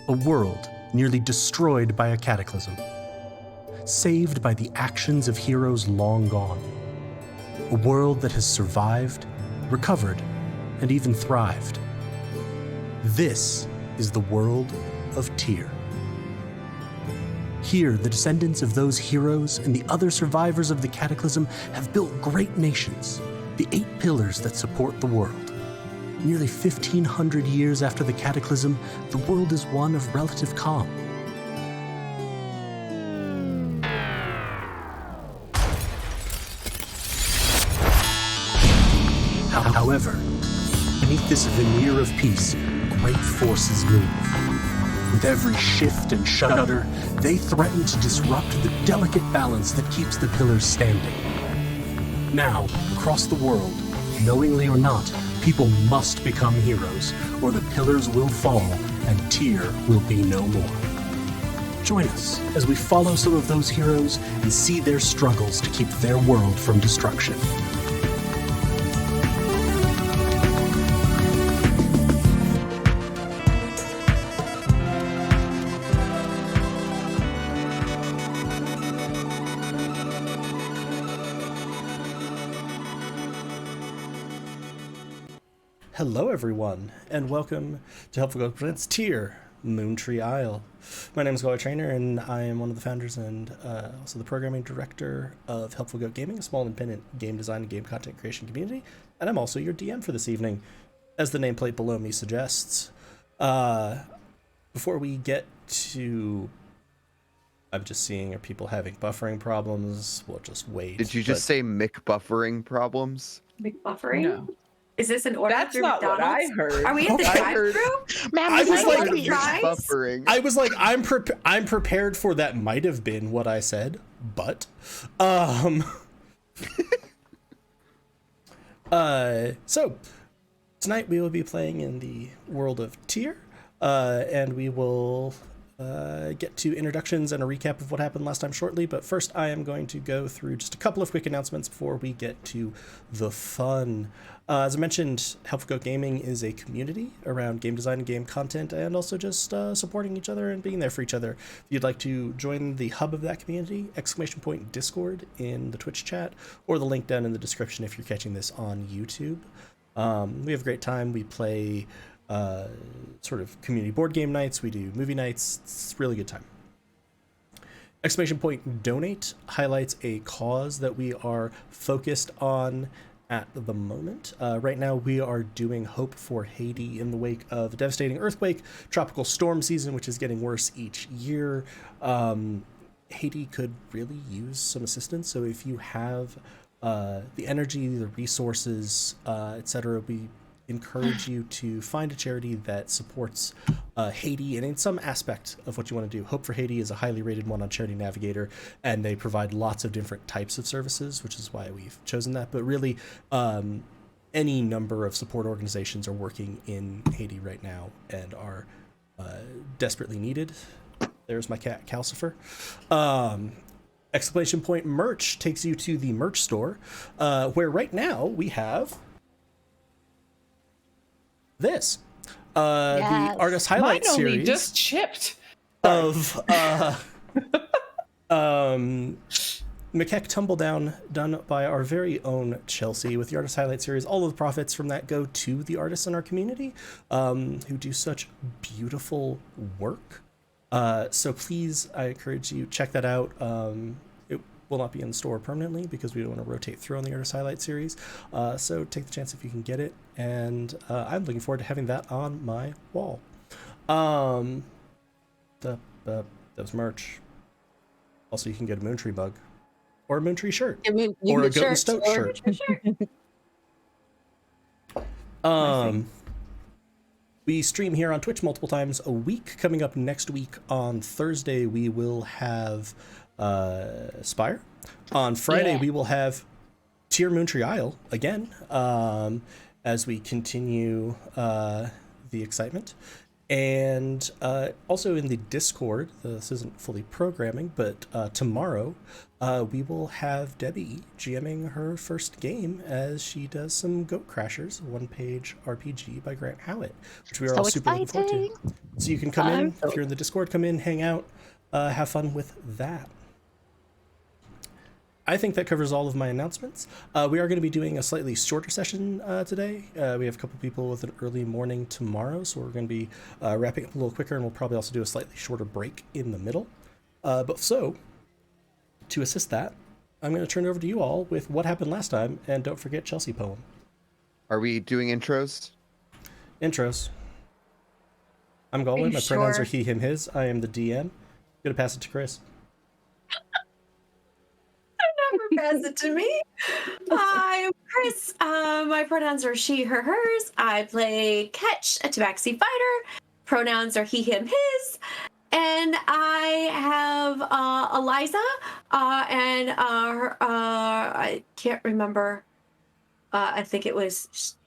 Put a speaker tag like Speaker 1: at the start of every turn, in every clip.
Speaker 1: A world nearly destroyed by a cataclysm, saved by the actions of heroes long gone. A world that has survived, recovered, and even thrived. This is the world of Tyr. Here, the descendants of those heroes and the other survivors of the cataclysm have built great nations, the 8 pillars that support the world. Nearly 1,500 years after the cataclysm, the world is one of relative calm. However, beneath this veneer of peace, great forces move. With every shift and shudder, they threaten to disrupt the delicate balance that keeps the pillars standing. Now, across the world, knowingly or not, people must become heroes, or the pillars will fall and Tyr will be no more. Join us as we follow some of those heroes and see their struggles to keep their world from destruction. Hello, everyone, and welcome to Helpful Goat Presents Tier Moontree Isle. My name is Goat Trainer, and I am one of the founders and also the programming director of Helpful Goat Gaming, a small independent game design and game content creation community, and I'm also your DM for this evening, as the nameplate below me suggests. Before we get to... I'm just seeing, are people having buffering problems? We'll just wait.
Speaker 2: Did you just say McBuffering problems?
Speaker 3: McBuffering?
Speaker 4: No.
Speaker 3: Is this an order
Speaker 4: That's
Speaker 3: through
Speaker 4: not
Speaker 3: McDonald's?
Speaker 4: what I heard.
Speaker 3: Are we at the
Speaker 2: I heard-
Speaker 3: drive-thru?
Speaker 1: I was like,
Speaker 2: McBuffering.
Speaker 1: I was like, I'm prepared for that might have been what I said, but, so tonight we will be playing in the world of Tier, and we will get to introductions and a recap of what happened last time shortly. But first, I am going to go through just a couple of quick announcements before we get to the fun. As I mentioned, Helpful Goat Gaming is a community around game design and game content, and also just supporting each other and being there for each other. If you'd like to join the hub of that community, ! Discord in the Twitch chat, or the link down in the description if you're catching this on YouTube. We have a great time. We play sort of community board game nights. We do movie nights. It's a really good time. ! Donate highlights a cause that we are focused on at the moment. Right now we are doing Hope for Haiti in the wake of a devastating earthquake, tropical storm season, which is getting worse each year. Haiti could really use some assistance. So if you have the energy, the resources, etc., we encourage you to find a charity that supports Haiti and in some aspect of what you want to do. Hope for Haiti is a highly rated one on Charity Navigator, and they provide lots of different types of services, which is why we've chosen that. But really, any number of support organizations are working in Haiti right now and are desperately needed. There's my cat, Calcifer. ! Merch takes you to the merch store, where right now we have this. The artist highlight
Speaker 4: Mine only
Speaker 1: series
Speaker 4: just chipped
Speaker 1: of McKeck Tumbledown, done by our very own Chelsea, with the artist highlight series. All of the profits from that go to the artists in our community, who do such beautiful work. So please, I encourage you, check that out. It will not be in the store permanently because we don't want to rotate through on the artist highlight series. So take the chance if you can get it. And I'm looking forward to having that on my wall. That was merch. Also, you can get a Moontree mug or a Moontree shirt or a Goat and Stoat shirt. We stream here on Twitch multiple times a week. Coming up next week on Thursday, we will have Spire. On Friday, we will have Tier Moontree Isle again, as we continue the excitement. And also in the Discord, this isn't fully programming, but tomorrow we will have Debbie GMing her first game as she does some Goat Crashers, one-page RPG by Grant Howitt, which we are all super looking forward to. So you can come in, if you're in the Discord, come in, hang out, have fun with that. I think that covers all of my announcements. We are going to be doing a slightly shorter session today. We have a couple people with an early morning tomorrow, so we're going to be wrapping up a little quicker, and we'll probably also do a slightly shorter break in the middle. To assist that, I'm going to turn it over to you all with what happened last time, and don't forget Chelsea poem.
Speaker 2: Are we doing intros?
Speaker 1: Intros. I'm Galwin. My pronouns are he, him, his. I am the DM. I'm going to pass it to Chris.
Speaker 3: Pass it to me. I'm Chris. My pronouns are she, her, hers. I play Ketch, a Tabaxi fighter. Pronouns are he, him, his. And I have Eliza, and I can't remember. I think it was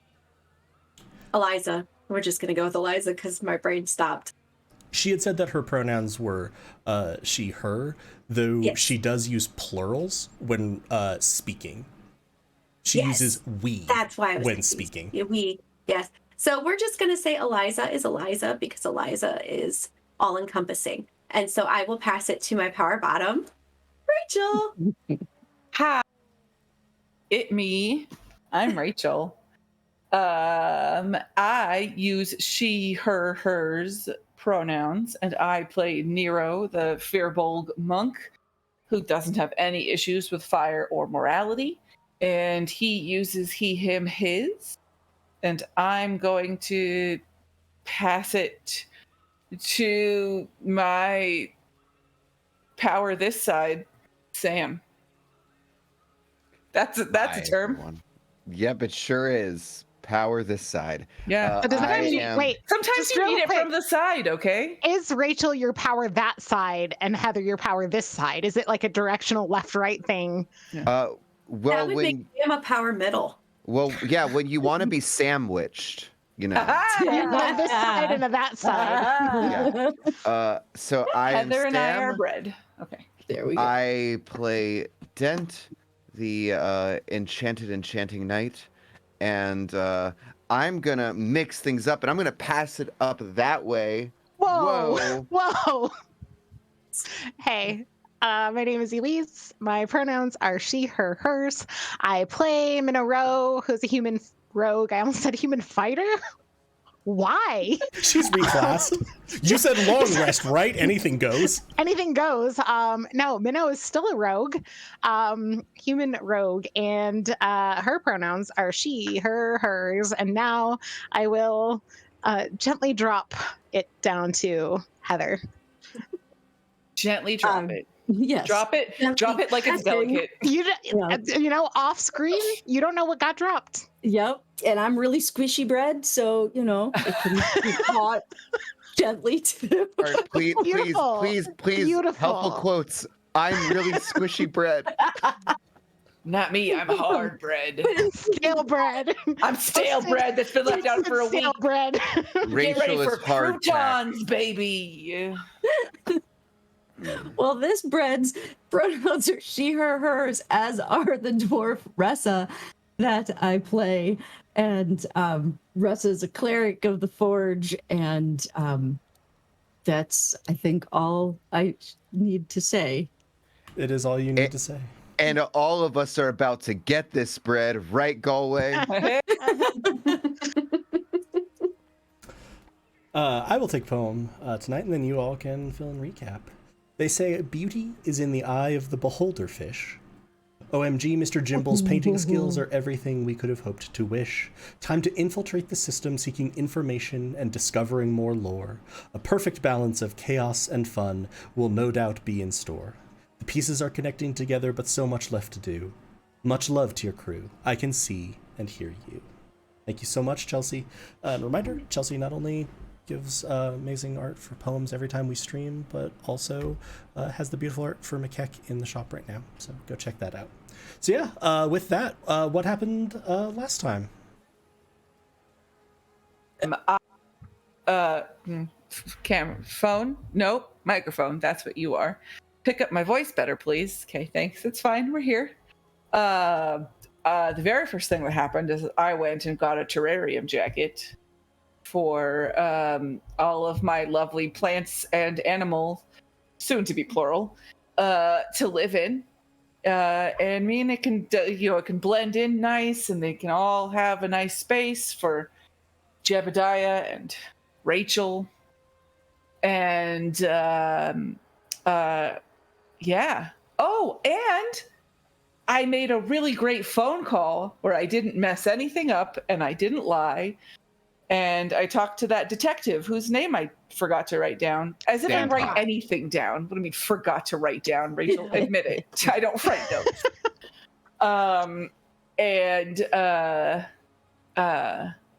Speaker 3: Eliza. We're just going to go with Eliza because my brain stopped.
Speaker 1: She had said that her pronouns were she, her, though she does use plurals when speaking. She uses we.
Speaker 3: That's why I was
Speaker 1: when
Speaker 3: confused.
Speaker 1: Speaking.
Speaker 3: Yeah, we, yes. So we're just going to say Eliza is Eliza because Eliza is all-encompassing. And so I will pass it to my power bottom, Rachel.
Speaker 4: Hi. Me. I'm Rachel. I use she, her, hers pronouns, and I play Nero, the Firbolg monk, who doesn't have any issues with fire or morality, and he uses he, him, his, and I'm going to pass it to my power this side, Sam. That's a
Speaker 2: Hi,
Speaker 4: term.
Speaker 2: everyone. Yep, it sure is. Power this side.
Speaker 4: Yeah.
Speaker 5: Does that
Speaker 2: I
Speaker 5: mean,
Speaker 2: am-
Speaker 5: wait,
Speaker 4: Sometimes
Speaker 5: just
Speaker 4: you
Speaker 5: real
Speaker 4: need it
Speaker 5: quick.
Speaker 4: from the side, okay?
Speaker 5: Is Rachel your power that side and Heather your power this side? Is it like a directional left-right thing?
Speaker 2: Well,
Speaker 3: That would make him a power middle.
Speaker 2: yeah, when you want to be sandwiched, you know.
Speaker 5: You go this side and to that side.
Speaker 2: Yeah. So I am
Speaker 4: Heather and I
Speaker 2: Sam.
Speaker 4: are bread. Okay.
Speaker 6: There we go.
Speaker 2: I play Dent, the enchanting knight, and I'm gonna mix things up, and I'm gonna pass it up that way.
Speaker 5: Whoa. Whoa. Hey, my name is Elise. My pronouns are she, her, hers. I play Minoru, who's a human rogue. I almost said human fighter. Why?
Speaker 1: She's reclassed. You said long rest, right? Anything goes.
Speaker 5: Anything goes. No, Minnow is still a rogue, human rogue, and her pronouns are she, her, hers. And now I will gently drop it down to Heather.
Speaker 4: Gently drop it.
Speaker 6: Yes.
Speaker 4: Drop it.
Speaker 6: Gently
Speaker 4: Drop it like it's
Speaker 6: pressing.
Speaker 4: delicate.
Speaker 5: You know, off screen, you don't know what got dropped.
Speaker 6: Yep. And I'm really squishy bread, so it can be caught gently too.
Speaker 2: All right,
Speaker 5: Beautiful.
Speaker 2: please,
Speaker 5: Beautiful.
Speaker 2: helpful quotes. I'm really squishy bread.
Speaker 4: Not me. I'm hard bread.
Speaker 5: Stale bread.
Speaker 4: I'm stale bread that's been left out for a week.
Speaker 5: Stale bread.
Speaker 4: Get ready
Speaker 2: Rachel
Speaker 4: for
Speaker 2: is hard
Speaker 4: croutons, baby.
Speaker 6: Well, this bread's pronouns are she, her, hers, as are the dwarf Ressa that I play. And Ressa is a cleric of the Forge, and that's, I think, all I need to say.
Speaker 1: It is all you need to say.
Speaker 2: And all of us are about to get this bread, right, Galway?
Speaker 1: I will take poem tonight, and then you all can fill in recap. They say beauty is in the eye of the beholder fish. OMG, Mr. Jimble's painting skills are everything we could have hoped to wish. Time to infiltrate the system, seeking information and discovering more lore. A perfect balance of chaos and fun will no doubt be in store. The pieces are connecting together, but so much left to do. Much love to your crew. I can see and hear you. Thank you so much, Chelsea. Reminder, Chelsea not only gives amazing art for poems every time we stream, but also has the beautiful art for McKeck in the shop right now. So go check that out. So yeah, with that, what happened last time?
Speaker 4: Camera, phone? Nope. Microphone. That's what you are. Pick up my voice better, please. Okay, thanks. It's fine. We're here. The very first thing that happened is I went and got a terrarium jacket for all of my lovely plants and animals, soon to be plural, to live in. And me and it can, it can blend in nice, and they can all have a nice space for Jebediah and Rachel. And yeah. Oh, and I made a really great phone call where I didn't mess anything up and I didn't lie. And I talked to that detective whose name I forgot to write down. As if I write anything down. What do you mean, forgot to write down, Rachel? Admit it. I don't write notes.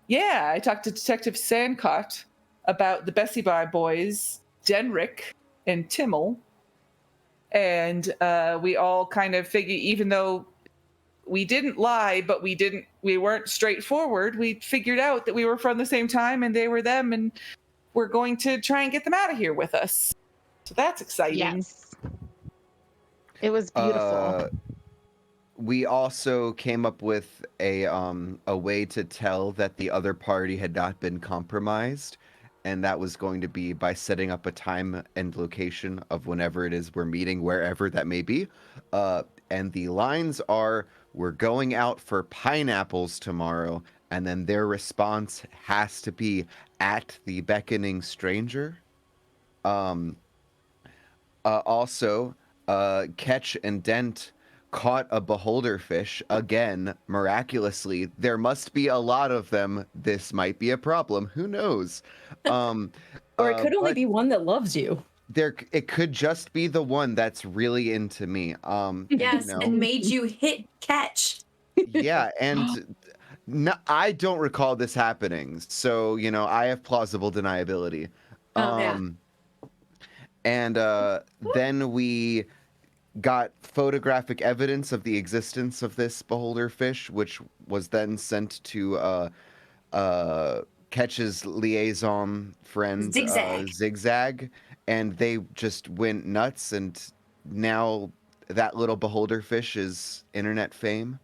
Speaker 4: Yeah, I talked to Detective Sandcott about the Bessie Bye boys, Denrick and Timmel. And we all kind of figured, even though we didn't lie, but we weren't straightforward, we figured out that we were from the same time and they were them, and we're going to try and get them out of here with us. So that's exciting.
Speaker 5: Yes. It was beautiful.
Speaker 2: We also came up with a way to tell that the other party had not been compromised, and that was going to be by setting up a time and location of whenever it is we're meeting, wherever that may be. And the lines are, we're going out for pineapples tomorrow and then their response has to be at the beckoning stranger. Also, Ketch and Dent caught a beholder fish again, miraculously. There must be a lot of them. This might be a problem. Who knows?
Speaker 6: Or it could only
Speaker 2: But
Speaker 6: be one that loves you.
Speaker 2: it could just be the one that's really into me.
Speaker 3: Yes,
Speaker 2: You know,
Speaker 3: and made you hit Catch.
Speaker 2: yeah, and no, I don't recall this happening, so I have plausible deniability.
Speaker 3: Oh, yeah.
Speaker 2: And then we got photographic evidence of the existence of this beholder fish, which was then sent to Ketch's liaison friend, Zigzag, and they just went nuts, and now that little beholder fish is internet fame.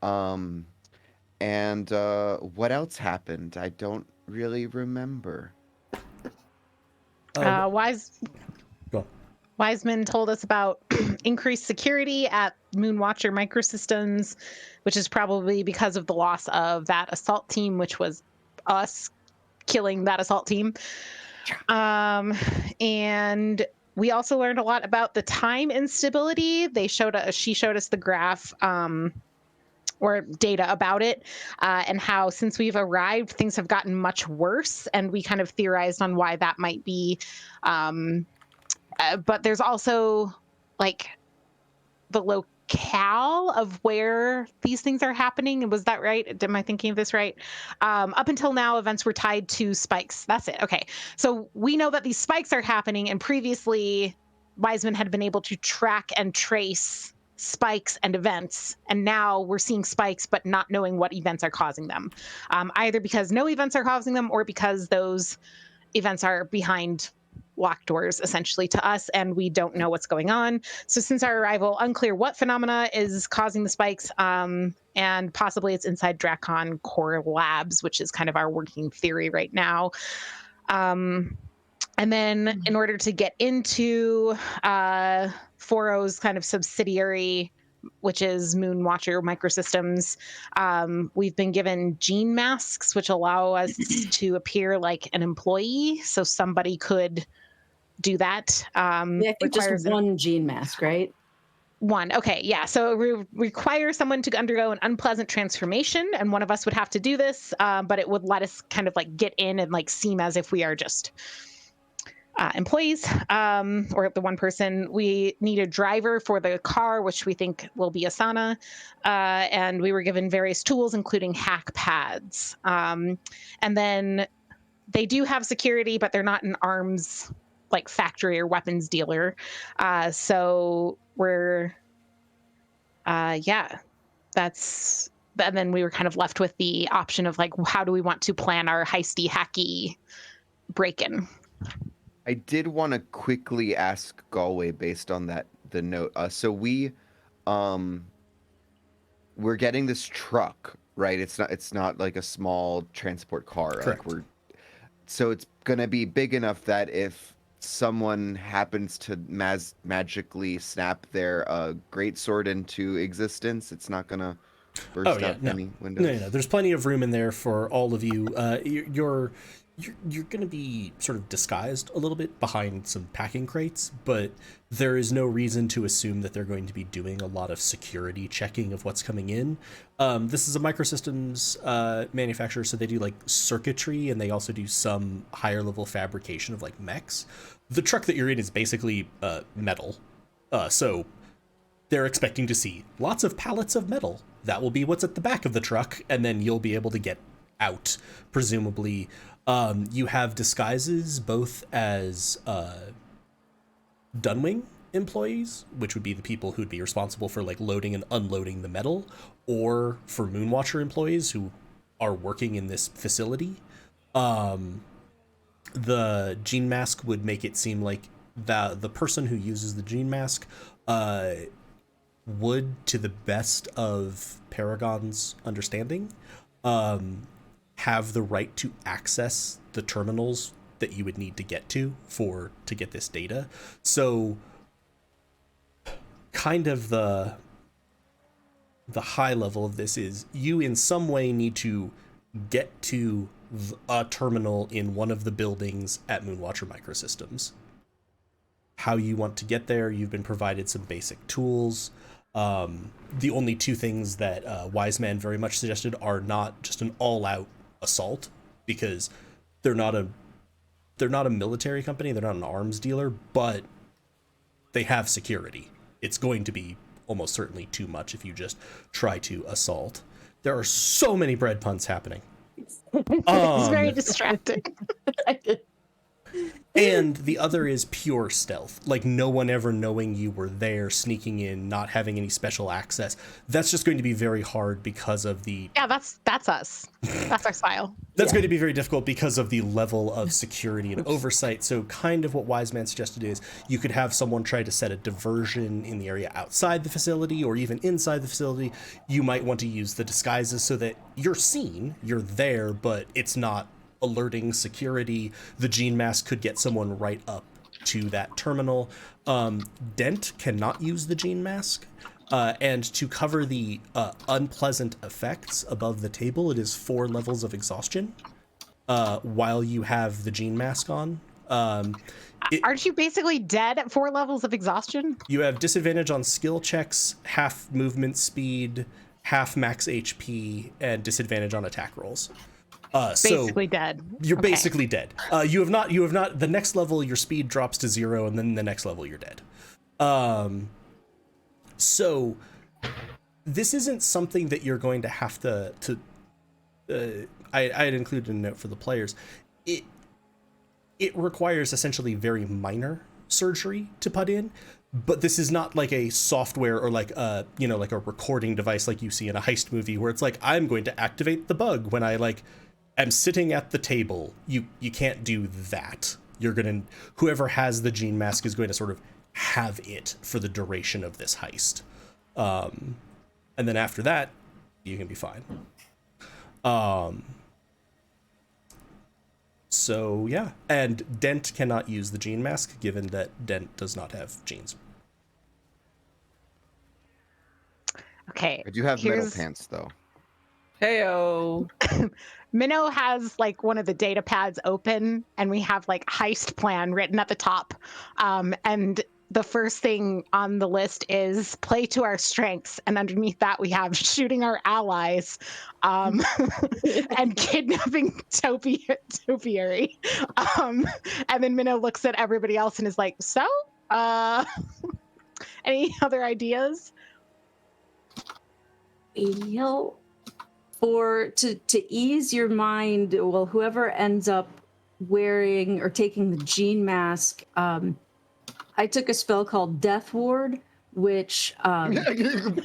Speaker 2: And what else happened? I don't really remember.
Speaker 7: Go.
Speaker 5: Wiseman told us about increased security at Moonwatcher Microsystems, which is probably because of the loss of that assault team, which was us killing that assault team. And we also learned a lot about the time instability. She showed us the graph or data about it, and how since we've arrived, things have gotten much worse. And we kind of theorized on why that might be. But there's also like the locale of where these things are happening. Was that right? Am I thinking of this right? Up until now, events were tied to spikes. That's it. Okay. So we know that these spikes are happening, and previously Wiseman had been able to track and trace spikes and events, and now we're seeing spikes but not knowing what events are causing them, either because no events are causing them or because those events are behind locked doors essentially to us, and we don't know what's going on. So since our arrival, unclear what phenomena is causing the spikes, and possibly it's inside Drakkon core labs, which is kind of our working theory right now. And then in order to get into Forrho's kind of subsidiary, which is Moonwatcher Microsystems, we've been given gene masks, which allow us to appear like an employee. So somebody could do that.
Speaker 6: Yeah, I think just one gene mask, right?
Speaker 5: One. Okay. Yeah. So it requires someone to undergo an unpleasant transformation, and one of us would have to do this, but it would let us kind of like get in and like seem as if we are just employees, or the one person. We need a driver for the car, which we think will be Asana. And we were given various tools, including hack pads. And then they do have security, but they're not an arms like factory or weapons dealer. So we're, that's, and then we were kind of left with the option of like, how do we want to plan our heisty, hacky break-in?
Speaker 2: I did want to quickly ask Galway based on the note. So we're getting this truck, right? It's not like a small transport car.
Speaker 7: Correct.
Speaker 2: Like so it's gonna be big enough that if someone happens to magically snap their greatsword into existence, it's not gonna burst out any windows.
Speaker 7: No. There's plenty of room in there for all of you. You're going to be sort of disguised a little bit behind some packing crates, but there is no reason to assume that they're going to be doing a lot of security checking of what's coming in. This is a microsystems manufacturer, so they do like circuitry, and they also do some higher level fabrication of like mechs. The truck that you're in is basically metal, so they're expecting to see lots of pallets of metal. That will be what's at the back of the truck, and then you'll be able to get out, presumably. You have disguises both as Dunwing employees, which would be the people who'd be responsible for like loading and unloading the metal, or for Moonwatcher employees who are working in this facility. The gene mask would make it seem like the person who uses the gene mask would, to the best of Paragon's understanding, have the right to access the terminals that you would need to get to get this data. So kind of the high level of this is you in some way need to get to a terminal in one of the buildings at Moonwatcher Microsystems. How you want to get there, you've been provided some basic tools. The only two things that Wise Man very much suggested are not just an all-out assault, because they're not a military company, they're not an arms dealer, but they have security. It's going to be almost certainly too much if you just try to assault. There are so many bread puns happening.
Speaker 5: It's very distracting.
Speaker 7: And the other is pure stealth, like no one ever knowing you were there, sneaking in, not having any special access. That's just going to be very hard because of the...
Speaker 5: Yeah, that's us. That's our style.
Speaker 7: That's going to be very difficult because of the level of security and oversight. So kind of what Wise Man suggested is you could have someone try to set a diversion in the area outside the facility or even inside the facility. You might want to use the disguises so that you're seen, you're there, but it's not alerting security. The gene mask could get someone right up to that terminal. Dent cannot use the gene mask. And to cover the unpleasant effects above the table, it is 4 levels of exhaustion while you have the gene mask on.
Speaker 5: Aren't you basically dead at 4 levels of exhaustion?
Speaker 7: You have disadvantage on skill checks, half movement speed, half max HP, and disadvantage on attack rolls.
Speaker 5: Basically dead.
Speaker 7: You're basically dead. You have not, the next level, your speed drops to 0, and then the next level, you're dead. So this isn't something that you're going to have to I had included a note for the players. It requires essentially very minor surgery to put in, but this is not like a software or like a recording device like you see in a heist movie where it's like, I'm going to activate the bug when I am sitting at the table. You can't do that. Whoever has the gene mask is going to sort of have it for the duration of this heist. And then after that, you can be fine. So yeah, and Dent cannot use the gene mask given that Dent does not have genes.
Speaker 5: Okay.
Speaker 2: I do have metal pants though.
Speaker 4: Heyo.
Speaker 5: Minnow has one of the data pads open, and we have heist plan written at the top. And the first thing on the list is play to our strengths, and underneath that we have shooting our allies, and kidnapping topiary. And then Minnow looks at everybody else and is like, so, any other ideas?
Speaker 6: To ease your mind, well, whoever ends up wearing or taking the gene mask, I took a spell called Death Ward, which it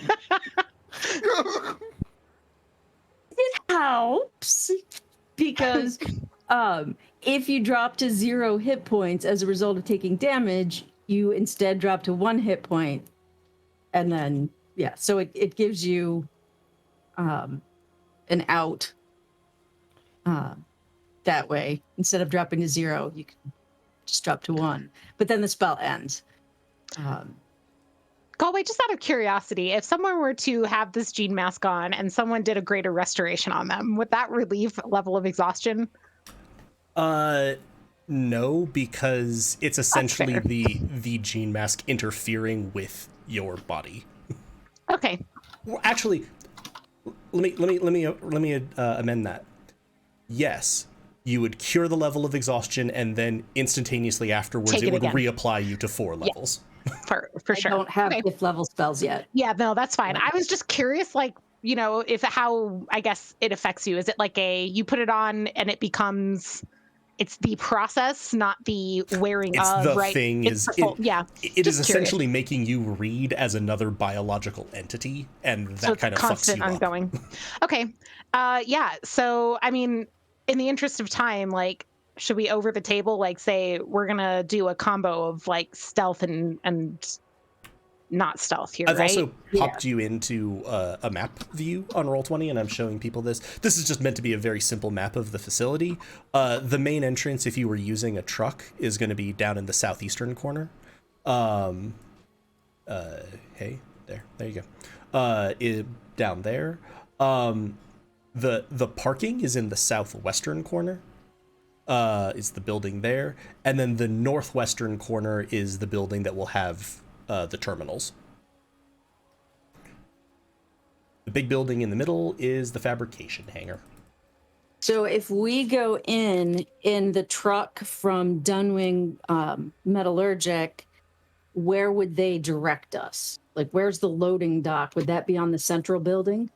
Speaker 6: helps because if you drop to 0 hit points as a result of taking damage, you instead drop to 1 hit point, and then so it gives you an out that way. Instead of dropping to 0, you can just drop to 1, but then the spell ends.
Speaker 5: Galway, just out of curiosity, if someone were to have this gene mask on and someone did a greater restoration on them, would that relieve level of exhaustion?
Speaker 7: No, because it's essentially the gene mask interfering with your body.
Speaker 5: Okay.
Speaker 7: Well, actually, let me amend that. Yes, you would cure the level of exhaustion, and then instantaneously afterwards it would reapply you to 4 levels.
Speaker 5: For sure.
Speaker 6: I don't have 5th level spells yet.
Speaker 5: Yeah, no, that's fine. I was just curious, if how I guess it affects you. Is it you put it on and it becomes, it's the process, not the wearing of,
Speaker 7: the
Speaker 5: right?
Speaker 7: Thing
Speaker 5: it's
Speaker 7: is,
Speaker 5: it
Speaker 7: is essentially making you read as another biological entity, and that so kind of
Speaker 5: constant,
Speaker 7: fucks you
Speaker 5: ongoing.
Speaker 7: Up.
Speaker 5: Okay. So, I mean, in the interest of time, should we over the table, say we're going to do a combo of stealth and not stealth here,
Speaker 7: I've
Speaker 5: right?
Speaker 7: also popped you into a map view on Roll20, and I'm showing people this. This is just meant to be a very simple map of the facility. The main entrance, if you were using a truck, is going to be down in the southeastern corner. Hey, there you go. Down there. The parking is in the southwestern corner. Is the building there, and then the northwestern corner is the building that will have the terminals. The big building in the middle is the fabrication hangar.
Speaker 6: So if we go in the truck from Dunwing Metallurgic, where would they direct us? Like, where's the loading dock? Would that be on the central building?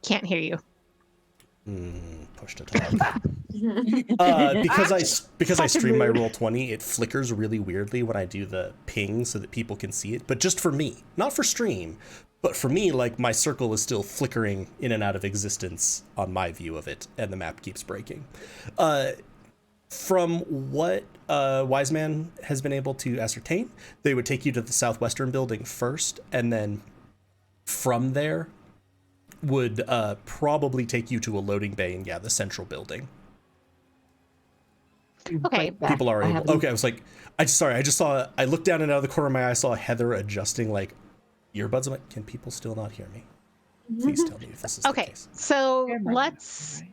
Speaker 5: Can't hear you.
Speaker 7: Push to talk. Because I stream my Roll20, it flickers really weirdly when I do the ping so that people can see it. But just for me, not for stream, but for me, like, my circle is still flickering in and out of existence on my view of it, and the map keeps breaking. From what Wiseman has been able to ascertain, they would take you to the southwestern building first, and then from there would probably take you to a loading bay in, the central building.
Speaker 5: Okay.
Speaker 7: People are able. Okay, I was like, I looked down and out of the corner of my eye, I saw Heather adjusting like earbuds. I'm like, can people still not hear me? Please tell me if this is the case.
Speaker 5: So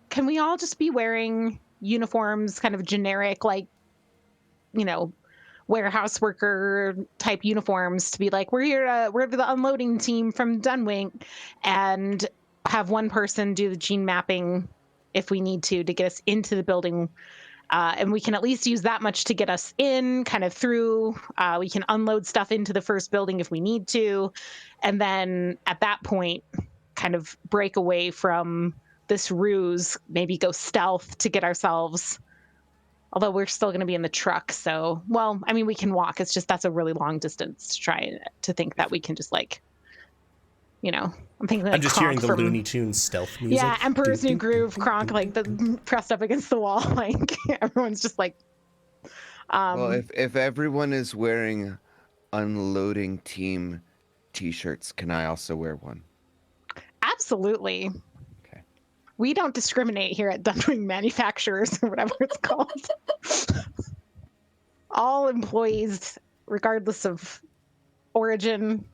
Speaker 5: can we all just be wearing uniforms, kind of generic, like, warehouse worker type uniforms, to be like, we're the unloading team from Dunwing, and have one person do the gene mapping if we need to get us into the building. And we can at least use that much to get us in, kind of through. We can unload stuff into the first building if we need to. And then at that point, kind of break away from this ruse, maybe go stealth to get ourselves. Although we're still going to be in the truck. So, well, I mean, we can walk. It's just that's a really long distance to try to think that we can just like, I'm thinking like
Speaker 7: I'm just
Speaker 5: Kronk
Speaker 7: hearing the Looney Tunes stealth music.
Speaker 5: Yeah, Emperor's New Groove, Kronk, like pressed up against the wall. Like everyone's just like.
Speaker 2: Well, if everyone is wearing unloading team T-shirts, can I also wear one?
Speaker 5: Absolutely.
Speaker 2: Okay.
Speaker 5: We don't discriminate here at Dunwing Manufacturers or whatever it's called. All employees, regardless of origin,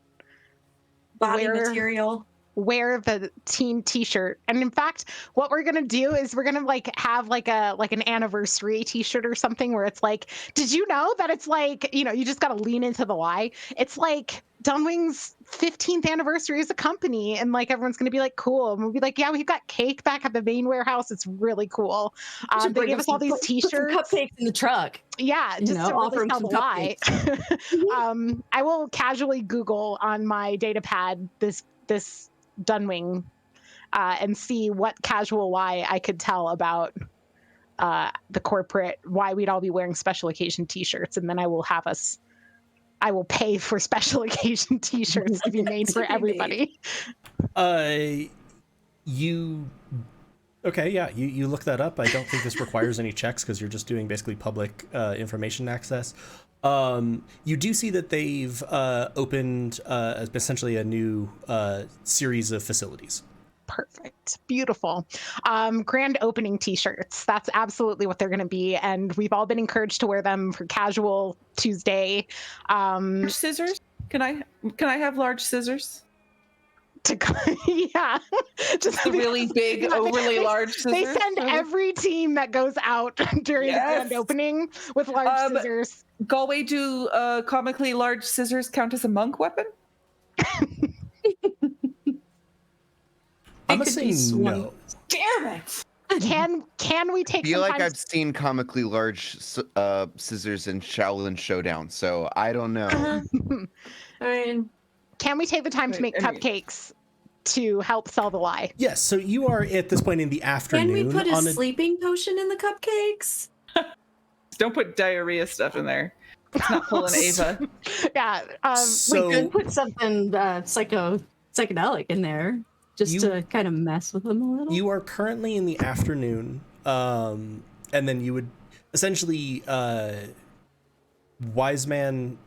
Speaker 3: Body material,
Speaker 5: wear the team T-shirt. And in fact, what we're gonna do is we're gonna like have like an anniversary T-shirt or something where it's like, did you know that it's like, you just gotta lean into the lie. It's like Dunwing's 15th anniversary as a company, and like everyone's gonna be like, cool, and we'll be like, yeah, we've got cake back at the main warehouse. It's really cool. They give us all these T-shirts,
Speaker 6: cupcakes in the truck.
Speaker 5: Yeah, just to really tell the lie. I will casually Google on my data pad this Dunwing and see what casual lie I could tell about the corporate, why we'd all be wearing special occasion T-shirts, and then I will pay for special occasion T-shirts to be made for everybody.
Speaker 7: You look that up. I don't think this requires any checks because you're just doing basically public information access. You do see that they've opened essentially a new series of facilities.
Speaker 5: Perfect. Beautiful. Grand opening T-shirts. That's absolutely what they're going to be. And we've all been encouraged to wear them for casual Tuesday.
Speaker 4: Scissors? Can I have large scissors?
Speaker 5: Yeah. Just
Speaker 4: the really big, overly large scissors.
Speaker 5: They send every team that goes out during the grand opening with large scissors.
Speaker 4: Galway, do comically large scissors count as a monk weapon?
Speaker 7: I'm gonna say no.
Speaker 4: Damn it!
Speaker 5: Can we take?
Speaker 2: I feel like I've seen comically large scissors in Shaolin Showdown, so I don't know.
Speaker 3: I mean,
Speaker 5: can we take the time to make cupcakes to help sell the lie?
Speaker 7: Yes. So you are at this point in the afternoon.
Speaker 3: Can we put a sleeping potion in the cupcakes?
Speaker 4: Don't put diarrhea stuff in there. It's not pulling Ava.
Speaker 5: Yeah.
Speaker 6: We could put something psychedelic in there. Just to kind of mess with them a little.
Speaker 7: You are currently in the afternoon, and then you would essentially, Wiseman,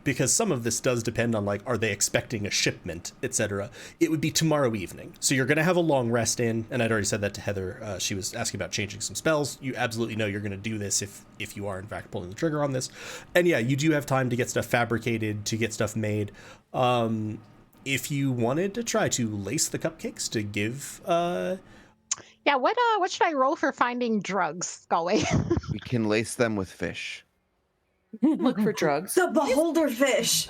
Speaker 7: because some of this does depend on like, are they expecting a shipment, etc. It would be tomorrow evening, so you're going to have a long rest in. And I'd already said that to Heather. She was asking about changing some spells. You absolutely know you're going to do this if you are in fact pulling the trigger on this. And yeah, you do have time to get stuff fabricated, to get stuff made. if you wanted to try to lace the cupcakes to give
Speaker 5: Yeah, what should I roll for finding drugs, Galway?
Speaker 2: We can lace them with fish.
Speaker 4: Look for drugs.
Speaker 3: The beholder fish.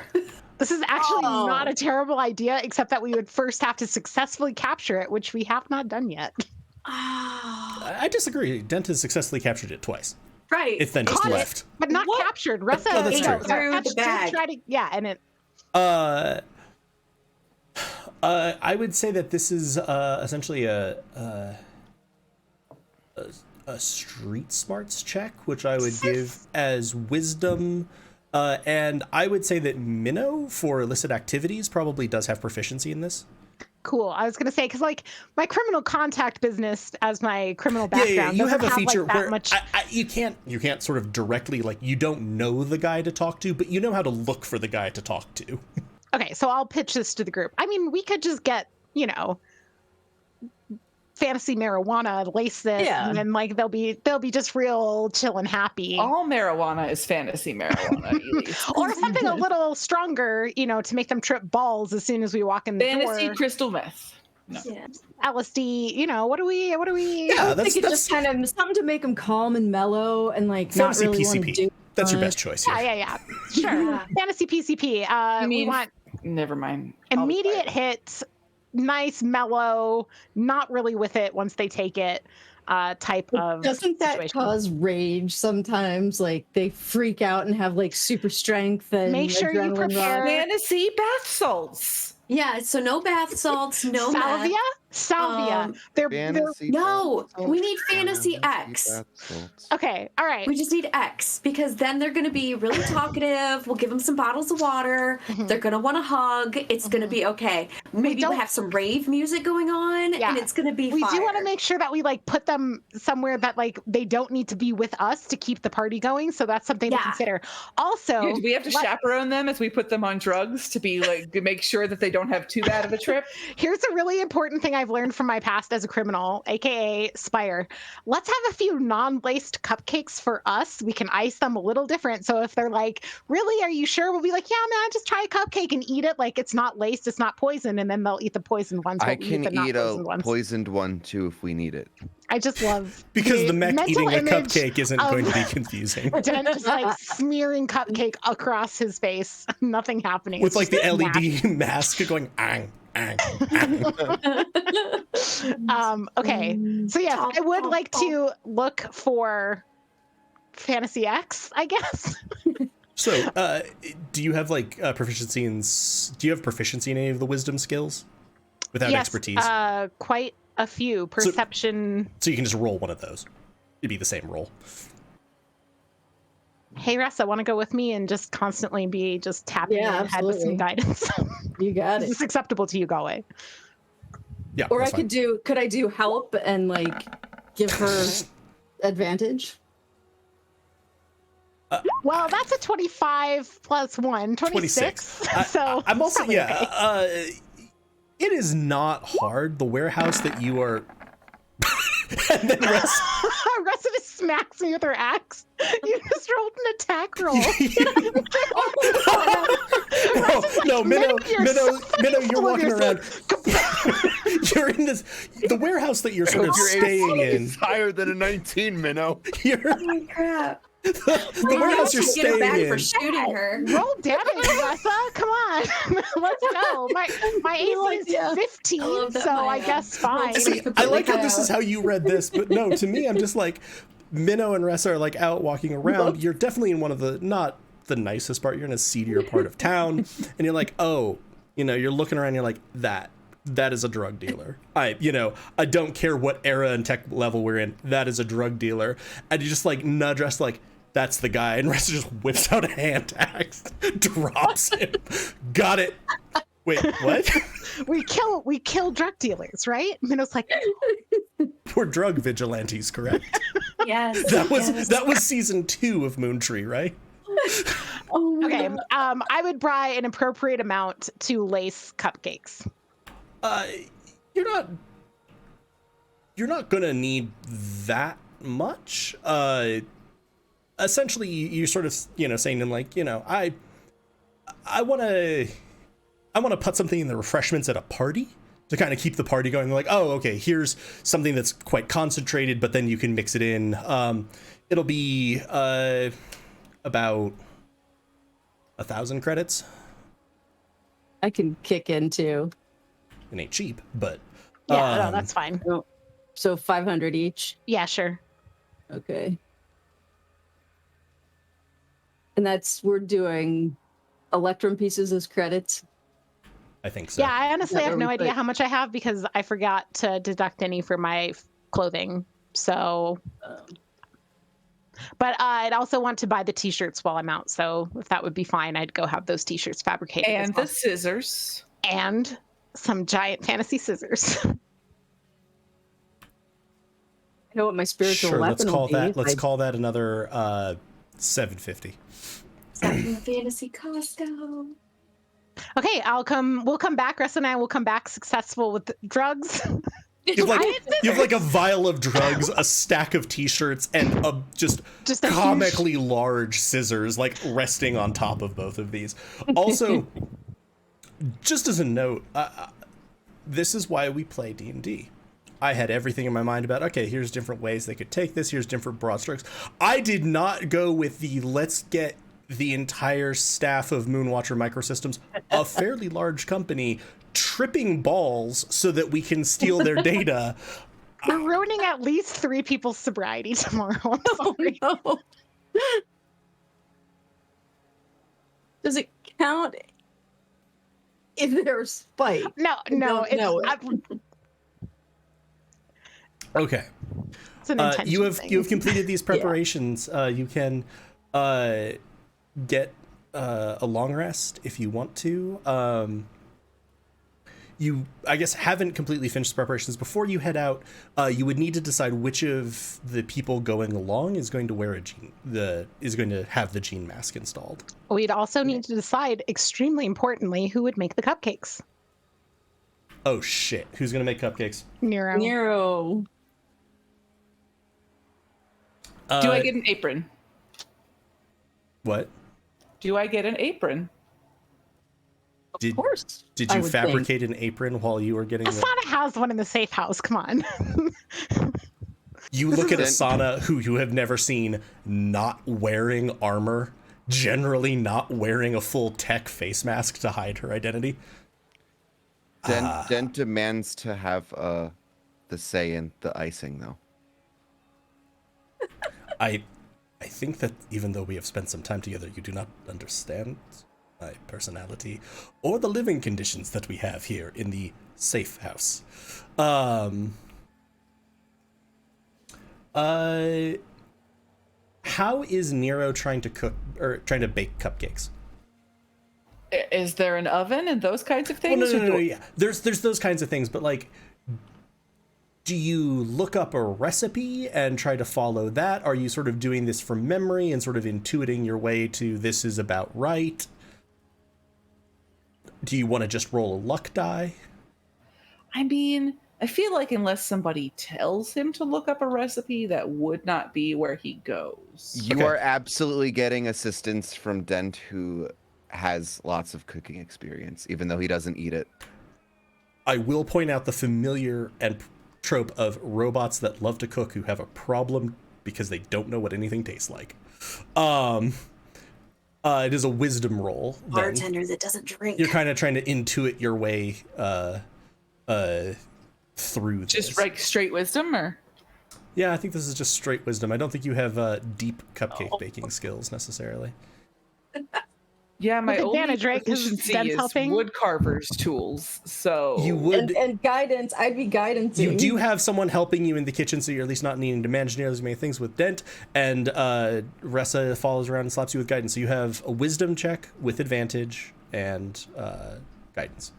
Speaker 5: This is actually
Speaker 3: Oh.
Speaker 5: not a terrible idea, except that we would first have to successfully capture it, which we have not done yet.
Speaker 7: I disagree. Dent has successfully captured it twice.
Speaker 3: Right.
Speaker 7: It's then just
Speaker 5: Caught it.
Speaker 7: left.
Speaker 5: But not
Speaker 3: What?
Speaker 5: captured. Ressa
Speaker 7: Oh, that's true.
Speaker 3: Through the
Speaker 5: did
Speaker 3: bag.
Speaker 5: try to, and it
Speaker 7: I would say that this is essentially a street smarts check, which I would give as wisdom. And I would say that Minnow, for illicit activities, probably does have proficiency in this.
Speaker 5: cool. I was gonna say, because like my criminal contact business as my criminal background,
Speaker 7: You
Speaker 5: doesn't
Speaker 7: have a feature
Speaker 5: like, that
Speaker 7: where
Speaker 5: much.
Speaker 7: you can't sort of directly, like, you don't know the guy to talk to, but you know how to look for the guy to talk to.
Speaker 5: Okay, so I'll pitch this to the group. I mean, we could just get, fantasy marijuana, lace this, and then like they'll be just real chill and happy.
Speaker 4: All marijuana is fantasy marijuana, Elise.
Speaker 5: Or something a little stronger, to make them trip balls as soon as we walk in the
Speaker 4: Fantasy
Speaker 5: door.
Speaker 4: crystal meth. No.
Speaker 3: Yeah.
Speaker 5: LSD, what do we?
Speaker 7: Yeah,
Speaker 6: I think it's just kind of something to make them calm and mellow and like not
Speaker 7: fantasy
Speaker 6: really want to
Speaker 7: PCP.
Speaker 6: do.
Speaker 7: That's your
Speaker 6: much.
Speaker 7: best choice here.
Speaker 5: Yeah. Sure. Fantasy PCP.
Speaker 4: I
Speaker 5: We
Speaker 4: mean,
Speaker 5: want
Speaker 4: never mind. I'll be
Speaker 5: immediate
Speaker 4: quiet.
Speaker 5: hits, nice, mellow, not really with it once they take it, type of
Speaker 6: Doesn't that
Speaker 5: situation.
Speaker 6: cause rage sometimes? Like they freak out and have like super strength and
Speaker 5: Make sure you
Speaker 6: adrenaline
Speaker 5: prepare-
Speaker 6: rush?
Speaker 4: Fantasy bath salts.
Speaker 3: Yeah, so no bath salts, no
Speaker 5: salvia?
Speaker 3: meth.
Speaker 5: Salvia. They're
Speaker 2: Fantasy
Speaker 3: No,
Speaker 2: bath
Speaker 3: we need
Speaker 2: salts.
Speaker 3: fantasy
Speaker 2: Fantasy
Speaker 3: X.
Speaker 2: bath salts.
Speaker 5: okay. All right.
Speaker 3: We just need X because then they're going to be really talkative. We'll give them some bottles of water. They're going to want to hug. It's going to be okay. Maybe we'll
Speaker 5: don't-
Speaker 3: have some rave music going on
Speaker 5: Yeah.
Speaker 3: and it's going to be
Speaker 5: We
Speaker 3: fire.
Speaker 5: do want to make sure that we like put them somewhere that like they don't need to be with us to keep the party going. So that's something to
Speaker 3: Yeah.
Speaker 5: consider. Also,
Speaker 4: Do we have to chaperone them as we put them on drugs to be like to make sure that they don't have too bad of a trip?
Speaker 5: here's a really important thing I've learned from my past as a criminal, aka Spire. Let's have a few non-laced cupcakes for us. We can ice them a little different. So if they're like, really, are you sure? We'll be like, yeah, man, just try a cupcake and eat it like it's not laced, it's not poison, and then they'll eat the poisoned ones.
Speaker 2: I
Speaker 5: while we
Speaker 2: can
Speaker 5: the not
Speaker 2: eat a
Speaker 5: poisoned ones.
Speaker 2: poisoned one too if we need it.
Speaker 5: I just love
Speaker 7: Because the mech
Speaker 5: mental
Speaker 7: eating a
Speaker 5: image
Speaker 7: cupcake isn't
Speaker 5: of-
Speaker 7: going to be confusing.
Speaker 5: Dent just like smearing cupcake across his face. Nothing happening.
Speaker 7: With
Speaker 5: It's
Speaker 7: like the
Speaker 5: just
Speaker 7: LED mask going, ang, ang, ang.
Speaker 5: Okay. So yes, I would like to look for Fantasy X, I guess.
Speaker 7: So, do you have like proficiency in? Do you have proficiency in any of the wisdom skills without
Speaker 5: Yes,
Speaker 7: expertise?
Speaker 5: quite a few. Perception.
Speaker 7: So you can just roll one of those. It'd be the same roll.
Speaker 5: Hey, Ressa, want to go with me and just constantly be just tapping
Speaker 6: Yeah,
Speaker 5: your head with some
Speaker 6: absolutely.
Speaker 5: guidance?
Speaker 6: You got
Speaker 5: Is
Speaker 6: it.
Speaker 5: this acceptable to you, Galway?
Speaker 7: Yeah.
Speaker 6: Or I
Speaker 7: that's fine.
Speaker 6: could I do help and like give her advantage?
Speaker 5: Well, that's a 25 plus 1, 26.
Speaker 7: 26.
Speaker 5: So
Speaker 7: I'm also
Speaker 5: probably okay.
Speaker 7: It is not hard. The warehouse that you are. And then
Speaker 5: Ressa just smacks me with her axe. You just rolled an attack roll.
Speaker 7: no, Minnow,
Speaker 5: You're
Speaker 7: Minnow,
Speaker 5: so
Speaker 7: Minnow, you're
Speaker 5: full of
Speaker 7: walking around.
Speaker 5: yourself.
Speaker 7: You're in the warehouse that you're sort of staying in.
Speaker 2: It's higher than a 19, Minnow.
Speaker 7: You're,
Speaker 3: Oh my crap.
Speaker 7: the warehouse you're
Speaker 3: Get her back
Speaker 7: staying
Speaker 3: for
Speaker 7: in.
Speaker 3: shooting her.
Speaker 5: Roll damage, Ressa. Come on. Let's go. My AC is 15,
Speaker 3: I love that
Speaker 5: so I
Speaker 3: Maya.
Speaker 5: guess fine.
Speaker 7: See, I like how this is how you read this, but no, to me, I'm just like, Minnow and Ressa are like out walking around. You're definitely in one of the, not the nicest part, you're in a seedier part of town, and you're like, oh, you're looking around, you're like, that is a drug dealer. I don't care what era and tech level we're in, that is a drug dealer. And you just like nudge us like, that's the guy, and Ressa just whips out a hand axe, drops him. Got it. Wait, what?
Speaker 5: We kill drug dealers, right? Minnow's like,
Speaker 7: We're drug vigilantes, correct?
Speaker 3: Yes.
Speaker 7: That was season 2 of Moontree, right?
Speaker 6: Oh my
Speaker 5: okay,
Speaker 6: God.
Speaker 5: I would buy an appropriate amount to lace cupcakes.
Speaker 7: You're not gonna need that much. Essentially, you sort of saying to him like, I want to I want to put something in the refreshments at a party to kind of keep the party going. Like, oh, okay, here's something that's quite concentrated, but then you can mix it in. It'll be about 1,000 credits.
Speaker 6: I can kick in too.
Speaker 7: It ain't cheap, but
Speaker 5: Yeah, no, that's fine.
Speaker 6: So 500 each.
Speaker 5: Yeah, sure.
Speaker 6: Okay. And we're doing Electrum pieces as credits.
Speaker 7: I think so.
Speaker 5: Yeah, I honestly have no
Speaker 6: really
Speaker 5: idea
Speaker 6: quick.
Speaker 5: how much I have because I forgot to deduct any for my clothing. So, but I'd also want to buy the t-shirts while I'm out. So if that would be fine, I'd go have those t-shirts fabricated.
Speaker 4: And
Speaker 5: as well.
Speaker 4: the scissors.
Speaker 5: And some giant fantasy scissors.
Speaker 6: I know what my spiritual
Speaker 7: Sure,
Speaker 6: weapon will be.
Speaker 7: let's call that another 750.
Speaker 3: From the fantasy Costco.
Speaker 5: Okay, we'll come back. Russ and I will come back successful with drugs.
Speaker 7: You have like a vial of drugs, a stack of t-shirts, and just
Speaker 5: a
Speaker 7: comically large scissors like resting on top of both of these. Also, just as a note, this is why we play D&D. I had everything in my mind about, okay, here's different ways they could take this, here's different broad strokes. I did not go with the let's get the entire staff of Moonwatcher Microsystems, a fairly large company, tripping balls so that we can steal their data.
Speaker 5: We're ruining at least 3 people's sobriety tomorrow. I'm sorry.
Speaker 6: Oh, no. Does it count if there's spite?
Speaker 5: No,
Speaker 6: don't know
Speaker 7: Okay.
Speaker 5: it's an intention
Speaker 7: You have
Speaker 5: thing.
Speaker 7: completed these preparations. You can get a long rest if you want to. You, I guess, haven't completely finished preparations. Before you head out, you would need to decide which of the people going along is going to wear is going to have the gene mask installed.
Speaker 5: We'd also need to decide, extremely importantly, who would make the cupcakes.
Speaker 7: Oh shit! Who's going to make cupcakes?
Speaker 6: Nero.
Speaker 4: Do I get an apron?
Speaker 7: What?
Speaker 4: Do I get an apron?
Speaker 7: Of
Speaker 6: course.
Speaker 7: Did
Speaker 6: I
Speaker 7: you
Speaker 6: would
Speaker 7: fabricate an apron while you were getting the...
Speaker 5: Asana has one in the safe house. Come on.
Speaker 7: You look at Asana, who you have never seen not wearing armor, generally not wearing a full tech face mask to hide her identity.
Speaker 2: Den demands to have the say in the icing, though.
Speaker 7: I think that even though we have spent some time together, you do not understand my personality or the living conditions that we have here in the safe house. How is Nero trying to cook or trying to bake cupcakes?
Speaker 4: Is there an oven and those kinds of things?
Speaker 7: Well, no, yeah. There's those kinds of things, but like, do you look up a recipe and try to follow that? Are you sort of doing this from memory and sort of intuiting your way to this is about right? Do you want to just roll a luck die?
Speaker 4: I mean, I feel like unless somebody tells him to look up a recipe, that would not be where he goes.
Speaker 2: You
Speaker 7: Okay.
Speaker 2: are absolutely getting assistance from Dent, who has lots of cooking experience, even though he doesn't eat it.
Speaker 7: I will point out the familiar and trope of robots that love to cook who have a problem because they don't know what anything tastes like. It is a wisdom roll. Then.
Speaker 3: Bartender that doesn't drink.
Speaker 7: You're kind of trying to intuit your way through this.
Speaker 4: Just like straight wisdom, or
Speaker 7: Yeah, I think this is just straight wisdom. I don't think you have deep cupcake baking skills necessarily.
Speaker 4: yeah, my
Speaker 5: With
Speaker 4: only
Speaker 5: advantage, right? 'Cause
Speaker 4: proficiency
Speaker 5: Den's
Speaker 4: is
Speaker 5: helping.
Speaker 4: wood carver's tools. So
Speaker 7: You would.
Speaker 6: And guidance. I'd be guidance.
Speaker 7: You do have someone helping you in the kitchen, so you're at least not needing to manage nearly as many things with Dent, and Ressa follows around and slaps you with guidance. So you have a wisdom check with advantage and guidance.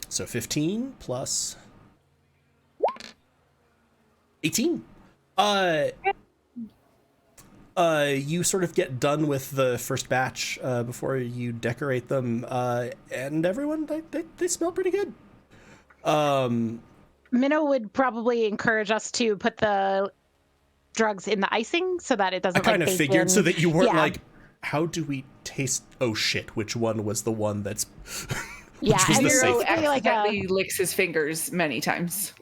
Speaker 7: So 15 plus 18. You sort of get done with the first batch before you decorate them, and everyone, they smell pretty good.
Speaker 5: Minnow would probably encourage us to put the drugs in the icing so that it doesn't
Speaker 7: I kind of figured so that you weren't
Speaker 5: Yeah.
Speaker 7: like how do we taste? Oh shit! Which one was the one that's?
Speaker 5: Yeah,
Speaker 7: was
Speaker 5: and
Speaker 7: the
Speaker 5: you're
Speaker 7: safe-
Speaker 5: basically like a,
Speaker 4: accidentally licks his fingers many times.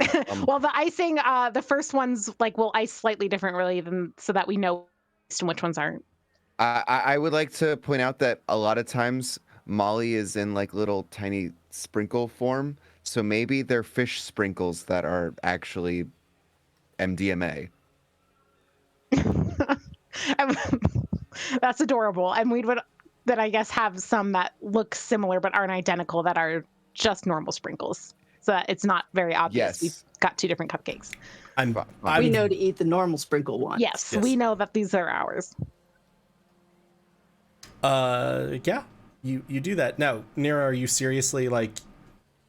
Speaker 5: well, the icing, the first ones like will ice slightly differently than so that we know which ones aren't.
Speaker 2: I would like to point out that a lot of times Molly is in like little tiny sprinkle form, so maybe they're fish sprinkles that are actually MDMA.
Speaker 5: That's adorable. And we would that I guess have some that look similar but aren't identical that are just normal sprinkles. So that it's not very obvious.
Speaker 2: Yes.
Speaker 5: We've got two different cupcakes.
Speaker 6: We know to eat the normal sprinkle one.
Speaker 5: Yes,
Speaker 7: Yes.
Speaker 5: we know that these are ours.
Speaker 7: Yeah, you do that. Now, Nero, are you seriously like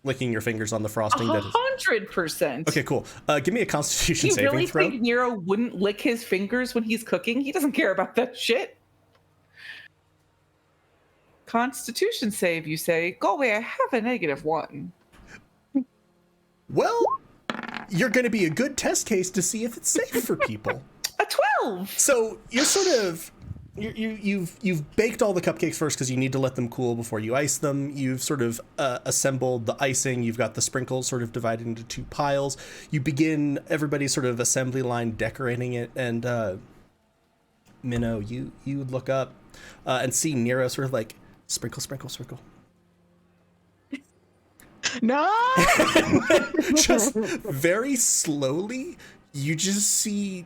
Speaker 7: licking your fingers on the frosting? That is
Speaker 4: 100%.
Speaker 7: okay. Cool. Give me a Constitution
Speaker 4: You
Speaker 7: saving
Speaker 4: really
Speaker 7: throw.
Speaker 4: think Nero wouldn't lick his fingers when he's cooking? He doesn't care about that shit. Constitution save, you say? Go away, I have a -1.
Speaker 7: Well, you're going to be a good test case to see if it's safe for people.
Speaker 4: A 12!
Speaker 7: So you're sort of you've baked all the cupcakes first because you need to let them cool before you ice them. You've sort of assembled the icing. You've got the sprinkles sort of divided into two piles. You begin everybody's sort of assembly line decorating it, and Minnow, you look up and see Nero sort of like sprinkle, sprinkle, sprinkle.
Speaker 5: No.
Speaker 7: Just very slowly, you just see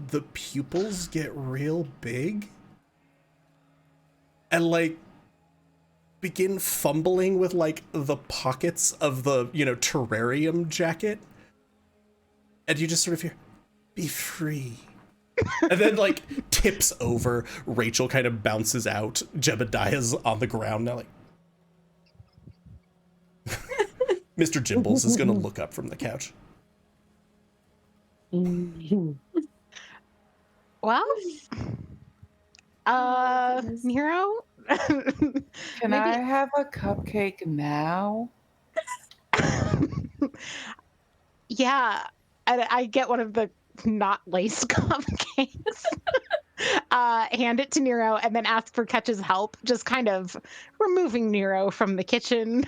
Speaker 7: the pupils get real big and like begin fumbling with like the pockets of the terrarium jacket, and you just sort of hear be free, and then like tips over. Rachel kind of bounces out. Jebediah's on the ground now, like Mr. Jimbles is gonna look up from the couch.
Speaker 5: Well, Nero?
Speaker 4: Can I have a cupcake now?
Speaker 5: Yeah, I get one of the not lace cupcakes. Hand it to Nero and then ask for Ketch's help, just kind of removing Nero from the kitchen.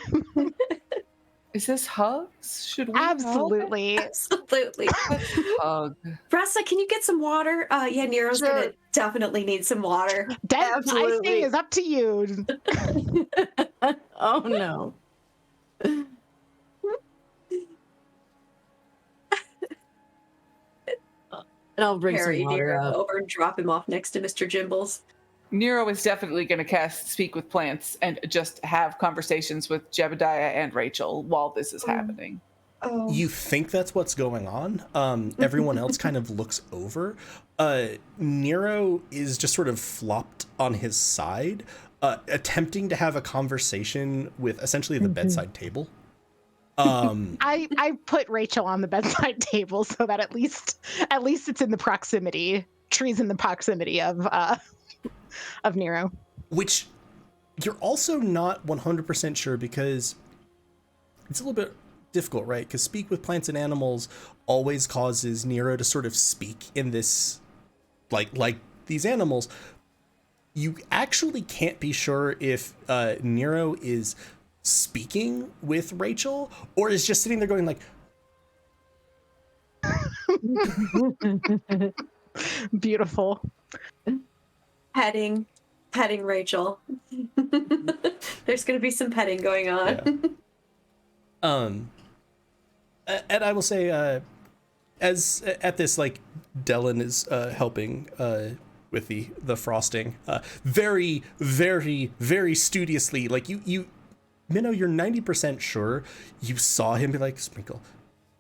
Speaker 4: Is this hugs? Should we
Speaker 5: Absolutely.
Speaker 3: Absolutely.
Speaker 4: hug?
Speaker 3: Ressa, can you get some water? Yeah, Nero's
Speaker 4: Sure.
Speaker 3: gonna definitely need some water.
Speaker 5: Dead
Speaker 3: Absolutely.
Speaker 5: icing is up to you.
Speaker 6: Oh no. And I'll bring
Speaker 3: Carry
Speaker 6: some water
Speaker 3: Nero
Speaker 6: up.
Speaker 3: over and drop him off next to Mr. Jimbles.
Speaker 4: Nero is definitely going to cast Speak with Plants and just have conversations with Jebediah and Rachel while this is happening.
Speaker 3: Oh.
Speaker 7: You think that's what's going on. Everyone else kind of looks over. Nero is just sort of flopped on his side, attempting to have a conversation with essentially the bedside table.
Speaker 5: I put Rachel on the bedside table so that at least it's in the proximity. Tree's in the proximity of Nero.
Speaker 7: Which you're also not 100% sure, because it's a little bit difficult, right? Because Speak with Plants and Animals always causes Nero to sort of speak in this, like these animals. You actually can't be sure if Nero is speaking with Rachel or is just sitting there going like,
Speaker 5: Beautiful.
Speaker 3: Petting Rachel. There's gonna be some petting going on.
Speaker 7: Yeah. And I will say, as at this, like, Dellen is helping with the frosting, very, very, very studiously. Like you, Minnow, you're 90% sure you saw him be like sprinkle,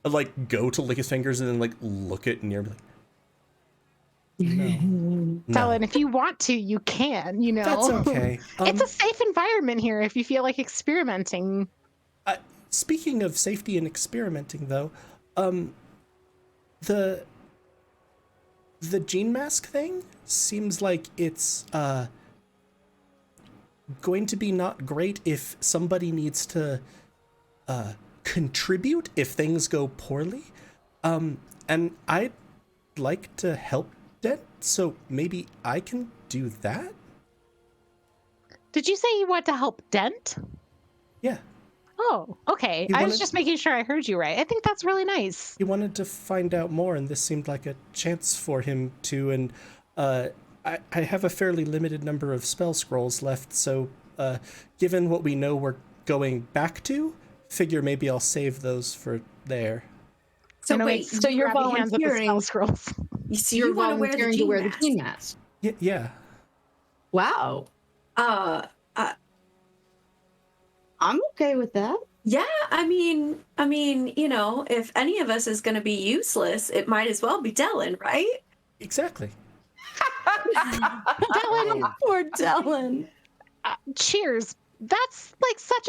Speaker 7: like go to lick his fingers and then like look at Nero, be like, no.
Speaker 5: Dellen, if you want to, you can.
Speaker 7: That's okay.
Speaker 5: It's a safe environment here if you feel like experimenting.
Speaker 7: Speaking of safety and experimenting, though, the gene mask thing seems like it's going to be not great if somebody needs to contribute if things go poorly. And I'd like to help Dent, so maybe I can do that.
Speaker 5: Did you say you want to help Dent?
Speaker 7: Yeah.
Speaker 5: Oh, okay.
Speaker 7: You
Speaker 5: I was
Speaker 7: wanted-
Speaker 5: just making sure I heard you right. I think that's really nice.
Speaker 7: He wanted to find out more, and this seemed like a chance for him to. And I have a fairly limited number of spell scrolls left, so given what we know we're going back to, figure maybe I'll save those for there.
Speaker 3: So
Speaker 5: Minnow
Speaker 3: wait,
Speaker 5: makes
Speaker 6: so you're
Speaker 5: grabby hands at the
Speaker 6: volunteering.
Speaker 5: spell scrolls.
Speaker 3: so
Speaker 6: You're
Speaker 3: you want to wear the
Speaker 6: volunteering to
Speaker 3: jean
Speaker 6: wear the
Speaker 3: mask?
Speaker 6: jean mask.
Speaker 7: Yeah.
Speaker 6: Wow. I'm okay with that.
Speaker 3: Yeah, I mean, if any of us is going to be useless, it might as well be Dylan, right?
Speaker 7: Exactly.
Speaker 5: Dylan,
Speaker 6: Poor Dylan.
Speaker 5: cheers. That's like such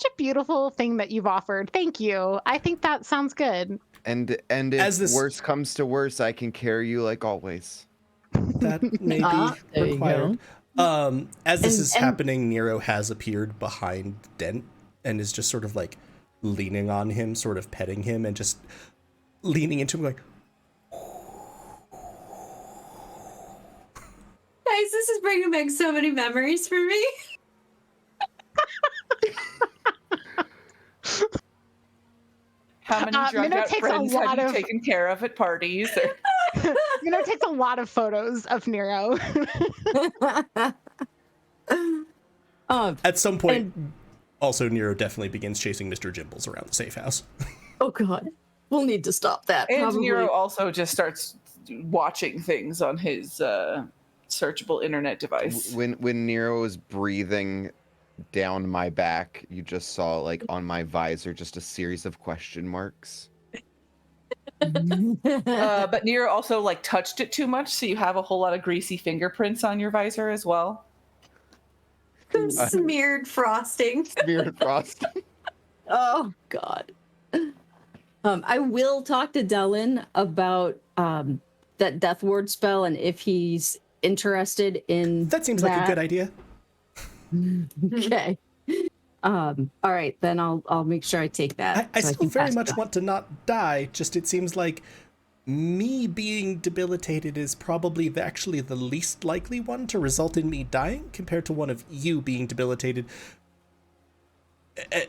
Speaker 5: a beautiful thing that you've offered. Thank you. I think that sounds good.
Speaker 2: And if
Speaker 7: As this-
Speaker 2: worse comes to worse, I can carry you like always.
Speaker 7: That may be
Speaker 6: There you
Speaker 7: required. As this is
Speaker 6: And-
Speaker 7: happening, Nero has appeared behind Dent and is just sort of like leaning on him, sort of petting him, and just leaning into him, like,
Speaker 3: Guys, this is bringing back so many memories for me.
Speaker 4: How many drug
Speaker 5: Minnow
Speaker 4: out
Speaker 5: takes a
Speaker 4: friends have
Speaker 5: lot
Speaker 4: you
Speaker 5: of-
Speaker 4: taken care of at parties? Or...
Speaker 5: Takes a lot of photos of Nero.
Speaker 7: at some point, also Nero definitely begins chasing Mr. Jimbles around the safe house.
Speaker 6: Oh God, we'll need to stop that.
Speaker 4: And
Speaker 6: probably.
Speaker 4: Nero also just starts watching things on his searchable internet device.
Speaker 2: When Nero was breathing down my back, you just saw like on my visor just a series of question marks.
Speaker 4: But Nero also like touched it too much, so you have a whole lot of greasy fingerprints on your visor as well.
Speaker 3: Some smeared frosting.
Speaker 2: Smeared frosting.
Speaker 6: Oh God. I will talk to Dylan about that Death Ward spell and if he's interested in
Speaker 7: That seems like a good idea.
Speaker 6: Okay. All right, then I'll make sure I take that.
Speaker 7: I
Speaker 6: so
Speaker 7: still
Speaker 6: can
Speaker 7: very
Speaker 6: pass it
Speaker 7: much
Speaker 6: on.
Speaker 7: want to not die, just it seems like me being debilitated is probably actually the least likely one to result in me dying compared to one of you being debilitated.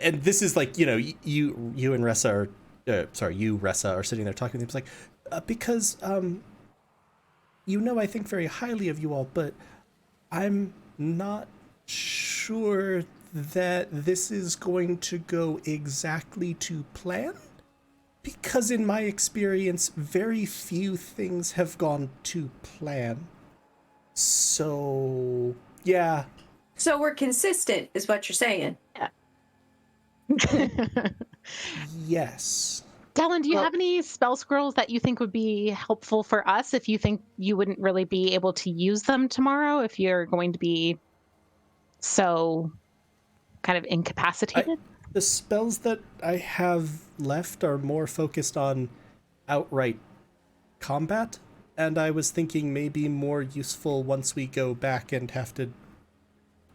Speaker 7: And this is like, you and Ressa are, you, Ressa, are sitting there talking to him. It's like, because, I think very highly of you all, but I'm not sure that this is going to go exactly to plan. Because in my experience, very few things have gone to plan. So, yeah.
Speaker 3: So we're consistent, is what you're saying.
Speaker 7: Yes.
Speaker 5: Dylan, do you have any spell scrolls that you think would be helpful for us if you think you wouldn't really be able to use them tomorrow if you're going to be so kind of incapacitated?
Speaker 7: The spells that I have left are more focused on outright combat, and I was thinking maybe more useful once we go back and have to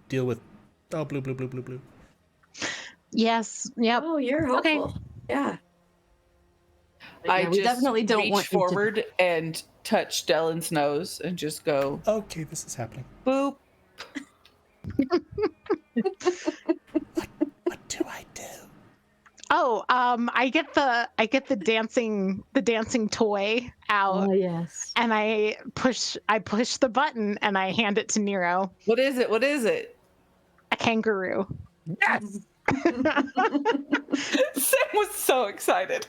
Speaker 7: deal with blue.
Speaker 5: Yes. Yep.
Speaker 3: Oh, you're hopeful.
Speaker 5: Okay.
Speaker 3: Yeah.
Speaker 4: I
Speaker 6: Yeah, we
Speaker 4: just
Speaker 6: definitely don't
Speaker 4: reach
Speaker 6: want you to-
Speaker 4: forward and touch Dylan's nose and just go
Speaker 7: Okay, this is happening.
Speaker 4: boop.
Speaker 7: What do I do?
Speaker 5: Oh, I get the dancing toy out,
Speaker 6: Oh yes.
Speaker 5: and I push the button and I hand it to Nero.
Speaker 4: What is it? What is it?
Speaker 5: A kangaroo.
Speaker 4: Yes! Sam was so excited.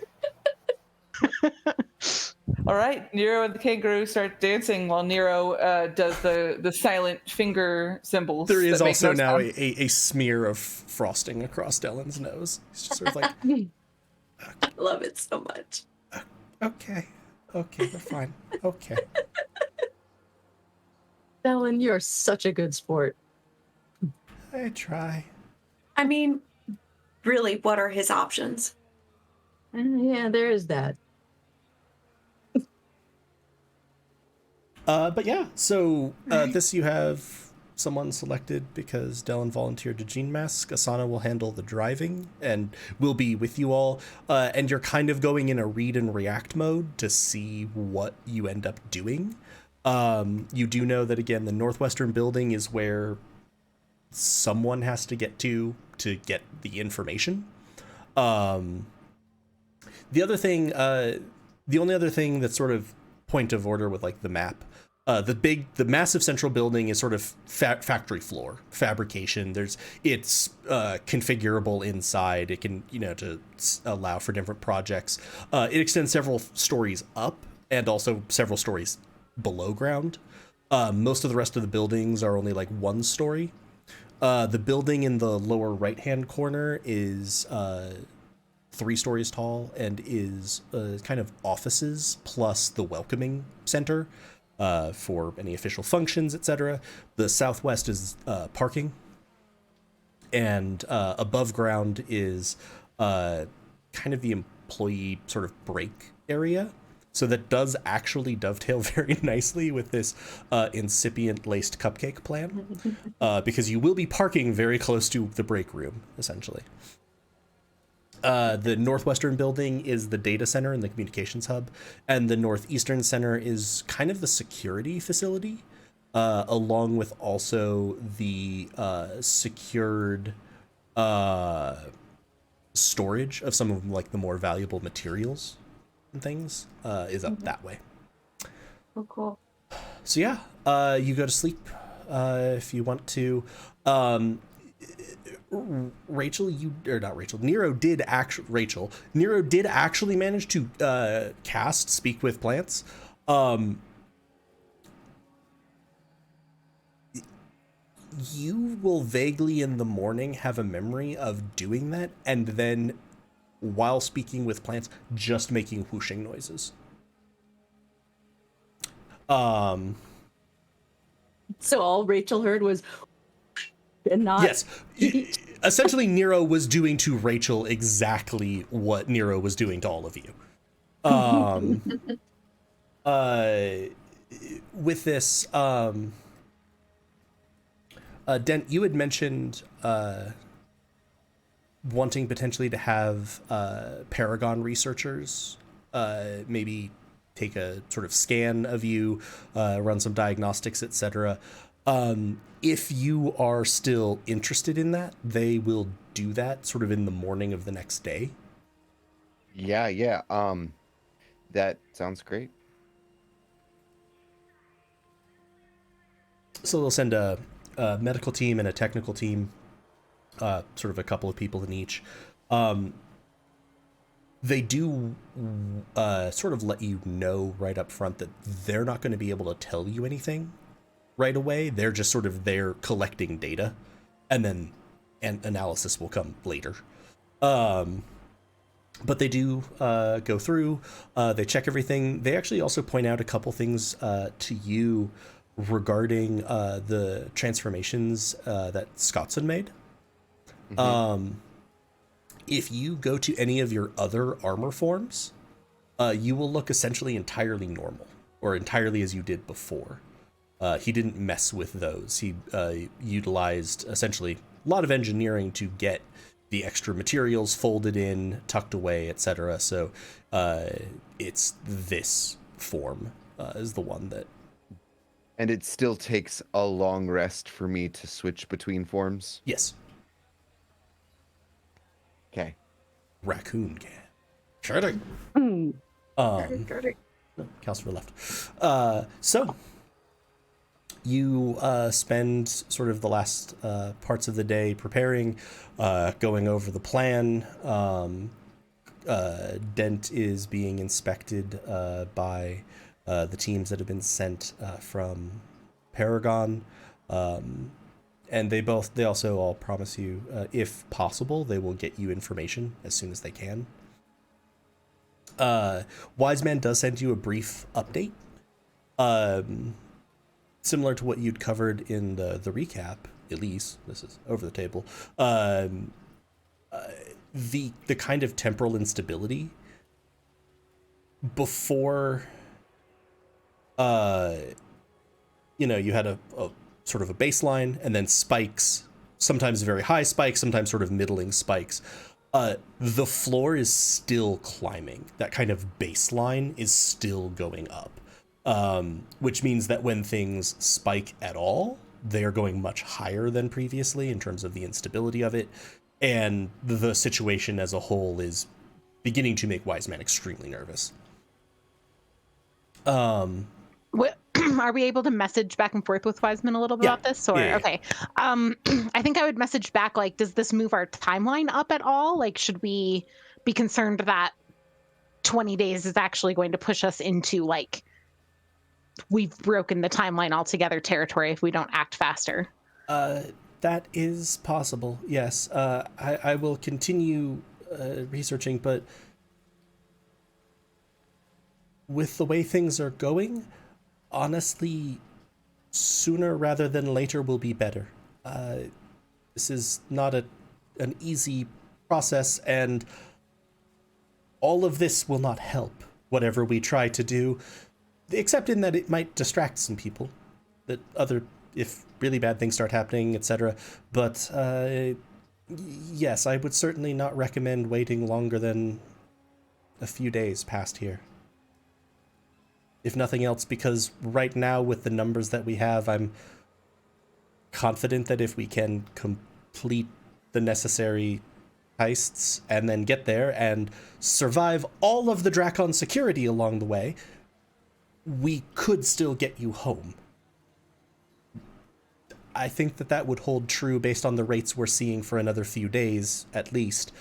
Speaker 4: All right, Nero and the kangaroo start dancing while Nero does the silent finger symbols.
Speaker 7: There is
Speaker 4: that make
Speaker 7: also
Speaker 4: no
Speaker 7: now
Speaker 4: sound.
Speaker 7: a smear of frosting across Dylan's nose. He's just sort of like,
Speaker 3: I love it so much.
Speaker 7: okay, we're fine. Okay.
Speaker 6: Dylan, you're such a good sport.
Speaker 7: I try.
Speaker 3: I mean, really, what are his options?
Speaker 6: Yeah, there is that.
Speaker 7: But yeah, so this you have someone selected because Dylan volunteered to Gene Mask. Asana will handle the driving and will be with you all. And you're kind of going in a read and react mode to see what you end up doing. You do know that, again, the northwestern building is where someone has to get to get the information. The only other thing that's sort of point of order with like the map, the massive central building is sort of factory floor fabrication. It's configurable inside. It can, to allow for different projects. It extends several stories up and also several stories below ground. Most of the rest of the buildings are only like one story. The building in the lower right-hand corner is 3 stories tall and is kind of offices plus the welcoming center for any official functions, etc. The southwest is parking, and above ground is kind of the employee sort of break area. So that does actually dovetail very nicely with this incipient laced cupcake plan, because you will be parking very close to the break room, essentially. The northwestern building is the data center and the communications hub, and the northeastern center is kind of the security facility, along with also the secured storage of some of like the more valuable materials and things is up that way.
Speaker 3: Oh, cool.
Speaker 7: So yeah, you go to sleep if you want to. Nero did actually manage to cast Speak with Plants. You will vaguely in the morning have a memory of doing that, and then while speaking with plants, just making whooshing noises.
Speaker 6: So all Rachel heard was, and not.
Speaker 7: Yes. Essentially, Nero was doing to Rachel exactly what Nero was doing to all of you. With this, Dent, you had mentioned wanting potentially to have Paragon researchers maybe take a sort of scan of you, run some diagnostics, etc. If you are still interested in that, they will do that sort of in the morning of the next day.
Speaker 2: Yeah. That sounds great.
Speaker 7: So they'll send a medical team and a technical team, sort of a couple of people in each. They do sort of let you know right up front that they're not going to be able to tell you anything right away. They're just sort of there collecting data, and then analysis will come later. But they do go through, they check everything. They actually also point out a couple things to you regarding the transformations that Scottson made. Mm-hmm. If you go to any of your other armor forms, you will look essentially entirely normal, or entirely as you did before. He didn't mess with those. He utilized essentially a lot of engineering to get the extra materials folded in, tucked away, etc. So it's this form is the one that...
Speaker 2: And it still takes a long rest for me to switch between forms?
Speaker 7: Yes.
Speaker 2: Okay.
Speaker 7: Raccoon can. Shattering. Counts for left. So you spend sort of the last parts of the day preparing, going over the plan. Dent is being inspected by the teams that have been sent from Paragon. And they also all promise you, if possible, they will get you information as soon as they can. Wise Man does send you a brief update, similar to what you'd covered in the recap. Elise, this is over the table. The kind of temporal instability before, you had a sort of a baseline, and then spikes, sometimes very high spikes, sometimes sort of middling spikes. The floor is still climbing. That kind of baseline is still going up, which means that when things spike at all, they are going much higher than previously in terms of the instability of it, and the situation as a whole is beginning to make Wiseman extremely nervous.
Speaker 5: What, are we able to message back and forth with Wiseman a little bit about this? Or
Speaker 7: Yeah.
Speaker 5: okay. I think I would message back, like, does this move our timeline up at all? Like, should we be concerned that 20 days is actually going to push us into, like, we've broken the timeline altogether territory if we don't act faster?
Speaker 7: That is possible, yes. I will continue researching, but with the way things are going, honestly, sooner rather than later will be better. This is not an easy process, and all of this will not help whatever we try to do, except in that it might distract some people, if really bad things start happening, etc. But yes, I would certainly not recommend waiting longer than a few days past here. If nothing else, because right now with the numbers that we have, I'm confident that if we can complete the necessary heists and then get there and survive all of the Drakkon security along the way, we could still get you home. I think that would hold true based on the rates we're seeing for another few days, at least.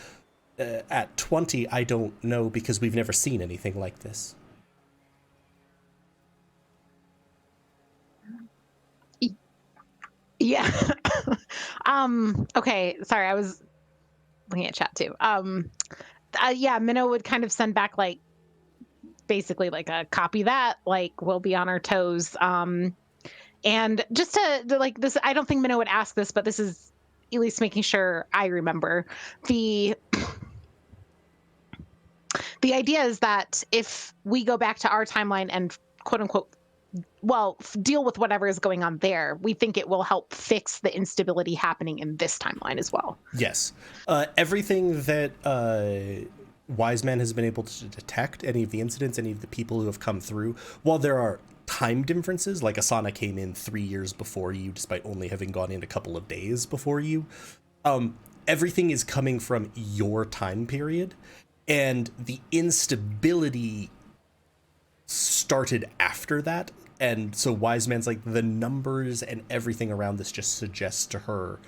Speaker 7: At 20, I don't know, because we've never seen anything like this.
Speaker 5: Yeah. Okay. Sorry, I was looking at chat too. Yeah, Minnow would kind of send back, like, basically like a copy that, like, we'll be on our toes. And just to like this, I don't think Minnow would ask this, but this is at least making sure I remember. The idea is that if we go back to our timeline and quote unquote, well, deal with whatever is going on there, we think it will help fix the instability happening in this timeline as well.
Speaker 7: Yes. Everything that Wiseman has been able to detect, any of the incidents, any of the people who have come through, while there are time differences, like Asana came in 3 years before you, despite only having gone in a couple of days before you, everything is coming from your time period, and the instability started after that. And so Wiseman's like, the numbers and everything around this just suggests to her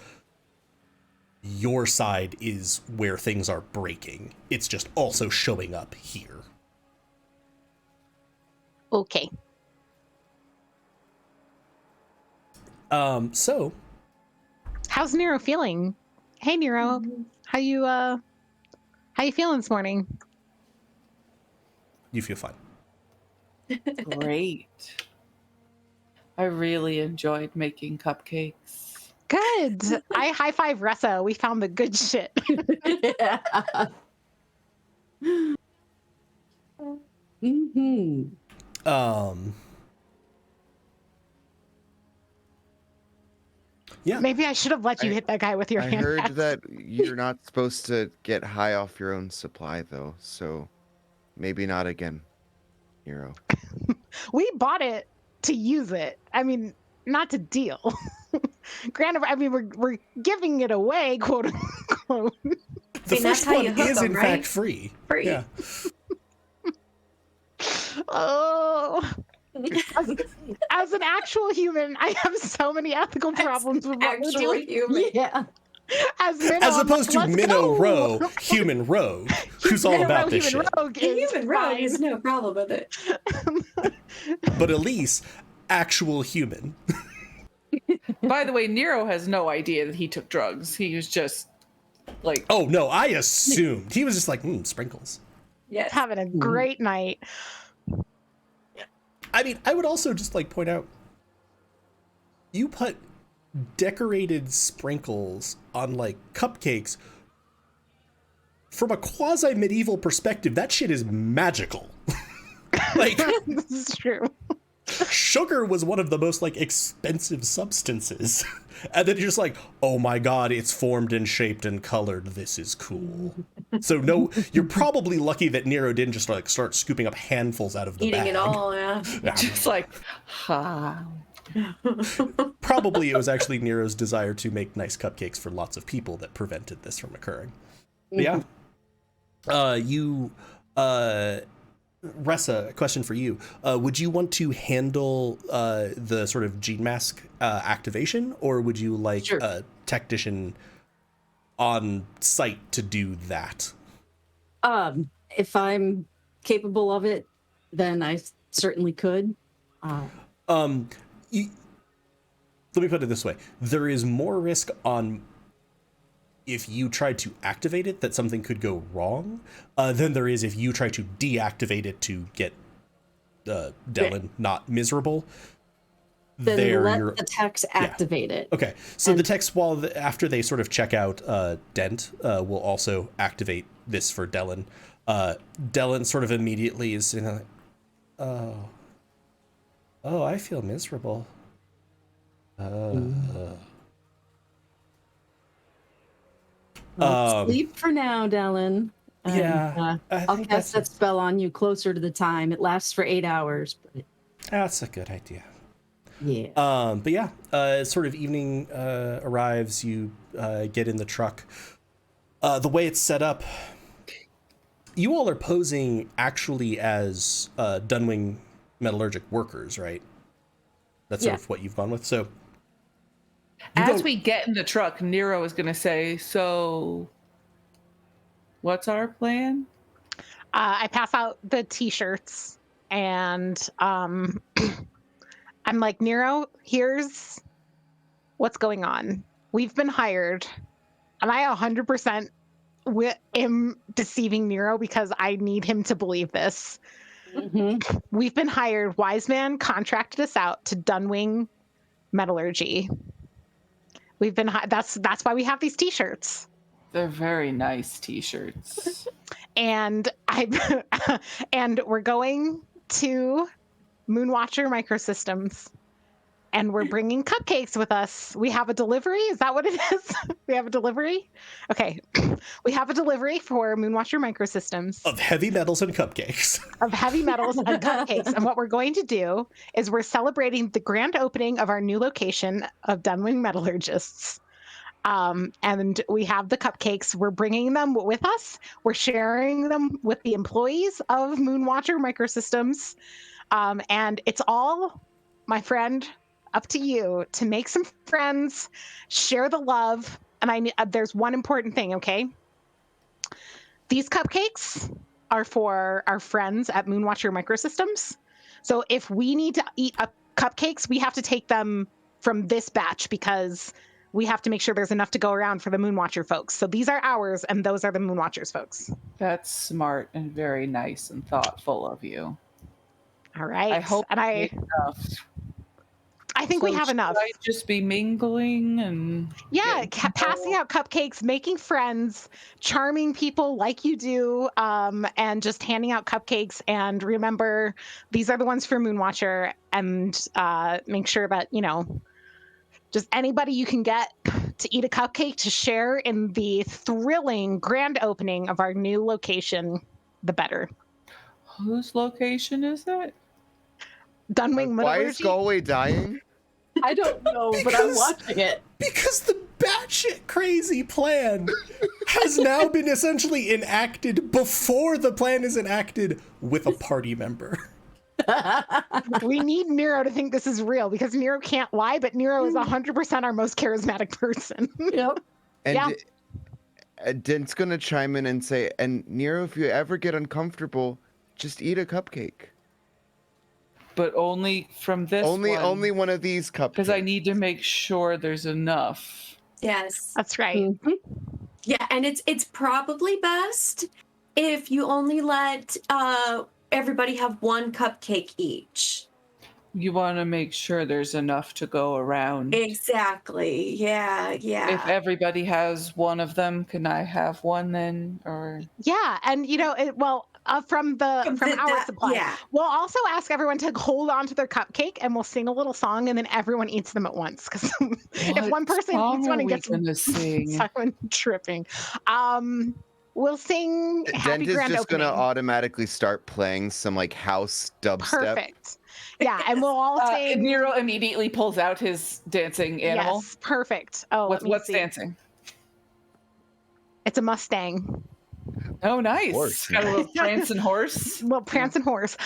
Speaker 7: your side is where things are breaking. It's just also showing up here.
Speaker 5: Okay.
Speaker 7: So
Speaker 5: how's Nero feeling? Hey Nero, how you feeling this morning?
Speaker 7: You feel fine.
Speaker 4: Great. I really enjoyed making cupcakes.
Speaker 5: Good. I high five Ressa. We found the good shit.
Speaker 6: Yeah. Mm-hmm.
Speaker 7: Yeah.
Speaker 5: Maybe I should have let you hit that guy with your
Speaker 2: I
Speaker 5: hand.
Speaker 2: heard that you're not supposed to get high off your own supply, though, so maybe not again, Nero.
Speaker 5: We bought it to use it. I mean, not to deal. Granted, I mean, we're giving it away, quote unquote.
Speaker 7: The first one is in fact free.
Speaker 3: Free.
Speaker 7: Yeah.
Speaker 5: Oh. As an actual human, I have so many ethical problems with what we're
Speaker 3: Actual
Speaker 5: doing.
Speaker 3: human.
Speaker 6: Yeah.
Speaker 5: As
Speaker 7: Opposed to
Speaker 5: let's
Speaker 7: Minnow
Speaker 5: go.
Speaker 7: Row, human rogue, who's all
Speaker 5: Minnow
Speaker 7: about
Speaker 5: Row,
Speaker 7: this
Speaker 5: human
Speaker 7: shit.
Speaker 5: rogue
Speaker 3: The
Speaker 5: is
Speaker 3: human rogue
Speaker 5: fine.
Speaker 3: is no problem with it.
Speaker 7: But Elise, actual human.
Speaker 4: By the way, Nero has no idea that he took drugs. He was just like,
Speaker 7: Oh no, I assumed. He was just like, sprinkles.
Speaker 3: Yes.
Speaker 5: Having a great night.
Speaker 7: I mean, I would also just like point out, you put decorated sprinkles on like cupcakes. From a quasi-medieval perspective, that shit is magical. Like,
Speaker 5: This is true.
Speaker 7: sugar was one of the most like expensive substances. And then you're just like, oh my god, it's formed and shaped and colored. This is cool. So no, you're probably lucky that Nero didn't just like start scooping up handfuls out of the
Speaker 3: Eating
Speaker 7: bag.
Speaker 3: it all, yeah.
Speaker 7: Yeah.
Speaker 4: just like, ha.
Speaker 7: Probably it was actually Nero's desire to make nice cupcakes for lots of people that prevented this from occurring. But yeah. Ressa, a question for you. Would you want to handle the sort of gene mask activation, or would you like a technician on site to do that?
Speaker 6: If I'm capable of it, then I certainly could.
Speaker 7: Let me put it this way. There is more risk on if you try to activate it that something could go wrong than there is if you try to deactivate it to get Dylan not miserable.
Speaker 6: Then let the techs activate it.
Speaker 7: Okay, so the techs, after they sort of check out Dent, will also activate this for Dylan. Dylan sort of immediately is like, oh, I feel miserable.
Speaker 6: Sleep for now, Dylan. I'll cast that spell on you closer to the time. It lasts for 8 hours. But
Speaker 7: that's a good idea.
Speaker 6: Yeah.
Speaker 7: But yeah, sort of evening arrives. You get in the truck. The way it's set up, you all are posing actually as Dunwing metallurgic workers, right? That's sort of what you've gone with. So
Speaker 4: as we get in the truck, Nero is going to say, so what's our plan?
Speaker 5: I pass out the t-shirts and I'm like, Nero, here's what's going on. We've been hired, and I 100% am deceiving Nero because I need him to believe this. Mm-hmm. We've been hired. Wiseman contracted us out to Dunwing Metallurgy. We've been that's why we have these t-shirts.
Speaker 4: They're very nice t-shirts.
Speaker 5: And and we're going to Moonwatcher Microsystems, and we're bringing cupcakes with us. We have a delivery. Is that what it is? We have a delivery? Okay. We have a delivery for Moonwatcher Microsystems.
Speaker 7: Of heavy metals and cupcakes.
Speaker 5: Of heavy metals and cupcakes. And what we're going to do is we're celebrating the grand opening of our new location of Dunwing Metallurgists. And we have the cupcakes. We're bringing them with us. We're sharing them with the employees of Moonwatcher Microsystems. And it's all, my friend, up to you to make some friends, share the love. And there's one important thing, okay? These cupcakes are for our friends at Moonwatcher Microsystems. So if we need to eat cupcakes, we have to take them from this batch because we have to make sure there's enough to go around for the Moonwatcher folks. So these are ours, and those are the Moonwatchers folks.
Speaker 4: That's smart and very nice and thoughtful of you.
Speaker 5: All right.
Speaker 4: I hope
Speaker 5: I think we have enough.
Speaker 4: I just be mingling and
Speaker 5: passing out cupcakes, making friends, charming people like you do, and just handing out cupcakes. And remember, these are the ones for Moonwatcher. And make sure that just anybody you can get to eat a cupcake to share in the thrilling grand opening of our new location, the better.
Speaker 4: Whose location is it?
Speaker 5: Dunwing Metallurgy.
Speaker 2: Why is Galway dying?
Speaker 6: I don't know, but I'm watching it.
Speaker 7: Because the batshit crazy plan has now been essentially enacted before the plan is enacted with a party member.
Speaker 5: We need Nero to think this is real because Nero can't lie, but Nero is 100% our most charismatic person.
Speaker 6: Yep.
Speaker 2: And Dent's gonna chime in and say, and Nero, if you ever get uncomfortable, just eat a cupcake.
Speaker 4: But only from this
Speaker 2: only one of these cupcakes.
Speaker 4: Because I need to make sure there's enough.
Speaker 3: Yes.
Speaker 5: That's right.
Speaker 3: Mm-hmm. Yeah, and it's probably best if you only let everybody have one cupcake each.
Speaker 4: You want to make sure there's enough to go around.
Speaker 3: Exactly. Yeah.
Speaker 4: If everybody has one of them, can I have one then? Or
Speaker 5: yeah, and from our supply. Yeah. We'll also ask everyone to hold on to their cupcake, and we'll sing a little song, and then everyone eats them at once. Because if one person eats one and gets someone tripping, we'll sing "Happy
Speaker 2: Dent is
Speaker 5: Grand
Speaker 2: just
Speaker 5: Opening."
Speaker 2: Gonna automatically start playing some house dubstep.
Speaker 5: Perfect. Yeah, and we'll all sing.
Speaker 4: Nero immediately pulls out his dancing animal.
Speaker 5: Yes, perfect. Oh,
Speaker 4: What's
Speaker 5: see.
Speaker 4: dancing?
Speaker 5: It's a Mustang.
Speaker 4: Oh, nice.
Speaker 2: Horse.
Speaker 4: Got a little prancing horse.
Speaker 5: Well, prancing horse.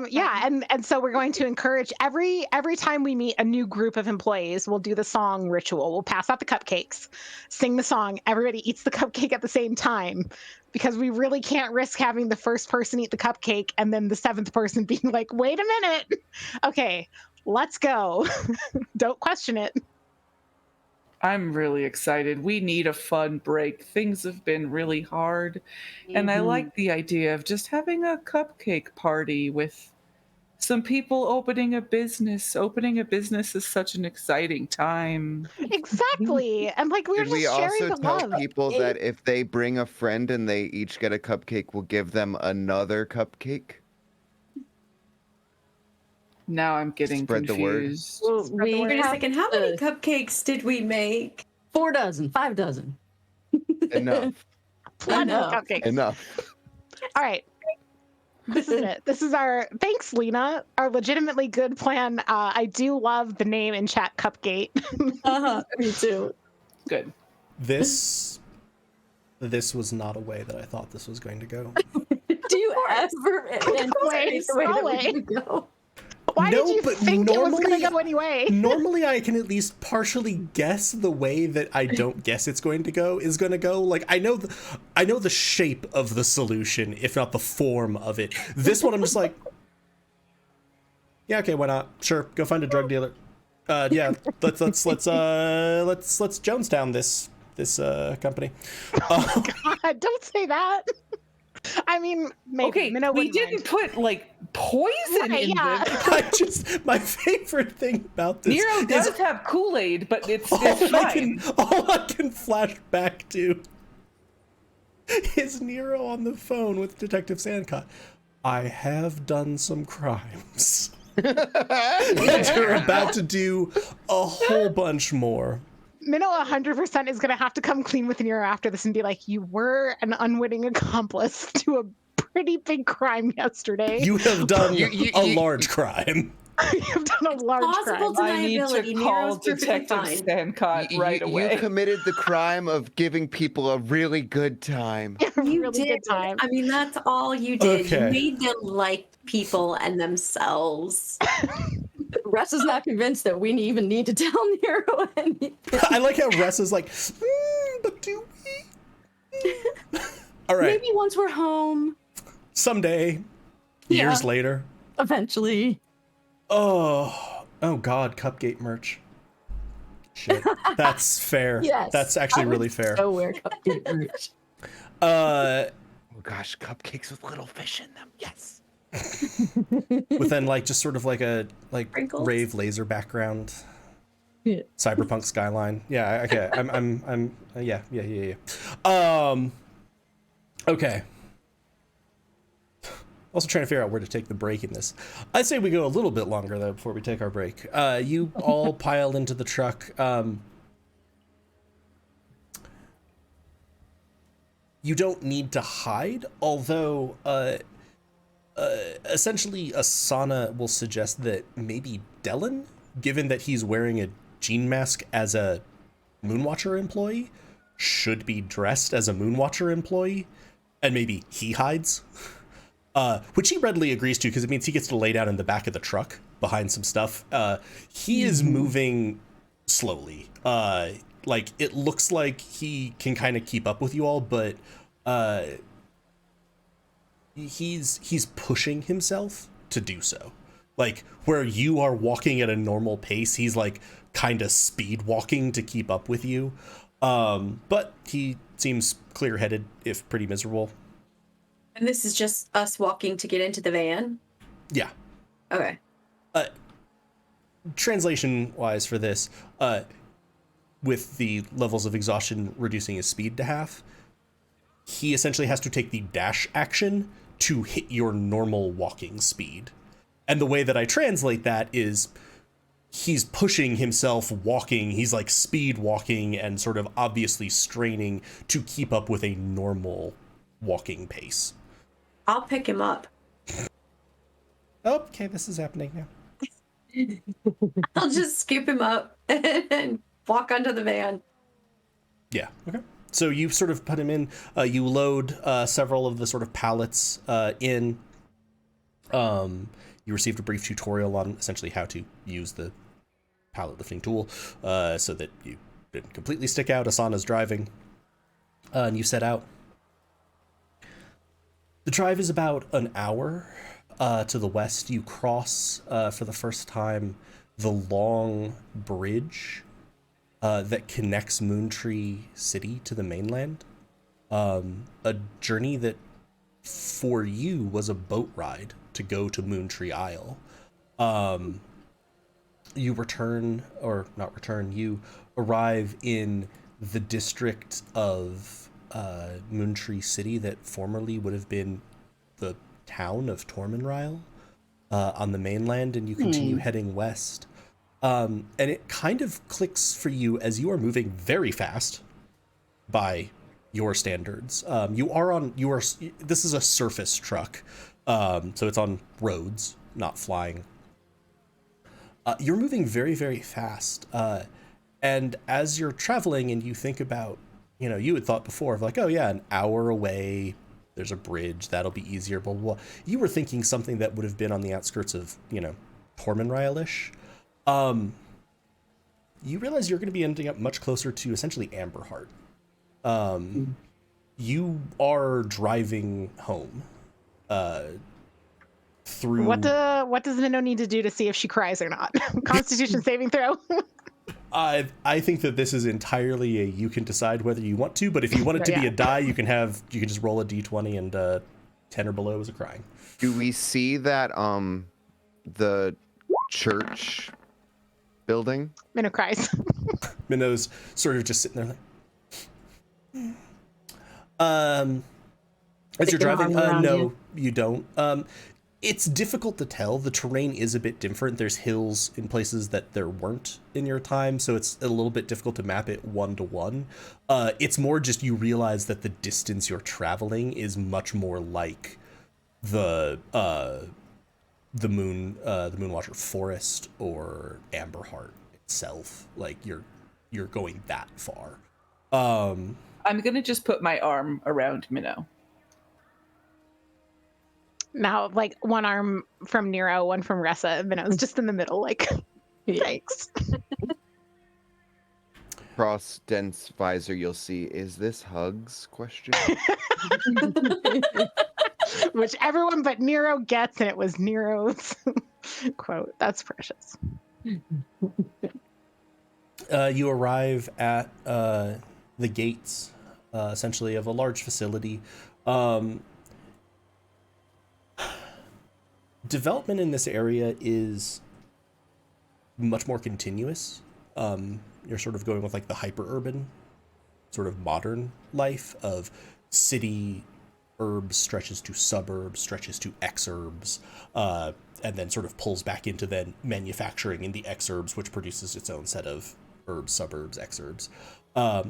Speaker 5: Yeah, and so we're going to encourage every time we meet a new group of employees, we'll do the song ritual. We'll pass out the cupcakes, sing the song. Everybody eats the cupcake at the same time, because we really can't risk having the first person eat the cupcake and then the seventh person being like, "Wait a minute, okay, let's go." Don't question it.
Speaker 4: I'm really excited. We need a fun break. Things have been really hard. And I like the idea of just having a cupcake party with some people opening a business. Opening a business is such an exciting time.
Speaker 5: Exactly. And like we're
Speaker 2: Did we
Speaker 5: just sharing
Speaker 2: also
Speaker 5: the
Speaker 2: tell
Speaker 5: love.
Speaker 2: people that if they bring a friend and they each get a cupcake, we'll give them another cupcake?
Speaker 4: Now I'm getting
Speaker 2: Spread the word.
Speaker 4: confused.
Speaker 6: Well, we
Speaker 3: Wait a
Speaker 6: have
Speaker 3: second. How many cupcakes did we make?
Speaker 6: 4 dozen, 5 dozen.
Speaker 2: Enough.
Speaker 5: Plenty of
Speaker 6: Enough.
Speaker 5: cupcakes.
Speaker 2: Enough.
Speaker 5: All right. This is it. This is our thanks, Lena. Our legitimately good plan. I do love the name in chat, Cupgate.
Speaker 6: Me too.
Speaker 4: Good.
Speaker 7: This was not a way that I thought this was going to go.
Speaker 6: Do you ever anticipate the way that
Speaker 5: Slay.
Speaker 6: we go?
Speaker 5: Why
Speaker 7: No,
Speaker 5: did you
Speaker 7: but
Speaker 5: think it was going
Speaker 7: normally-
Speaker 5: to go anyway?
Speaker 7: Normally, I can at least partially guess the way that I don't guess it's going to go is going to go. Like I know the shape of the solution, if not the form of it. This one, I'm just like, yeah, okay, why not? Sure, go find a drug dealer. Yeah, let's Jonestown this company.
Speaker 5: God, don't say that. I mean, maybe.
Speaker 4: Okay,
Speaker 5: Minnow
Speaker 4: we
Speaker 5: wouldn't
Speaker 4: didn't
Speaker 5: mind.
Speaker 4: put like poison
Speaker 5: Right,
Speaker 4: in
Speaker 5: yeah.
Speaker 4: this.
Speaker 7: My favorite thing about this
Speaker 4: Nero
Speaker 7: is
Speaker 4: does have Kool-Aid, but it's
Speaker 7: all
Speaker 4: fine.
Speaker 7: I can flash back to is Nero on the phone with Detective Sandcott. I have done some crimes. And you're about to do a whole bunch more.
Speaker 5: Minnow 100% is going to have to come clean with Nero after this and be like, you were an unwitting accomplice to a pretty big crime yesterday.
Speaker 7: You have done
Speaker 2: You-
Speaker 7: a large crime.
Speaker 5: You have done a large
Speaker 3: Plausible
Speaker 5: crime.
Speaker 4: I need to
Speaker 3: deniability.
Speaker 4: call
Speaker 3: Nero's perfectly
Speaker 4: Detective
Speaker 3: fine.
Speaker 4: Sandcott right away.
Speaker 2: You committed the crime of giving people a really good time.
Speaker 3: You
Speaker 5: Really
Speaker 3: did.
Speaker 5: good time.
Speaker 3: I mean, that's all you did.
Speaker 7: Okay.
Speaker 3: You made them like people and themselves.
Speaker 6: Russ is not convinced that we even need to tell Nero anything.
Speaker 7: I like how Russ is like, but do we? All right.
Speaker 6: Maybe once we're home,
Speaker 7: Someday,
Speaker 6: Yeah.
Speaker 7: years later.
Speaker 6: eventually.
Speaker 7: Oh God, Cupgate merch. Shit, that's fair.
Speaker 6: Yes.
Speaker 7: That's actually
Speaker 6: I
Speaker 7: really
Speaker 6: would
Speaker 7: fair.
Speaker 6: So wear cupcake merch.
Speaker 2: Oh gosh, cupcakes with little fish in them. Yes.
Speaker 7: With then like just sort of like a
Speaker 3: Sprinkles?
Speaker 7: rave laser background.
Speaker 6: Yeah.
Speaker 7: Cyberpunk skyline. Yeah, okay. I'm yeah. Okay. Also trying to figure out where to take the break in this. I'd say we go a little bit longer though before we take our break. You all pile into the truck. You don't need to hide, although essentially Asana will suggest that maybe Dylan, given that he's wearing a jean mask as a Moonwatcher employee, should be dressed as a Moonwatcher employee, and maybe he hides. Which he readily agrees to because it means he gets to lay down in the back of the truck behind some stuff. He is moving slowly. Like it looks like he can kind of keep up with you all, but he's pushing himself to do so. Like where you are walking at a normal pace, he's like kind of speed walking to keep up with you. But he seems clear-headed, if pretty miserable.
Speaker 3: And this is just us walking to get into the van?
Speaker 7: Yeah.
Speaker 3: Okay.
Speaker 7: Translation wise for this, with the levels of exhaustion reducing his speed to half, he essentially has to take the dash action to hit your normal walking speed. And the way that I translate that is he's pushing himself walking. He's like speed walking and sort of obviously straining to keep up with a normal walking pace.
Speaker 3: I'll pick him up.
Speaker 7: Okay, this is happening now.
Speaker 3: I'll just scoop him up and walk onto the van.
Speaker 7: Yeah. Okay. So you sort of put him in. You load several of the sort of pallets in. You received a brief tutorial on essentially how to use the pallet lifting tool, so that you didn't completely stick out. Asana's driving, and you set out. The drive is about an hour to the west. You cross for the first time the long bridge that connects Moontree City to the mainland. A journey that for you was a boat ride to go to Moontree Isle. You arrive in the district of Moontree City that formerly would have been the town of Tormenryle on the mainland, and you continue heading west. And it kind of clicks for you as you are moving very fast by your standards. This is a surface truck, so it's on roads, not flying. You're moving very, very fast. And as you're traveling and you think about, you had thought before of like, oh yeah, an hour away, there's a bridge, that'll be easier, blah, blah, blah. You were thinking something that would have been on the outskirts of, Tormenryle-ish. You realize you're going to be ending up much closer to essentially Amberheart. You are driving home through...
Speaker 5: What does Minnow need to do to see if she cries or not? Constitution saving throw?
Speaker 7: I think that this is entirely you can decide whether you want to, but if you want it to be a die, you can just roll a d20 and 10 or below is a crying.
Speaker 2: Do we see that the church building?
Speaker 5: Minnow cries.
Speaker 7: Minnow's sort of just sitting there like... as you're driving, no, you don't. It's difficult to tell. The terrain is a bit different. There's hills in places that there weren't in your time, so it's a little bit difficult to map it one-to-one. It's more just you realize that the distance you're traveling is much more like the Moonwatcher Forest or Amberheart itself. Like you're going that far.
Speaker 4: I'm gonna just put my arm around Minnow.
Speaker 5: Now, like, one arm from Nero, one from Ressa, and Minnow's just in the middle, like, thanks.
Speaker 2: Cross dense visor, you'll see, is this hugs? Question.
Speaker 5: Which everyone but Nero gets, and it was Nero's quote. That's precious.
Speaker 7: You arrive at the gates, essentially, of a large facility. Development in this area is much more continuous. You're sort of going with like the hyper-urban, sort of modern life of city urbs stretches to suburbs, stretches to exurbs, and then sort of pulls back into then manufacturing in the exurbs, which produces its own set of urbs, suburbs, exurbs,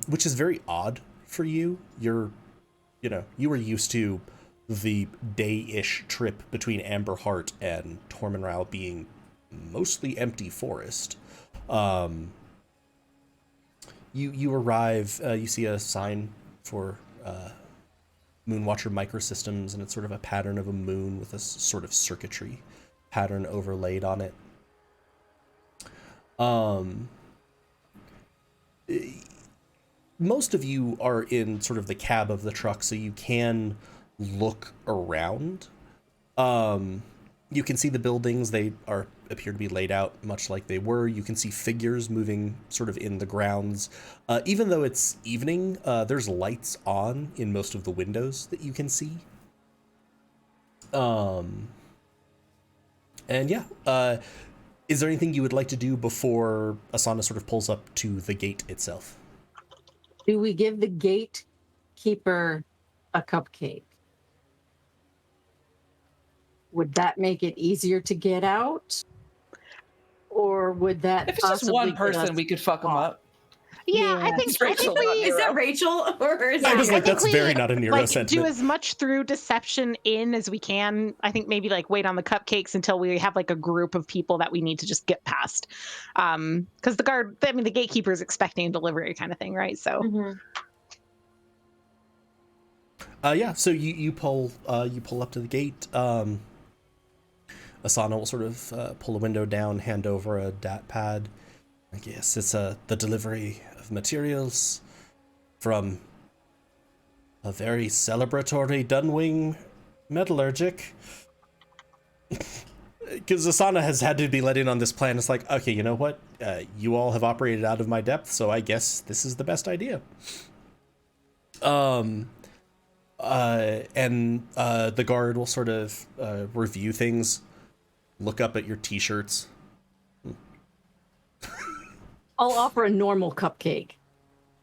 Speaker 7: which is very odd for you. You were used to the day-ish trip between Amberheart and Tormenryle being mostly empty forest. You arrive, you see a sign for Moonwatcher Microsystems, and it's sort of a pattern of a moon with a sort of circuitry pattern overlaid on it. Most of you are in sort of the cab of the truck, so you can look around. You can see the buildings. They appear to be laid out much like they were. You can see figures moving sort of in the grounds. Even though it's evening, there's lights on in most of the windows that you can see. And yeah, is there anything you would like to do before Asana sort of pulls up to the gate itself?
Speaker 6: Do we give the gatekeeper a cupcake? Would that make it easier to get out? Or would that
Speaker 4: If it's just one person, we could fuck them up.
Speaker 5: Yeah, I
Speaker 6: Yeah.
Speaker 5: think
Speaker 4: It's Rachel, not
Speaker 5: we
Speaker 3: Is that Rachel or is
Speaker 7: I was
Speaker 3: it
Speaker 7: like,
Speaker 5: think
Speaker 7: that's very not a Nero
Speaker 5: like do
Speaker 7: sentiment.
Speaker 5: as much through deception in as we can. I think maybe like wait on the cupcakes until we have like a group of people that we need to just get past. Because the gatekeeper is expecting a delivery kind of thing, right? So
Speaker 3: Mhm.
Speaker 7: Yeah, so you pull up to the gate. Asana will sort of pull a window down, hand over a dat pad. I guess it's the delivery of materials from a very celebratory Dunwing metallurgic. Because Asana has had to be let in on this plan. It's like, okay, you know what? You all have operated out of my depth, so I guess this is the best idea. And the guard will sort of review things, look up at your t-shirts.
Speaker 6: I'll offer a normal cupcake,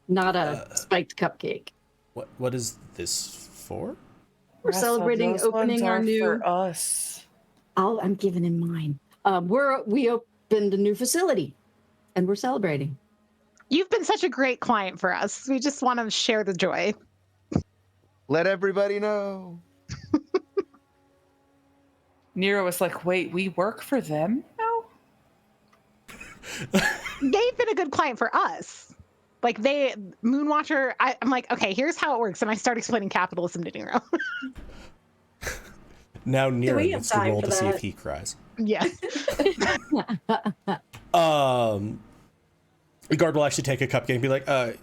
Speaker 6: not a spiked cupcake.
Speaker 7: What is this for?
Speaker 6: We're
Speaker 4: Ressa,
Speaker 6: celebrating
Speaker 4: those
Speaker 6: opening
Speaker 4: ones
Speaker 6: our
Speaker 4: are
Speaker 6: new.
Speaker 4: for us.
Speaker 6: I'm giving him mine. We opened a new facility, and we're celebrating.
Speaker 5: you've been such a great client for us. We just want to share the joy.
Speaker 2: Let everybody know.
Speaker 4: Nero was like, wait, we work for them now?
Speaker 5: They've been a good client for us. Like Moonwatcher, I'm like, okay, here's how it works. And I start explaining capitalism to Nero.
Speaker 7: Now Nero
Speaker 3: we have
Speaker 7: needs to
Speaker 3: time
Speaker 7: roll
Speaker 3: for
Speaker 7: to see
Speaker 3: that?
Speaker 7: if he cries.
Speaker 5: Yeah.
Speaker 7: The guard will actually take a cupcake and be like, I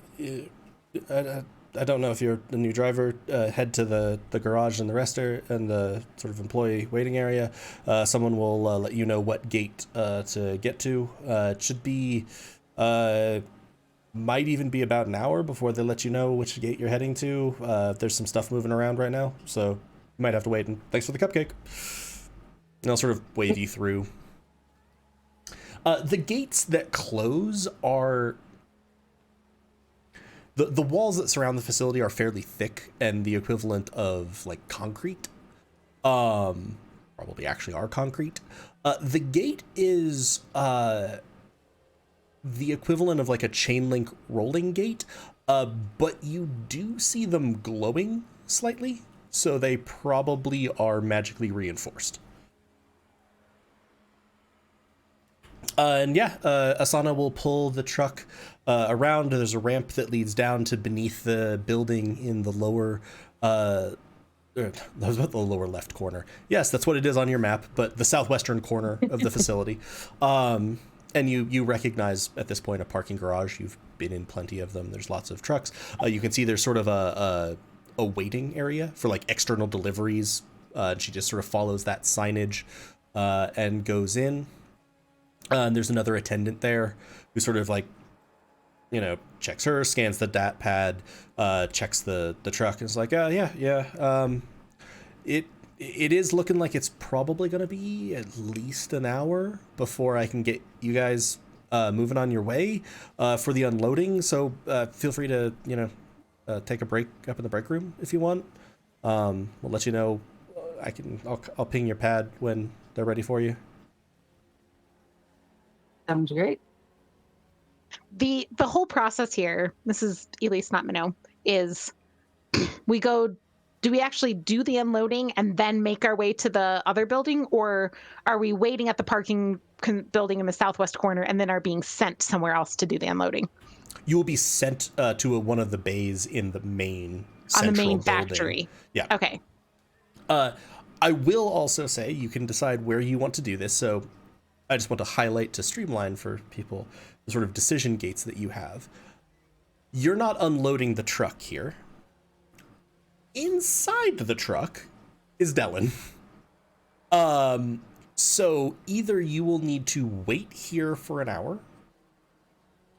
Speaker 7: don't know if you're the new driver. Head to the garage and the rester and the sort of employee waiting area. Someone will let you know what gate to get to. It should be, might even be about an hour before they let you know which gate you're heading to. There's some stuff moving around right now, so you might have to wait. And thanks for the cupcake. And I'll sort of wave you through. The gates that close are... The walls that surround the facility are fairly thick and the equivalent of like concrete. Probably actually are concrete. The gate is the equivalent of like a chain link rolling gate, but you do see them glowing slightly, so they probably are magically reinforced. Asana will pull the truck around. There's a ramp that leads down to beneath the building in the lower, that was about the lower left corner. Yes, that's what it is on your map, but the southwestern corner of the facility. And you recognize at this point a parking garage. You've been in plenty of them. There's lots of trucks. You can see there's sort of a waiting area for like external deliveries. And she just sort of follows that signage and goes in. And there's another attendant there who sort of like, you know, checks her, scans the DAT pad, checks the truck, and is like, it is looking like it's probably going to be at least an hour before I can get you guys moving on your way for the unloading. So feel free to, take a break up in the break room if you want. We'll let you know. I'll ping your pad when they're ready for you.
Speaker 6: Sounds great.
Speaker 5: The whole process here, this is Elise, not Minnow, is do we actually do the unloading and then make our way to the other building, or are we waiting at the parking building in the southwest corner and then are being sent somewhere else to do the unloading?
Speaker 7: You will be sent to one of the bays in the main
Speaker 5: on the main
Speaker 7: building.
Speaker 5: factory.
Speaker 7: Yeah.
Speaker 5: Okay.
Speaker 7: I will also say you can decide where you want to do this. So I just want to highlight to streamline for people the sort of decision gates that you have. You're not unloading the truck here. Inside the truck is Dylan. So either you will need to wait here for an hour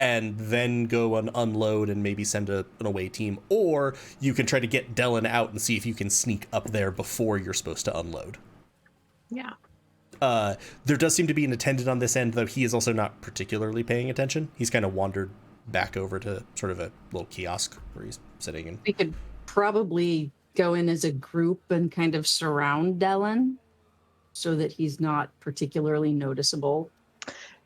Speaker 7: and then go and unload and maybe send an away team, or you can try to get Dylan out and see if you can sneak up there before you're supposed to unload.
Speaker 5: Yeah.
Speaker 7: There does seem to be an attendant on this end, though he is also not particularly paying attention. He's kind of wandered back over to sort of a little kiosk where he's sitting. And
Speaker 6: We could probably go in as a group and kind of surround Dylan so that he's not particularly noticeable.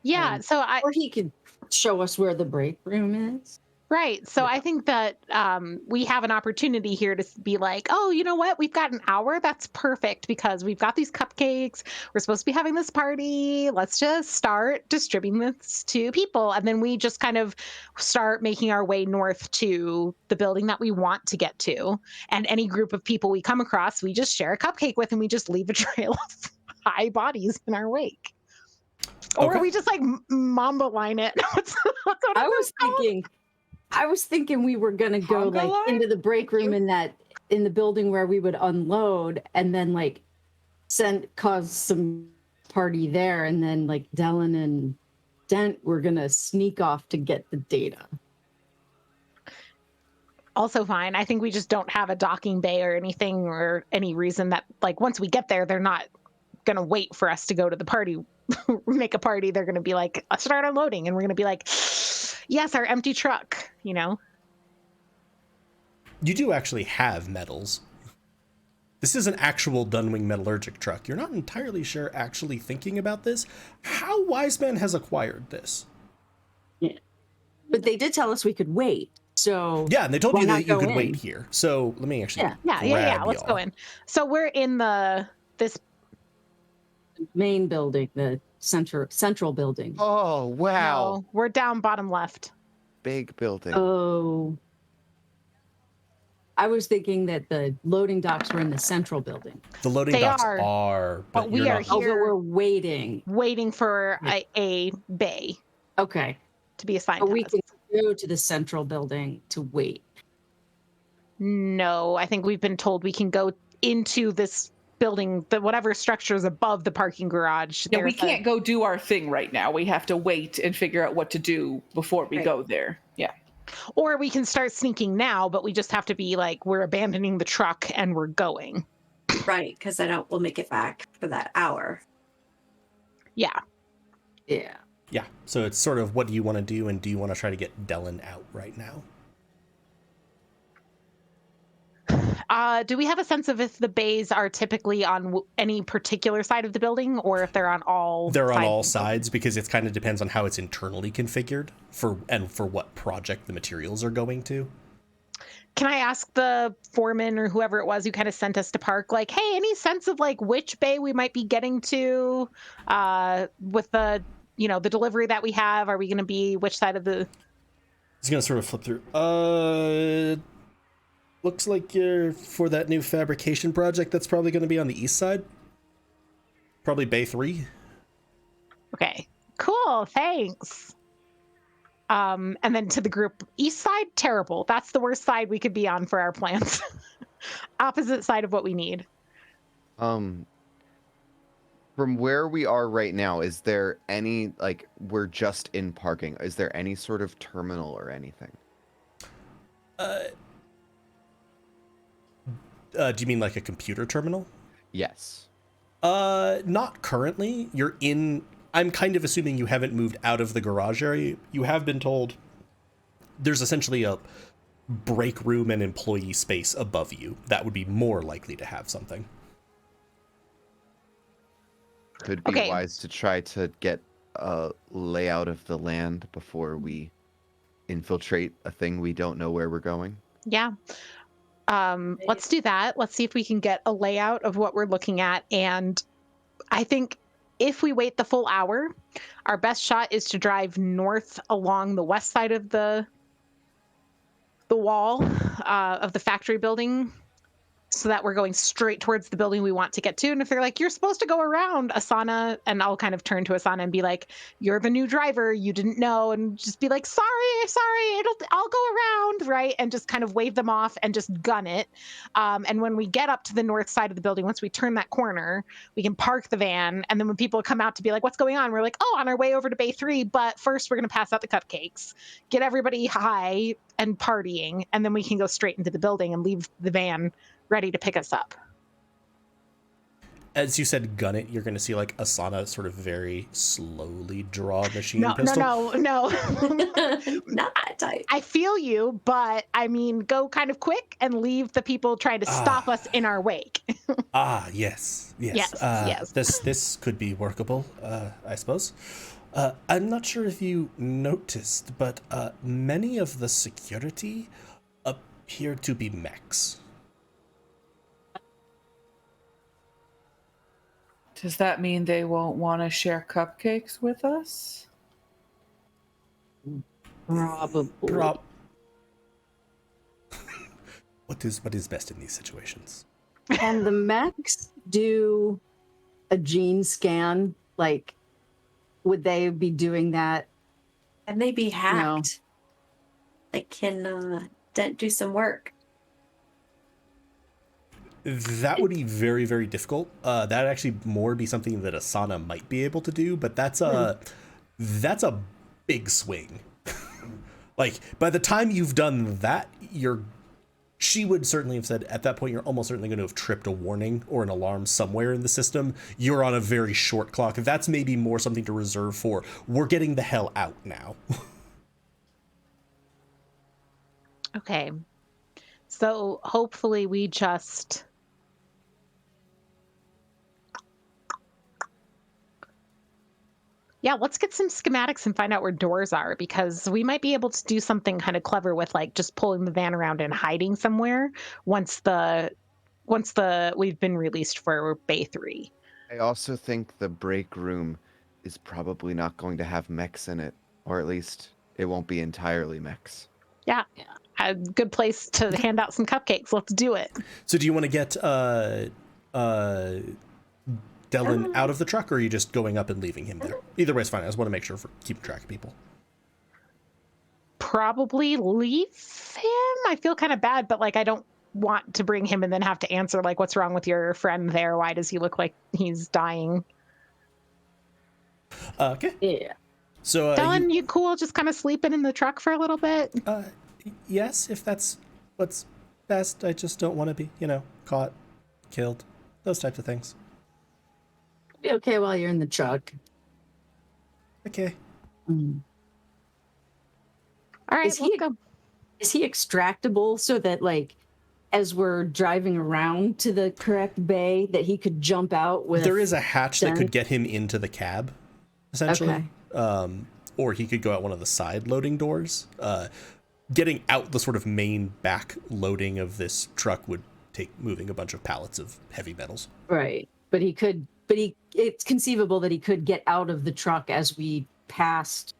Speaker 5: Yeah. So
Speaker 6: Or he could show us where the break room is.
Speaker 5: Right. So I think that we have an opportunity here to be like, oh, you know what? We've got an hour. That's perfect because we've got these cupcakes. We're supposed to be having this party. Let's just start distributing this to people. And then we just kind of start making our way north to the building that we want to get to. And any group of people we come across, we just share a cupcake with and we just leave a trail of high bodies in our wake. Or
Speaker 7: Okay.
Speaker 5: we just like Mamba line it.
Speaker 6: I was thinking we were gonna go
Speaker 4: Conga
Speaker 6: like
Speaker 4: line?
Speaker 6: into the break room in the building where we would unload and then like cause some party there, and then like Dellen and Dent were gonna sneak off to get the data.
Speaker 5: Also fine. I think we just don't have a docking bay or anything, or any reason that like once we get there, they're not gonna wait for us to go to the party, make a party. They're gonna be like, start unloading, and we're gonna be like, yes, our empty truck, you know.
Speaker 7: You do actually have metals. This is an actual Dunwing metallurgic truck. You're not entirely sure, actually thinking about this, how Wiseman has acquired this.
Speaker 6: Yeah. But they did tell us we could wait. So
Speaker 7: Yeah, and they told
Speaker 6: why
Speaker 7: you
Speaker 6: not
Speaker 7: that you
Speaker 6: go
Speaker 7: could
Speaker 6: in?
Speaker 7: wait here. So let me actually
Speaker 5: Yeah. Let's
Speaker 7: y'all.
Speaker 5: go in. So we're in this
Speaker 6: Main building, the central building.
Speaker 2: Oh, wow.
Speaker 5: No, we're down bottom left.
Speaker 2: Big building.
Speaker 6: Oh. I was thinking that the loading docks were in the central building.
Speaker 7: The loading
Speaker 5: They
Speaker 7: docks
Speaker 5: are,
Speaker 7: are,
Speaker 5: but we
Speaker 7: you're
Speaker 5: are
Speaker 7: not-
Speaker 5: here.
Speaker 6: Although we're waiting.
Speaker 5: waiting for a bay
Speaker 6: Okay.
Speaker 5: to be assigned
Speaker 6: But
Speaker 5: to
Speaker 6: we
Speaker 5: us.
Speaker 6: can go to the central building to wait.
Speaker 5: No, I think we've been told we can go into this building, whatever structure is above the parking garage.
Speaker 4: Yeah, we
Speaker 5: There's
Speaker 4: can't go do our thing right now. We have to wait and figure out what to do before we
Speaker 6: Right.
Speaker 4: go there. Yeah.
Speaker 5: Or we can start sneaking now, but we just have to be like, we're abandoning the truck and we're going.
Speaker 3: Right, because then we'll make it back for that hour.
Speaker 5: Yeah.
Speaker 6: Yeah.
Speaker 7: Yeah, so it's sort of what do you want to do, and do you want to try to get Dellen out right now?
Speaker 5: Do we have a sense of if the bays are typically on any particular side of the building, or if they're on all?
Speaker 7: They're on
Speaker 5: sides
Speaker 7: all
Speaker 5: of the
Speaker 7: sides because it kind of depends on how it's internally configured for what project the materials are going to.
Speaker 5: Can I ask the foreman or whoever it was who kind of sent us to park, like, hey, any sense of like which bay we might be getting to with the, you know, the delivery that we have? Are we going to be which side of the?
Speaker 7: He's gonna sort of flip through. Looks like you're for that new fabrication project. That's probably going to be on the east side. Probably Bay 3.
Speaker 5: Okay, cool, thanks. And then to the group, east side, terrible. That's the worst side we could be on for our plans. Opposite side of what we need.
Speaker 2: From where we are right now, is there any, like, we're just in parking. Is there any sort of terminal or anything?
Speaker 7: Do you mean like a computer terminal?
Speaker 2: Yes.
Speaker 7: Not currently. You're in. I'm kind of assuming you haven't moved out of the garage area. You have been told there's essentially a break room and employee space above you. That would be more likely to have something.
Speaker 2: Could be
Speaker 5: Okay.
Speaker 2: wise to try to get a layout of the land before we infiltrate a thing we don't know where we're going.
Speaker 5: Yeah. Let's do that. Let's see if we can get a layout of what we're looking at. And I think if we wait the full hour, our best shot is to drive north along the west side of the wall of the factory building, so that we're going straight towards the building we want to get to. And if they're like, you're supposed to go around, Asana, and I'll kind of turn to Asana and be like, you're the new driver, you didn't know, and just be like, sorry, I'll go around, right? And just kind of wave them off and just gun it. And when we get up to the north side of the building, once we turn that corner, we can park the van. And then when people come out to be like, what's going on? We're like, oh, on our way over to Bay 3, but first we're going to pass out the cupcakes, get everybody high and partying, and then we can go straight into the building and leave the van ready to pick us up.
Speaker 7: As you said, gun it, you're going to see like Asana sort of very slowly draw a machine
Speaker 5: No.
Speaker 3: Not that type.
Speaker 5: I feel you, but I mean, go kind of quick and leave the people trying to stop us in our wake.
Speaker 7: Yes.
Speaker 5: Yes.
Speaker 7: This could be workable, I suppose. I'm not sure if you noticed, but many of the security appear to be mechs.
Speaker 4: Does that mean they won't want to share cupcakes with us?
Speaker 6: Probably.
Speaker 7: What is best in these situations?
Speaker 6: Can the mechs do a gene scan? Like, would they be doing that?
Speaker 3: And they be hacked.
Speaker 6: No.
Speaker 3: Like, can Dent do some work?
Speaker 7: That would be very, very difficult. That'd actually more be something that Asana might be able to do, but that's a big swing. Like, by the time you've done that, she would certainly have said at that point, you're almost certainly going to have tripped a warning or an alarm somewhere in the system. You're on a very short clock. That's maybe more something to reserve for, we're getting the hell out now.
Speaker 5: Okay. So hopefully we just... Yeah, let's get some schematics and find out where doors are, because we might be able to do something kind of clever with like just pulling the van around and hiding somewhere once we've been released for Bay 3.
Speaker 2: I also think the break room is probably not going to have mechs in it, or at least it won't be entirely mechs.
Speaker 5: Yeah. A good place to hand out some cupcakes. Let's do it.
Speaker 7: So do you want to get Dylan out of the truck, or are you just going up and leaving him there? Either way is fine. I just want to make sure for keeping track of people.
Speaker 5: Probably leave him. I feel kind of bad, but like I don't want to bring him and then have to answer like, what's wrong with your friend there? Why does he look like he's dying?
Speaker 7: Okay.
Speaker 6: Yeah.
Speaker 7: So
Speaker 5: Dylan, you cool just kind of sleeping in the truck for a little bit?
Speaker 7: Yes, if that's what's best. I just don't want to be, caught, killed, those types of things.
Speaker 6: Be okay while you're in the truck.
Speaker 7: Okay.
Speaker 6: Mm.
Speaker 5: All right,
Speaker 6: Is
Speaker 5: let's
Speaker 6: he-
Speaker 5: go.
Speaker 6: Is he extractable so that, like, as we're driving around to the correct bay, that he could jump out with?
Speaker 7: There is a hatch that
Speaker 6: Done.
Speaker 7: could get him into the cab, essentially.
Speaker 6: Okay.
Speaker 7: Or he could go out one of the side loading doors. Getting out the sort of main back loading of this truck would take moving a bunch of pallets of heavy metals.
Speaker 6: Right. But it's conceivable that he could get out of the truck as we passed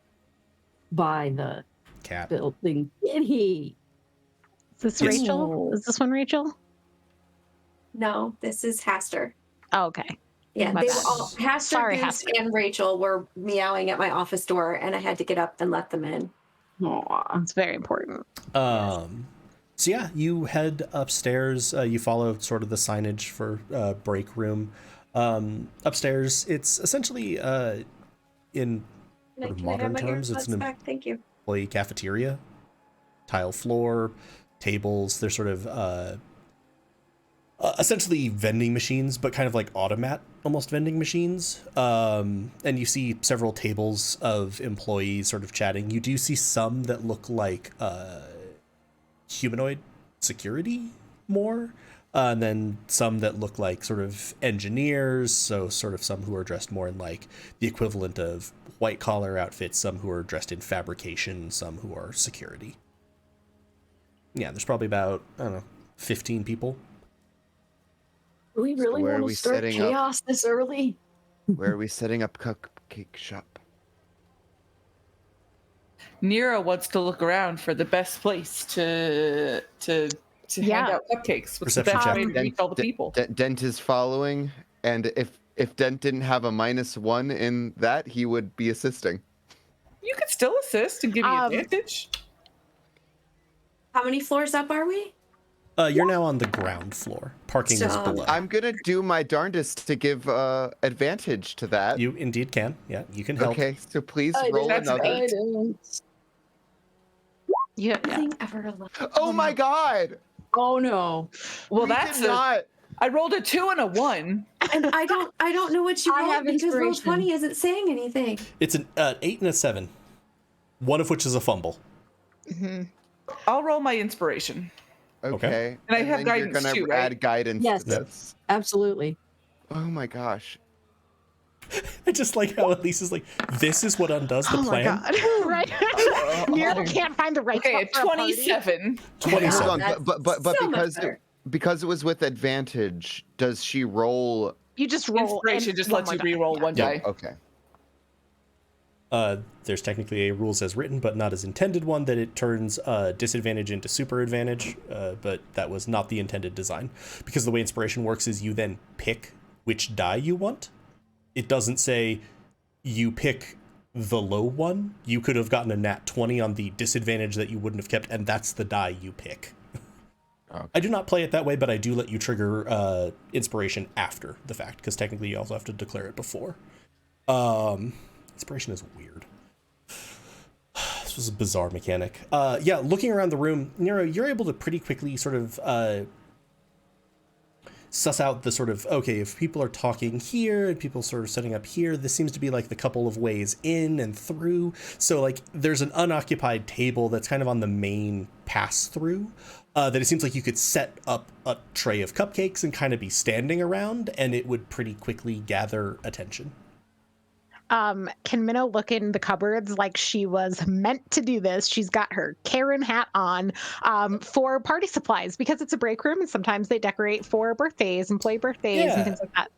Speaker 6: by the
Speaker 7: Cab.
Speaker 6: building. Did he?
Speaker 5: Is this
Speaker 7: Yes.
Speaker 5: Rachel? Is this one Rachel?
Speaker 3: No, this is Haster.
Speaker 5: Oh, okay.
Speaker 3: Yeah,
Speaker 5: My
Speaker 3: they
Speaker 5: bad.
Speaker 3: were all Haster,
Speaker 5: Sorry,
Speaker 3: Goose,
Speaker 5: Haster.
Speaker 3: and Rachel were meowing at my office door, and I had to get up and let them in.
Speaker 6: Aw.
Speaker 5: It's very important.
Speaker 7: So yeah, you head upstairs. You follow sort of the signage for break room. Upstairs, it's essentially in
Speaker 3: Can I have
Speaker 7: modern
Speaker 3: my
Speaker 7: terms, it's
Speaker 3: AirPods
Speaker 7: an
Speaker 3: back? Thank you.
Speaker 7: employee cafeteria. Tile floor, tables. They're sort of essentially vending machines, but kind of like automat almost vending machines. And you see several tables of employees sort of chatting. You do see some that look like humanoid security more. And then some that look like sort of engineers, so sort of some who are dressed more in like the equivalent of white collar outfits, some who are dressed in fabrication, some who are security. Yeah, there's probably about, 15 people.
Speaker 6: Do we really
Speaker 2: where are
Speaker 6: want
Speaker 2: we
Speaker 6: to start
Speaker 2: setting up?
Speaker 6: chaos this early?
Speaker 2: Where are we setting up cupcake shop?
Speaker 4: Nero wants to look around for the best place to hand
Speaker 5: Yeah.
Speaker 4: out cupcakes. What's the
Speaker 7: Perception
Speaker 4: best
Speaker 7: check.
Speaker 4: way to reach all the people?
Speaker 2: Dent is following, and if Dent didn't have a -1 in that, he would be assisting.
Speaker 4: You could still assist and give me advantage.
Speaker 3: How many floors up are we?
Speaker 7: You're now on the ground floor. Parking is
Speaker 3: So-
Speaker 7: below.
Speaker 2: I'm gonna do my darndest to give advantage to that.
Speaker 7: You indeed can. Yeah, you can help.
Speaker 2: Okay, so please
Speaker 6: I
Speaker 2: roll
Speaker 4: That's an
Speaker 2: another.
Speaker 4: eight.
Speaker 5: Yeah.
Speaker 3: Nothing ever alone.
Speaker 2: Oh my God!
Speaker 6: Oh no.
Speaker 4: Well,
Speaker 2: We
Speaker 4: that's
Speaker 2: did not.
Speaker 4: I rolled a 2 and a 1.
Speaker 3: And I don't know what you
Speaker 6: I
Speaker 3: rolled
Speaker 6: have
Speaker 3: because roll
Speaker 6: inspiration.
Speaker 3: 20 isn't saying anything.
Speaker 7: It's an 8 and a 7, one of which is a fumble.
Speaker 4: I'll roll my inspiration.
Speaker 2: Okay.
Speaker 4: And I have
Speaker 2: then
Speaker 4: guidance
Speaker 2: you're gonna
Speaker 4: too, right?
Speaker 2: add guidance
Speaker 6: Yes.
Speaker 2: to this.
Speaker 6: Absolutely.
Speaker 2: Oh my gosh.
Speaker 7: I just like how Elise is like, this is what undoes the
Speaker 5: Oh my
Speaker 7: plan.
Speaker 5: god! Right? Nero can't find the right
Speaker 4: Okay,
Speaker 5: spot for a party.
Speaker 4: 27.
Speaker 7: 27.
Speaker 2: Hold on, but
Speaker 3: so much
Speaker 2: because it was with advantage, does she roll?
Speaker 5: You just roll.
Speaker 4: Inspiration
Speaker 5: and
Speaker 4: just
Speaker 5: one
Speaker 4: lets you
Speaker 5: more die.
Speaker 4: re-roll
Speaker 5: Yeah.
Speaker 4: one die.
Speaker 2: Okay.
Speaker 7: There's technically a rules as written, but not as intended one that it turns disadvantage into super advantage, but that was not the intended design. Because the way inspiration works is you then pick which die you want. It doesn't say you pick the low one. You could have gotten a nat 20 on the disadvantage that you wouldn't have kept, and that's the die you pick.
Speaker 2: Okay.
Speaker 7: I do not play it that way, but I do let you trigger inspiration after the fact, because technically you also have to declare it before. Inspiration is weird. This was a bizarre mechanic. Yeah, looking around the room, Nero, you're able to pretty quickly sort of suss out the sort of, okay, if people are talking here and people sort of setting up here, this seems to be like the couple of ways in and through. So like there's an unoccupied table that's kind of on the main pass through that it seems like you could set up a tray of cupcakes and kind of be standing around and it would pretty quickly gather attention.
Speaker 5: Can Minnow look in the cupboards like she was meant to do this? She's got her Karen hat on for party supplies because it's a break room and sometimes they decorate for birthdays, employee birthdays and things like that.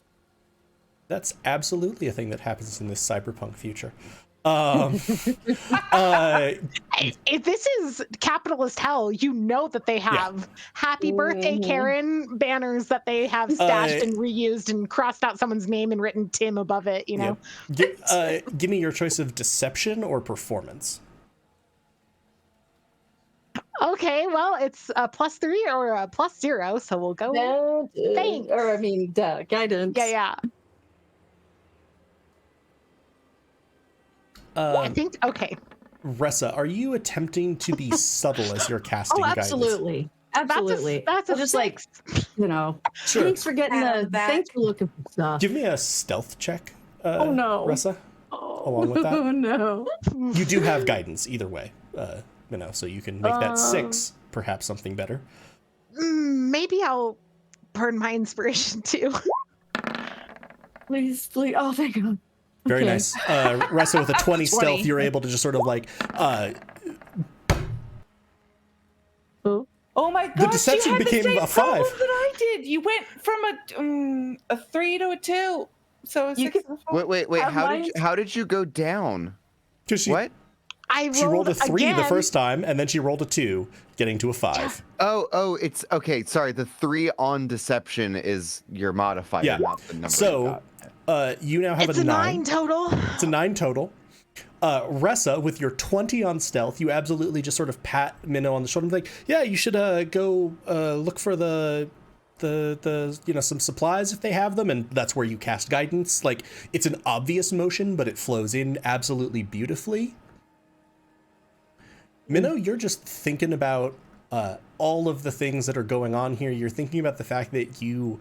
Speaker 7: That's absolutely a thing that happens in this cyberpunk future.
Speaker 5: If this is capitalist hell, you know that they have happy birthday Karen banners that they have stashed and reused and crossed out someone's name and written Tim above it, you know?
Speaker 7: Give me your choice of deception or performance.
Speaker 5: Okay, well, it's a +3 or a +0, so we'll go. Thanks.
Speaker 6: Or I mean, guidance.
Speaker 5: Yeah. I think, okay.
Speaker 7: Ressa, are you attempting to be subtle as you're casting
Speaker 6: Oh,
Speaker 7: guidance?
Speaker 6: absolutely. Absolutely.
Speaker 5: That's a
Speaker 6: just
Speaker 5: six.
Speaker 6: like, you know,
Speaker 7: Sure.
Speaker 6: thanks for getting thanks for looking for stuff.
Speaker 7: Give me a stealth check,
Speaker 6: Oh, no.
Speaker 7: Ressa, along with that.
Speaker 6: Oh no.
Speaker 7: You do have guidance either way, so you can make that 6 perhaps something better.
Speaker 5: Maybe I'll burn my inspiration too.
Speaker 6: Please. Oh, thank God.
Speaker 7: Very
Speaker 6: Okay.
Speaker 7: nice. Ressa, with a 20 stealth, you're able to just sort of like
Speaker 4: Oh my god!
Speaker 7: The deception
Speaker 4: you had
Speaker 7: became
Speaker 4: the same
Speaker 7: a 5.
Speaker 4: problem that I did. You went from a 3 to a 2, so a 6 to a 4.
Speaker 2: Wait. How did you go down?
Speaker 7: what? She rolled a 3 the first time, and then she rolled a 2, getting to a 5.
Speaker 2: Oh, it's okay. Sorry, the 3 on deception is your modifier,
Speaker 7: Yeah.
Speaker 2: not the number.
Speaker 7: So, you now have
Speaker 5: It's
Speaker 7: a
Speaker 5: a
Speaker 7: 9.
Speaker 5: 9 total.
Speaker 7: It's a 9 total. Ressa, with your 20 on stealth, you absolutely just sort of pat Minnow on the shoulder and be like, yeah, you should go look for the some supplies if they have them, and that's where you cast guidance. Like, it's an obvious motion, but it flows in absolutely beautifully. Minnow, you're just thinking about all of the things that are going on here. You're thinking about the fact that you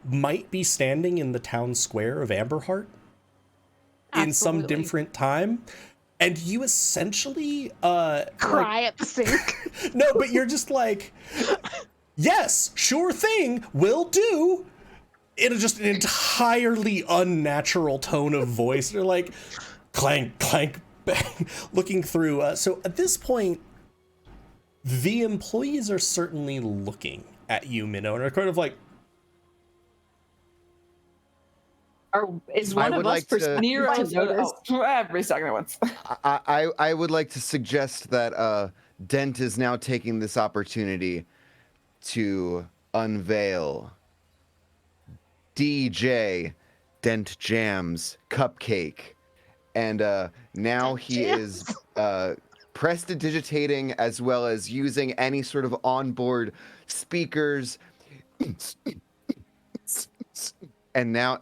Speaker 7: might be standing in the town square of Amberheart in some different time, and you essentially
Speaker 5: Cry at the sink.
Speaker 7: no, but you're just like, yes, sure thing, will do, in just an entirely unnatural tone of voice. You're like, clank, clank, bang, looking through. So at this point, the employees are certainly looking at you, Minnow, and are kind of like,
Speaker 6: Is one of us
Speaker 2: like to-
Speaker 4: Nero
Speaker 6: to notice?
Speaker 4: every second at once.
Speaker 2: I would like to suggest that Dent is now taking this opportunity to unveil DJ Dent Jam's cupcake, and now he is prestidigitating as well as using any sort of onboard speakers. And now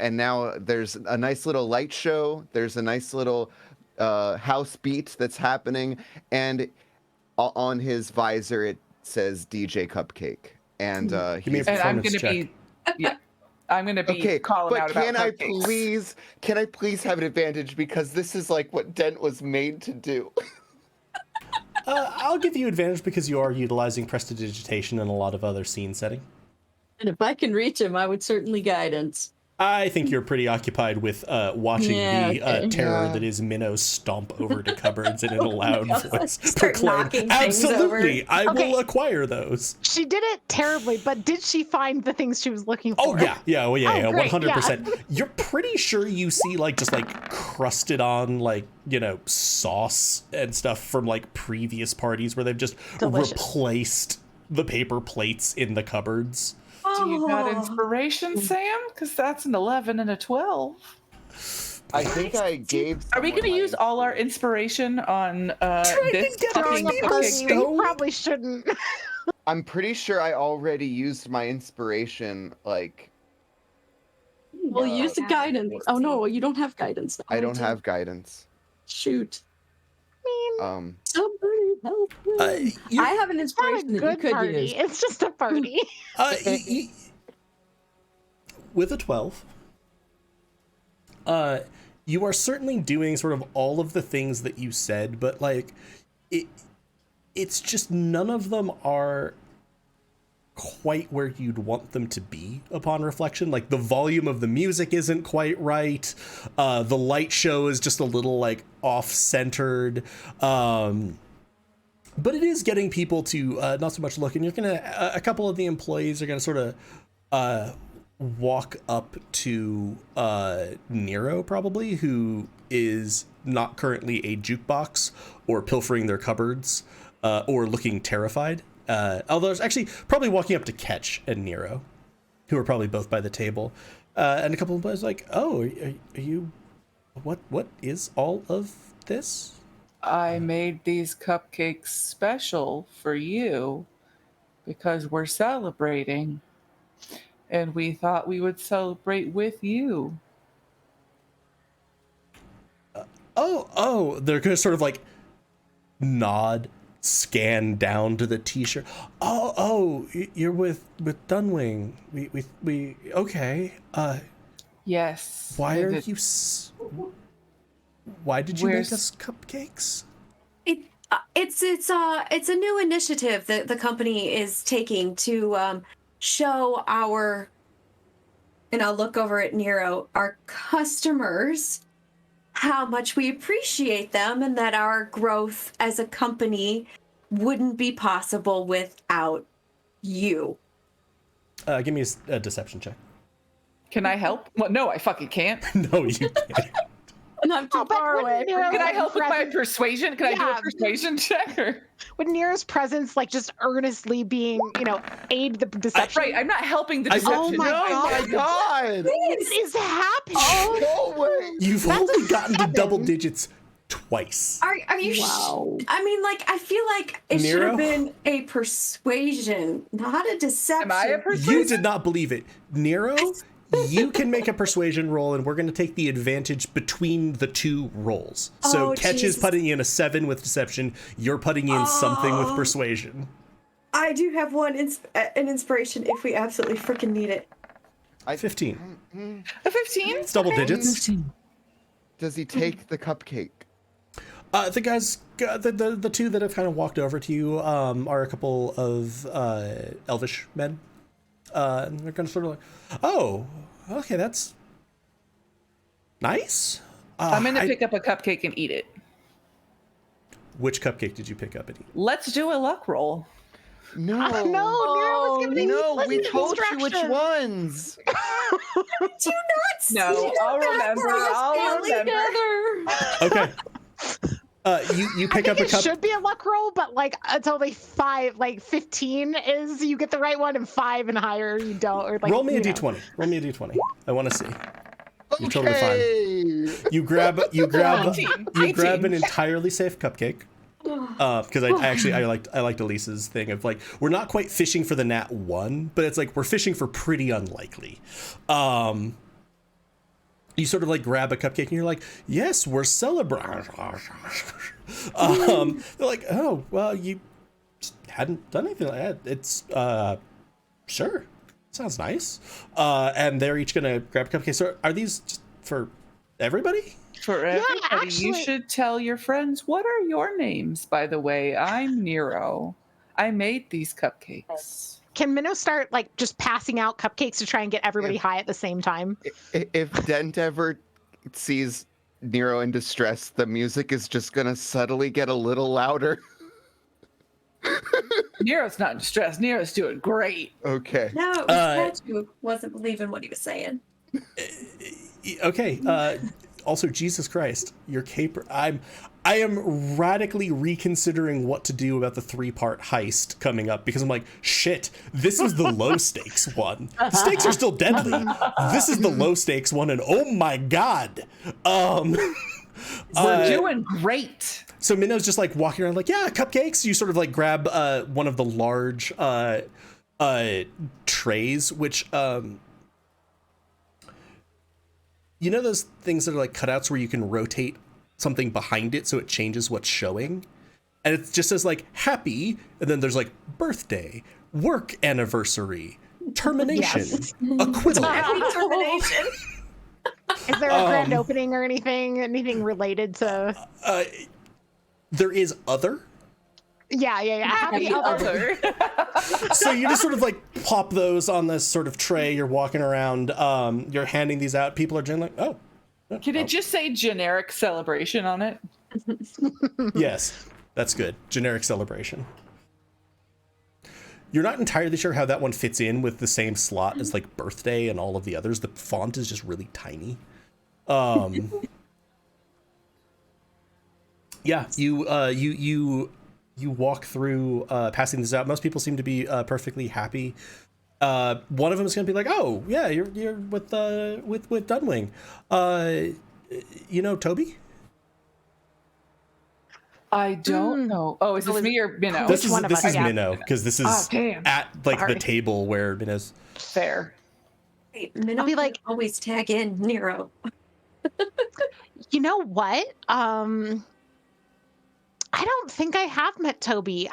Speaker 2: there's a nice little light show. There's a nice little house beat that's happening, and on his visor it says DJ Cupcake. And
Speaker 7: give me a
Speaker 4: And I'm
Speaker 7: performance
Speaker 4: gonna
Speaker 7: check.
Speaker 4: I'm gonna be calling out
Speaker 2: but
Speaker 4: about cupcakes.
Speaker 2: can I please have an advantage, because this is like what Dent was made to do.
Speaker 7: I'll give you advantage because you are utilizing prestidigitation in a lot of other scene setting.
Speaker 6: And if I can reach him, I would certainly guidance.
Speaker 7: I think you're pretty occupied with watching the
Speaker 6: okay.
Speaker 7: terror that is Minnow stomp over to cupboards and in a loud voice
Speaker 3: Start
Speaker 7: proclaim,
Speaker 3: knocking things
Speaker 7: absolutely,
Speaker 3: over."
Speaker 7: I
Speaker 5: Okay.
Speaker 7: will acquire those.
Speaker 5: She did it terribly, but did she find the things she was looking for?
Speaker 7: Oh yeah,
Speaker 5: Oh, great,
Speaker 7: 100%. You're pretty sure you see like just like crusted on like, you know, sauce and stuff from like previous parties where they've just
Speaker 5: Delicious.
Speaker 7: replaced the paper plates in the cupboards.
Speaker 4: Do you got
Speaker 3: Oh.
Speaker 4: inspiration, Sam? Because that's an 11 and a 12.
Speaker 2: I think I gave.
Speaker 4: Are we going to
Speaker 2: someone
Speaker 4: use
Speaker 2: my
Speaker 4: all our inspiration on this
Speaker 7: get
Speaker 4: fucking
Speaker 7: on the
Speaker 4: cupcake
Speaker 7: bus,
Speaker 4: thing?
Speaker 7: though.
Speaker 5: You probably shouldn't.
Speaker 2: I'm pretty sure I already used my inspiration. Like,
Speaker 6: Well, use the guidance. Oh no, you don't have guidance.
Speaker 2: I don't have guidance.
Speaker 6: Shoot. Somebody help me.
Speaker 7: You-
Speaker 6: I have an
Speaker 5: It's not a
Speaker 6: inspiration that you
Speaker 5: good
Speaker 6: could
Speaker 5: party.
Speaker 6: use.
Speaker 5: It's just a party.
Speaker 7: With a 12, you are certainly doing sort of all of the things that you said, but like it's just none of them are quite where you'd want them to be upon reflection. Like the volume of the music isn't quite right. The light show is just a little like off-centered. But it is getting people to not so much look, and you're gonna a couple of the employees are gonna sort of walk up to Nero, probably, who is not currently a jukebox or pilfering their cupboards or looking terrified. Although it's actually probably walking up to Ketch and Nero, who are probably both by the table. And a couple of employees like, oh, are you, what is all of this?
Speaker 4: I made these cupcakes special for you because we're celebrating. And we thought we would celebrate with you.
Speaker 7: They're gonna sort of like nod, scan down to the t-shirt. You're with Dunwing. We okay.
Speaker 4: Yes.
Speaker 7: Why are
Speaker 4: David.
Speaker 7: you why did you make
Speaker 4: Where's-
Speaker 7: us cupcakes?
Speaker 3: It's a new initiative that the company is taking to show our, and I'll look over at Nero, our customers, how much we appreciate them and that our growth as a company wouldn't be possible without you.
Speaker 7: Give me a deception check.
Speaker 4: Can I help? Well, no, I fucking can't.
Speaker 7: No, you can't.
Speaker 6: And I'm too
Speaker 5: Oh, but
Speaker 6: far
Speaker 5: wouldn't
Speaker 6: away.
Speaker 5: Nero-
Speaker 4: Can I help with my
Speaker 5: Present-
Speaker 4: persuasion? Can I do
Speaker 5: Yeah.
Speaker 4: a persuasion check? Or?
Speaker 5: With Nero's presence, like just earnestly being, aid the deception.
Speaker 4: Right, I'm not helping the
Speaker 7: I-
Speaker 4: deception.
Speaker 5: Oh my
Speaker 2: Oh my god!
Speaker 5: What is happening?
Speaker 2: No way!
Speaker 7: You've
Speaker 5: That's
Speaker 7: only
Speaker 5: a
Speaker 7: gotten to
Speaker 5: 7.
Speaker 7: double digits twice.
Speaker 3: Are you?
Speaker 6: Wow.
Speaker 3: I mean, like, I feel like it should
Speaker 7: Nero?
Speaker 3: have been a persuasion, not a deception.
Speaker 4: Am I a
Speaker 7: You
Speaker 4: persuasion?
Speaker 7: did not believe it. Nero, you can make a persuasion roll, and we're going to take the advantage between the two rolls. So
Speaker 3: Oh,
Speaker 7: Ketch is
Speaker 3: Jesus.
Speaker 7: putting in a 7 with deception. You're putting in something with persuasion.
Speaker 3: I do have an inspiration if we absolutely freaking need it.
Speaker 7: 15.
Speaker 4: A 15?
Speaker 7: It's double digits.
Speaker 2: Does he take the cupcake?
Speaker 7: The guys, the two that have kind of walked over to you are a couple of elvish men. And they're kind of sort of like, oh, okay, that's nice.
Speaker 4: I'm going to pick up a cupcake and eat it.
Speaker 7: Which cupcake did you pick up and eat?
Speaker 4: Let's do a luck roll.
Speaker 2: No.
Speaker 5: No, Nero was giving
Speaker 2: No, we
Speaker 5: pleasant
Speaker 2: told you which
Speaker 5: instructions.
Speaker 2: ones.
Speaker 3: Do not
Speaker 4: No, I'll remember. I'll remember.
Speaker 7: Okay. You
Speaker 5: I
Speaker 7: pick
Speaker 5: think
Speaker 7: up a
Speaker 5: it
Speaker 7: cup.
Speaker 5: should be a luck roll, but like until 15 is you get the right one, and 5 and higher you don't. Or like
Speaker 7: Roll me a
Speaker 5: you know.
Speaker 7: d20. Roll me a d20. I want to see. You're totally fine.
Speaker 2: Okay.
Speaker 7: You grab
Speaker 4: 19.
Speaker 7: an entirely safe cupcake. Because I liked Elisa's thing of like, we're not quite fishing for the nat 1, but it's like we're fishing for pretty unlikely. You sort of like grab a cupcake and you're like, yes, we're celebrating. They're like, oh, well, you hadn't done anything like that. It's sure, sounds nice. And they're each gonna grab a cupcake. So are these just for everybody?
Speaker 4: For everybody, you
Speaker 5: actually-
Speaker 4: should tell your friends, what are your names, by the way? I'm Nero. I made these cupcakes.
Speaker 5: can Minnow start like just passing out cupcakes to try and get everybody high at the same time?
Speaker 2: If Dent ever sees Nero in distress, the music is just gonna subtly get a little louder.
Speaker 4: Nero's not in distress. Nero's doing great.
Speaker 2: Okay.
Speaker 3: No, it was Cat who wasn't believing what he was saying.
Speaker 7: Okay. Also, Jesus Christ, your caper. I am radically reconsidering what to do about the 3-part heist coming up because I'm like, shit, this is the low stakes one. The stakes are still deadly. This is the low stakes one, and oh my god.
Speaker 4: We're doing great.
Speaker 7: So Minnow's just like walking around like, yeah, cupcakes. You sort of like grab one of the large trays, which you know those things that are like cutouts where you can rotate something behind it so it changes what's showing? And it just says like happy, and then there's like birthday, work anniversary, termination, acquittal.
Speaker 3: Happy termination.
Speaker 5: Is there a grand opening or anything related to?
Speaker 7: There is other.
Speaker 5: Yeah. Happy other.
Speaker 7: So you just sort of like pop those on this sort of tray. You're walking around. You're handing these out. People are just like, oh.
Speaker 4: Can it just say generic celebration on it?
Speaker 7: Yes, that's good. Generic celebration. You're not entirely sure how that one fits in with the same slot as like birthday and all of the others. The font is just really tiny. Yeah, you walk through passing this out. Most people seem to be perfectly happy. One of them is going to be like, "Oh, yeah, you're with Dunwing. You know Toby?"
Speaker 4: I don't know. Oh, is this me or Minnow?
Speaker 7: This is Minnow, because this is at like
Speaker 4: Sorry.
Speaker 7: the table where Minnow's.
Speaker 4: Fair.
Speaker 3: Wait, Minnow
Speaker 5: I'll be
Speaker 3: can
Speaker 5: like-
Speaker 3: always tag in Nero.
Speaker 5: You know what? I don't think I have met Toby.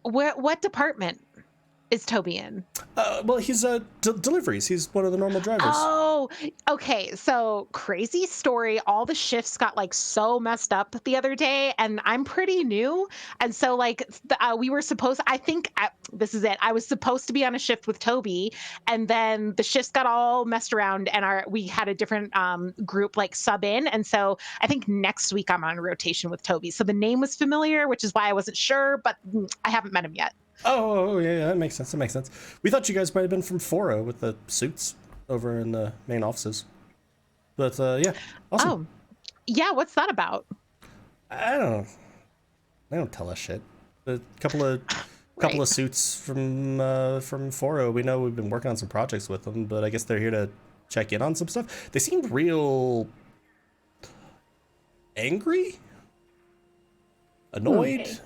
Speaker 5: What department is Toby in?
Speaker 7: Well, he's deliveries. He's one of the normal drivers.
Speaker 5: Oh, okay. So crazy story. All the shifts got like so messed up the other day, and I'm pretty new. And so like we were supposed, this is it. I was supposed to be on a shift with Toby, and then the shifts got all messed around, and we had a different group like sub in. And so I think next week I'm on rotation with Toby. So the name was familiar, which is why I wasn't sure, but I haven't met him yet.
Speaker 7: Oh, yeah, that makes sense. We thought you guys might have been from Forrho with the suits over in the main offices. But, yeah, awesome.
Speaker 5: Oh, yeah, what's that about?
Speaker 7: I don't know. They don't tell us shit. A couple of suits from Forrho. We know we've been working on some projects with them, but I guess they're here to check in on some stuff. They seemed real angry? Annoyed?
Speaker 3: Okay.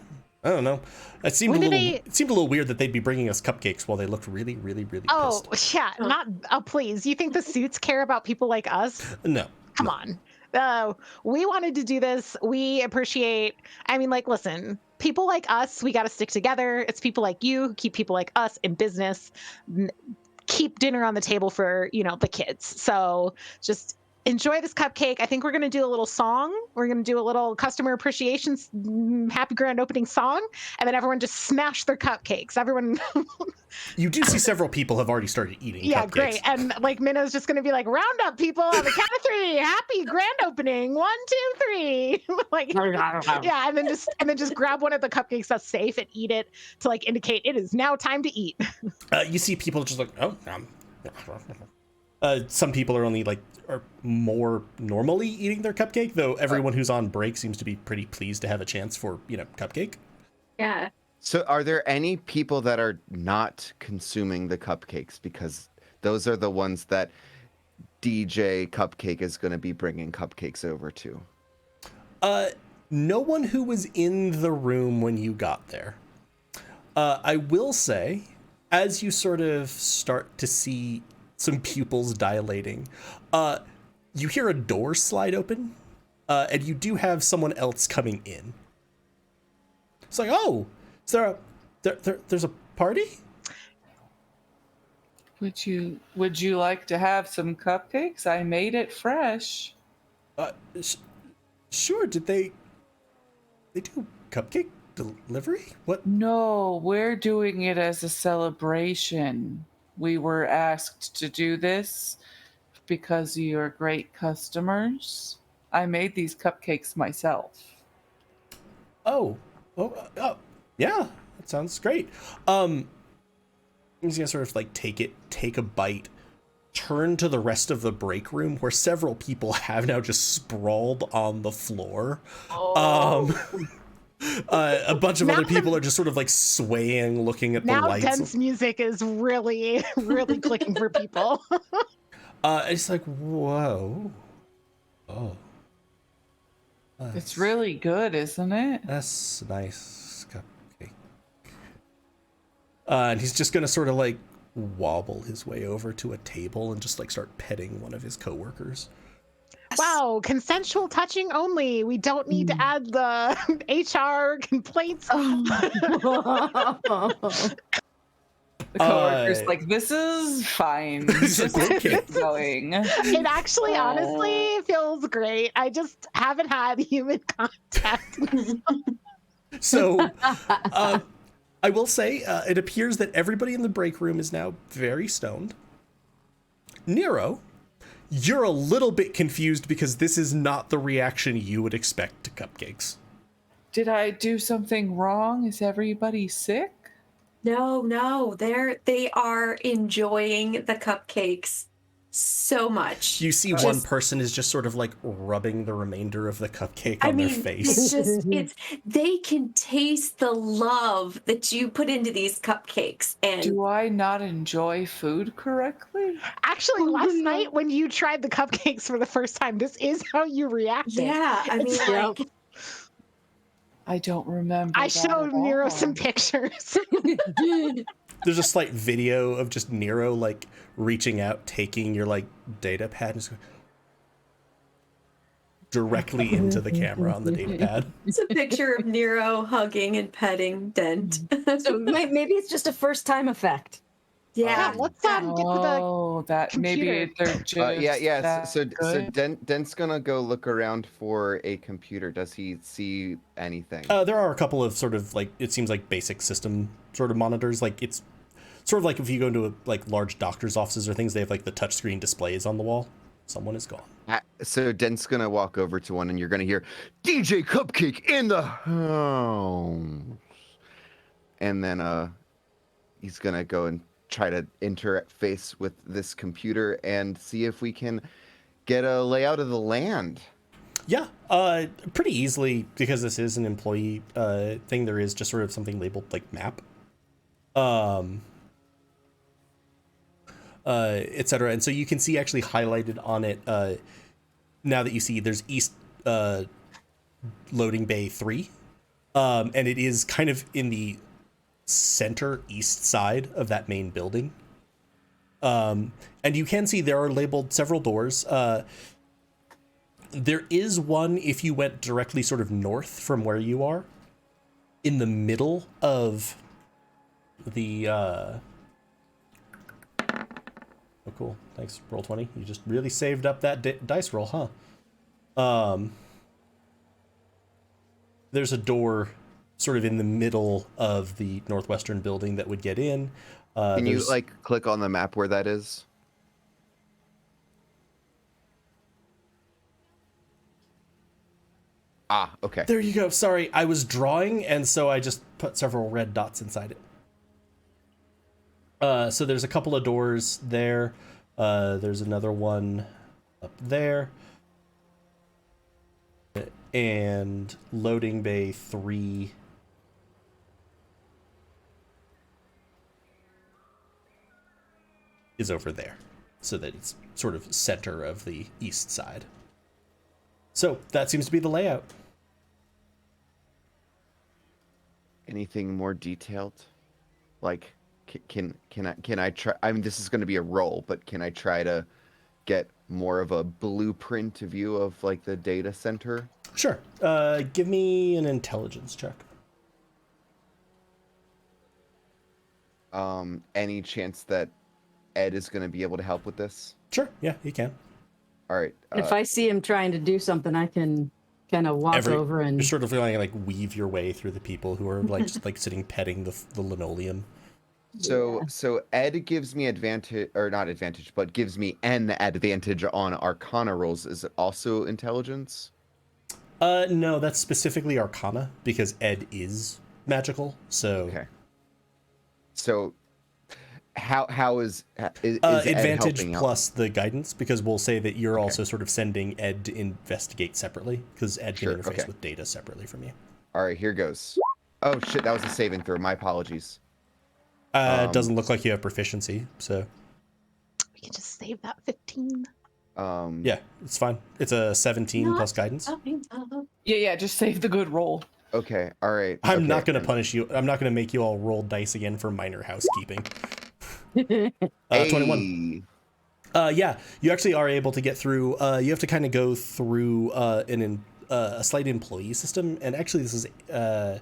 Speaker 7: I don't know. It seemed a little weird that they'd be bringing us cupcakes while they looked really, really, really
Speaker 5: Oh,
Speaker 7: pissed.
Speaker 5: yeah, please. You think the suits care about people like us?
Speaker 7: No.
Speaker 5: Come on. We wanted to do this. We appreciate, listen, people like us, we got to stick together. It's people like you who keep people like us in business, keep dinner on the table for, the kids. So just enjoy this cupcake. I think we're going to do a little song. We're going to do a little customer appreciation, happy grand opening song, and then everyone just smash their cupcakes. Everyone.
Speaker 7: You do see several people have already started eating
Speaker 5: Yeah,
Speaker 7: cupcakes.
Speaker 5: great. And like Minnow's just going to be like, round up people on the count of 3. Happy grand opening. 1, 2, 3. Like, yeah, and then just grab one of the cupcakes that's safe and eat it to like indicate it is now time to eat.
Speaker 7: You see people just like, some people are only are more normally eating their cupcake, though everyone who's on break seems to be pretty pleased to have a chance for, cupcake.
Speaker 3: Yeah.
Speaker 2: So are there any people that are not consuming the cupcakes? Because those are the ones that DJ Cupcake is going to be bringing cupcakes over to.
Speaker 7: No one who was in the room when you got there. I will say, as you sort of start to see some pupils dilating, you hear a door slide open, and you do have someone else coming in. It's like, oh, is there's a party?
Speaker 4: Would you like to have some cupcakes? I made it fresh.
Speaker 7: Sure. Did they do cupcake delivery? What?
Speaker 4: No, we're doing it as a celebration. We were asked to do this because you're great customers. I made these cupcakes myself.
Speaker 7: Oh, yeah, that sounds great. I'm just gonna sort of like take a bite, turn to the rest of the break room where several people have now just sprawled on the floor. A bunch of other people are just sort of like swaying, looking at the
Speaker 5: Now
Speaker 7: lights.
Speaker 5: dance music is really, really clicking for people.
Speaker 7: It's like, whoa. Oh.
Speaker 4: It's really good, isn't it?
Speaker 7: That's nice cupcake. And he's just gonna sort of like wobble his way over to a table and just like start petting one of his coworkers.
Speaker 5: Wow, consensual touching only. We don't need to add the HR complaints.
Speaker 4: The coworker's like, this is fine. Just keep going.
Speaker 5: It actually, honestly, feels great. I just haven't had human contact.
Speaker 7: So, I will say, it appears that everybody in the break room is now very stoned. Nero, you're a little bit confused because this is not the reaction you would expect to cupcakes.
Speaker 4: Did I do something wrong? Is everybody sick?
Speaker 3: No, they are enjoying the cupcakes so much.
Speaker 7: You see one person is just sort of like rubbing the remainder of the cupcake on their face.
Speaker 3: It's they can taste the love that you put into these cupcakes. And
Speaker 4: Do I not enjoy food correctly?
Speaker 5: Actually, last night when you tried the cupcakes for the first time, this is how you reacted.
Speaker 3: yeah, I mean, like,
Speaker 4: I don't remember.
Speaker 5: I
Speaker 4: that
Speaker 5: showed
Speaker 4: at
Speaker 5: Nero
Speaker 4: all.
Speaker 5: some pictures.
Speaker 7: There's a slight video of just Nero like reaching out, taking your like data pad and just going directly into the camera on the data pad.
Speaker 3: it's a picture of Nero hugging and petting Dent.
Speaker 6: So maybe it's just a first time effect.
Speaker 3: yeah,
Speaker 5: Let's get to the
Speaker 4: Oh, that maybe
Speaker 5: computer.
Speaker 4: they're just.
Speaker 2: Yeah.
Speaker 4: that
Speaker 2: So
Speaker 4: good.
Speaker 2: Dent's gonna go look around for a computer. Does he see anything?
Speaker 7: There are a couple of sort of like, it seems like basic system sort of monitors. Like it's sort of like if you go into like large doctor's offices or things, they have like the touchscreen displays on the wall. Someone is gone.
Speaker 2: So Dent's gonna walk over to one, and you're gonna hear DJ Cupcake in the house, and then he's gonna go and try to interface with this computer and see if we can get a layout of the land.
Speaker 7: Yeah, pretty easily, because this is an employee thing. There is just sort of something labeled like map, etc. And so you can see actually highlighted on it now that you see there's East loading bay 3, and it is kind of in the center east side of that main building. And you can see there are labeled several doors. There is one if you went directly sort of north from where you are, in the middle of the oh cool, thanks Roll20. You just really saved up that dice roll, huh? There's a door sort of in the middle of the northwestern building that would get in.
Speaker 2: Can you like click on the map where that is? Ah, okay.
Speaker 7: There you go. Sorry, I was drawing, and so I just put several red dots inside it. So there's a couple of doors there. There's another one up there. And loading bay 3 is over there, so that it's sort of center of the east side. So that seems to be the layout.
Speaker 2: Anything more detailed? Like, can I try? I mean, this is going to be a roll, but can I try to get more of a blueprint view of like the data center?
Speaker 7: Sure. Give me an intelligence check.
Speaker 2: Any chance that Ed is going to be able to help with this?
Speaker 7: Sure. Yeah, you can.
Speaker 2: All right.
Speaker 6: If I see him trying to do something, I can kind of walk over and
Speaker 7: you're sort of like weave your way through the people who are like like sitting petting the linoleum.
Speaker 2: So Ed gives me advantage, or not advantage, but gives me an advantage on Arcana rolls. Is it also intelligence?
Speaker 7: No, that's specifically Arcana because Ed is magical. So
Speaker 2: Okay. So how is Ed
Speaker 7: advantage
Speaker 2: helping out?
Speaker 7: plus the guidance, because we'll say that you're also sort of sending Ed to investigate separately because Ed can interface with data separately from you.
Speaker 2: All right, here goes. Oh shit, that was a saving throw. My apologies.
Speaker 7: It doesn't look like you have proficiency, so
Speaker 5: We can just save that 15.
Speaker 7: yeah, it's fine. It's a 17 plus guidance.
Speaker 4: Yeah, just save the good roll.
Speaker 2: Okay, all right.
Speaker 7: I'm not going to punish you. I'm not going to make you all roll dice again for minor housekeeping. 21. Yeah, you actually are able to get through. You have to kind of go through a slight employee system, and actually this is a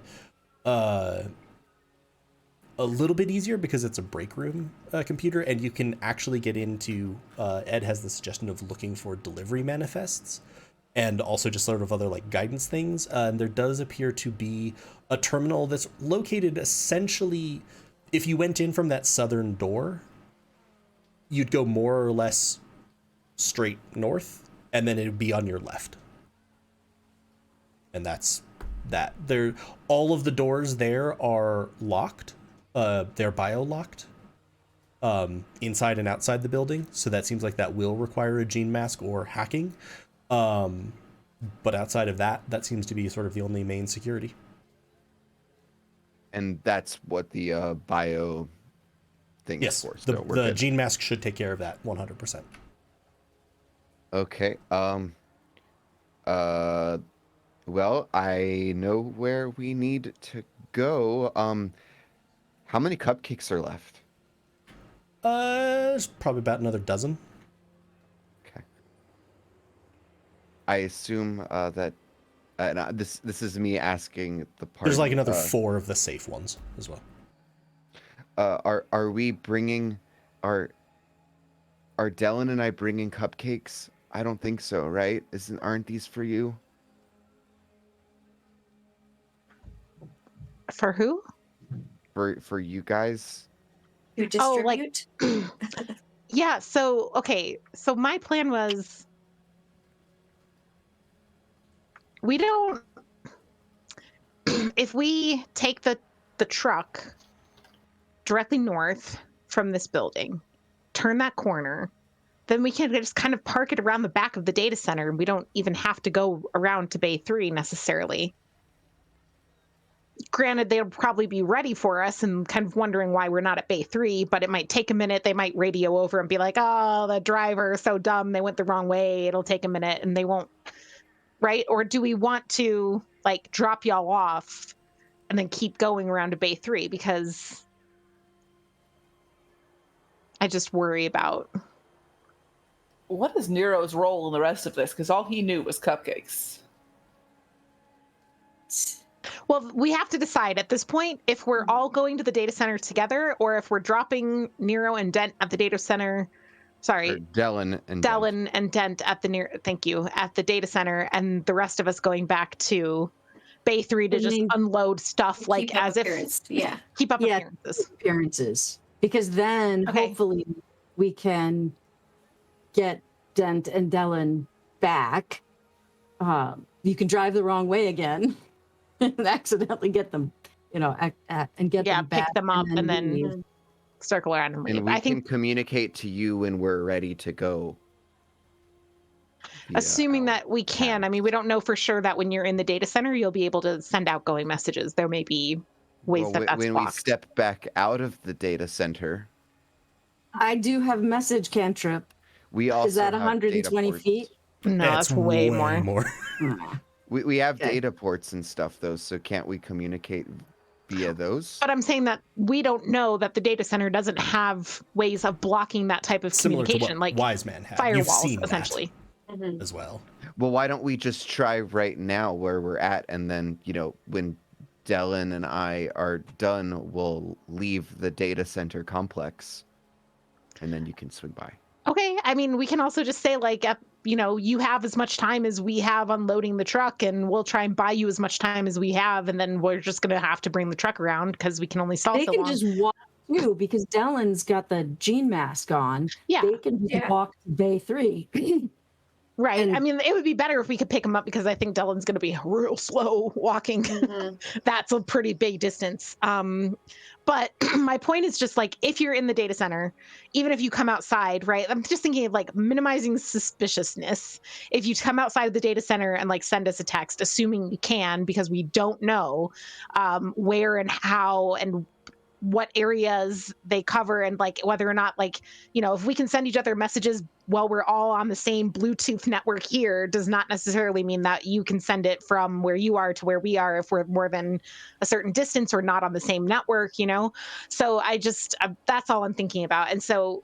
Speaker 7: little bit easier because it's a break room computer, and you can actually get into. Ed has the suggestion of looking for delivery manifests, and also just sort of other like guidance things. And there does appear to be a terminal that's located essentially. If you went in from that southern door, you'd go more or less straight north, and then it'd be on your left. And that's that. There, all of the doors there are locked. They're bio-locked, inside and outside the building. So that seems like that will require a gene mask or hacking. But outside of that, that seems to be sort of the only main security.
Speaker 2: And that's what the bio thing is for. So
Speaker 7: the gene mask should take care of that 100%.
Speaker 2: Okay. Well, I know where we need to go. How many cupcakes are left?
Speaker 7: There's probably about another dozen.
Speaker 2: Okay. I assume that this is me asking the party.
Speaker 7: There's like another 4 of the safe ones as well.
Speaker 2: Are we bringing are Dylan and I bringing cupcakes? I don't think so, right? Aren't these for you?
Speaker 5: For who?
Speaker 2: For you guys?
Speaker 3: You distribute?
Speaker 5: Yeah, so my plan was we don't if we take the truck directly north from this building, turn that corner, then we can just kind of park it around the back of the data center, and we don't even have to go around to Bay 3 necessarily. Granted, they'll probably be ready for us and kind of wondering why we're not at Bay 3, but it might take a minute. They might radio over and be like, oh, the driver is so dumb, they went the wrong way. It'll take a minute, and they won't, right? Or do we want to, like, drop y'all off and then keep going around to Bay 3? Because I just worry about...
Speaker 4: What is Nero's role in the rest of this? Because all he knew was cupcakes.
Speaker 5: Well, we have to decide at this point if we're all going to the data center together, or if we're dropping Nero and Dent at the data center. Sorry,
Speaker 2: Dylan and
Speaker 5: Dent at the data center, and the rest of us going back to Bay 3 to just unload stuff, like as if keep up
Speaker 6: appearances. Because then hopefully we can get Dent and Dylan back. You can drive the wrong way again. And accidentally get them, and get them back.
Speaker 5: Pick them up and then circle around and leave.
Speaker 2: And we can communicate to you when we're ready to go.
Speaker 5: Assuming that we can. I mean, we don't know for sure that when you're in the data center, you'll be able to send outgoing messages. There may be ways that's
Speaker 2: when
Speaker 5: blocked.
Speaker 2: we step back out of the data center.
Speaker 6: I do have message cantrip.
Speaker 2: We also
Speaker 6: is that
Speaker 2: have
Speaker 6: 120 feet?
Speaker 5: No, that's way more.
Speaker 2: We have data ports and stuff, though, so can't we communicate via those?
Speaker 5: But I'm saying that we don't know that the data center doesn't have ways of blocking that type of communication,
Speaker 7: to what
Speaker 5: like
Speaker 7: Wise Man had.
Speaker 5: firewalls,
Speaker 7: You've seen
Speaker 5: essentially.
Speaker 7: That as well.
Speaker 2: Well, why don't we just try right now where we're at, and then, when Dylan and I are done, we'll leave the data center complex, and then you can swing by.
Speaker 5: Okay, I mean, we can also just say, like, you have as much time as we have unloading the truck, and we'll try and buy you as much time as we have, and then we're just going to have to bring the truck around because we can only stall
Speaker 6: They
Speaker 5: so
Speaker 6: can
Speaker 5: long.
Speaker 6: just walk too, because Dellen's got the gene mask on.
Speaker 5: Yeah.
Speaker 6: They can just walk to Bay 3.
Speaker 5: Right.
Speaker 6: And-
Speaker 5: I mean, it would be better if we could pick him up, because I think Dellen's going to be real slow walking. That's a pretty big distance. But my point is just like, if you're in the data center, even if you come outside, right? I'm just thinking of like minimizing suspiciousness. If you come outside of the data center and like send us a text, assuming you can, because we don't know where and how and what areas they cover, and like whether or not, like, if we can send each other messages while we're all on the same Bluetooth network here, does not necessarily mean that you can send it from where you are to where we are if we're more than a certain distance or not on the same network, So I just, that's all I'm thinking about. And so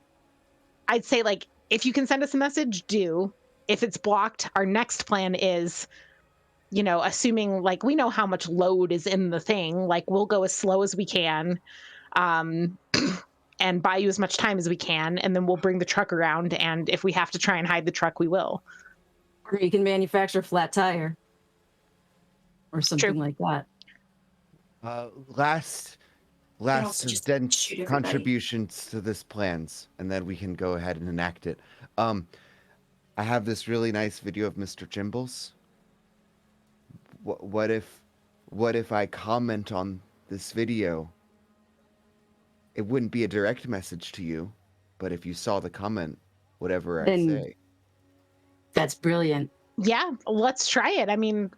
Speaker 5: I'd say, like, if you can send us a message, do. If it's blocked, our next plan is, assuming like we know how much load is in the thing, like we'll go as slow as we can, and buy you as much time as we can, and then we'll bring the truck around, and if we have to try and hide the truck, we will.
Speaker 6: Or you can manufacture a flat tire. Or something like that.
Speaker 2: Last
Speaker 3: also just
Speaker 2: dense
Speaker 3: shoot everybody.
Speaker 2: contributions to this plans, and then we can go ahead and enact it. I have this really nice video of Mr. Jimbles. What if I comment on this video? It wouldn't be a direct message to you, but if you saw the comment, whatever I
Speaker 6: Then-
Speaker 2: say.
Speaker 6: That's brilliant.
Speaker 5: Yeah, let's try it. I mean,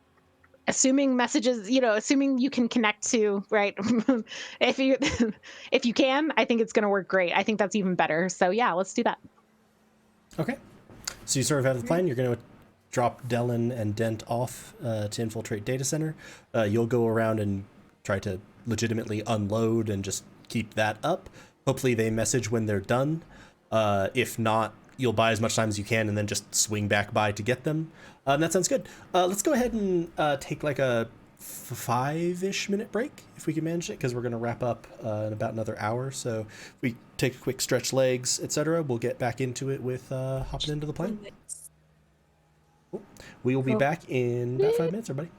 Speaker 5: assuming messages, assuming you can connect to, right? if you can, I think it's going to work great. I think that's even better. So yeah, let's do that.
Speaker 7: Okay. So you sort of have the plan. You're going to drop Dellen and Dent off to infiltrate data center. You'll go around and try to legitimately unload and just keep that up. Hopefully they message when they're done. If not, you'll buy as much time as you can and then just swing back by to get them. That sounds good. Let's go ahead and take like a 5-ish minute break if we can manage it, because we're going to wrap up in about another hour. So if we take a quick stretch legs, etc., we'll get back into it with hopping into the plane. Cool. We will be back in about 5 minutes, everybody.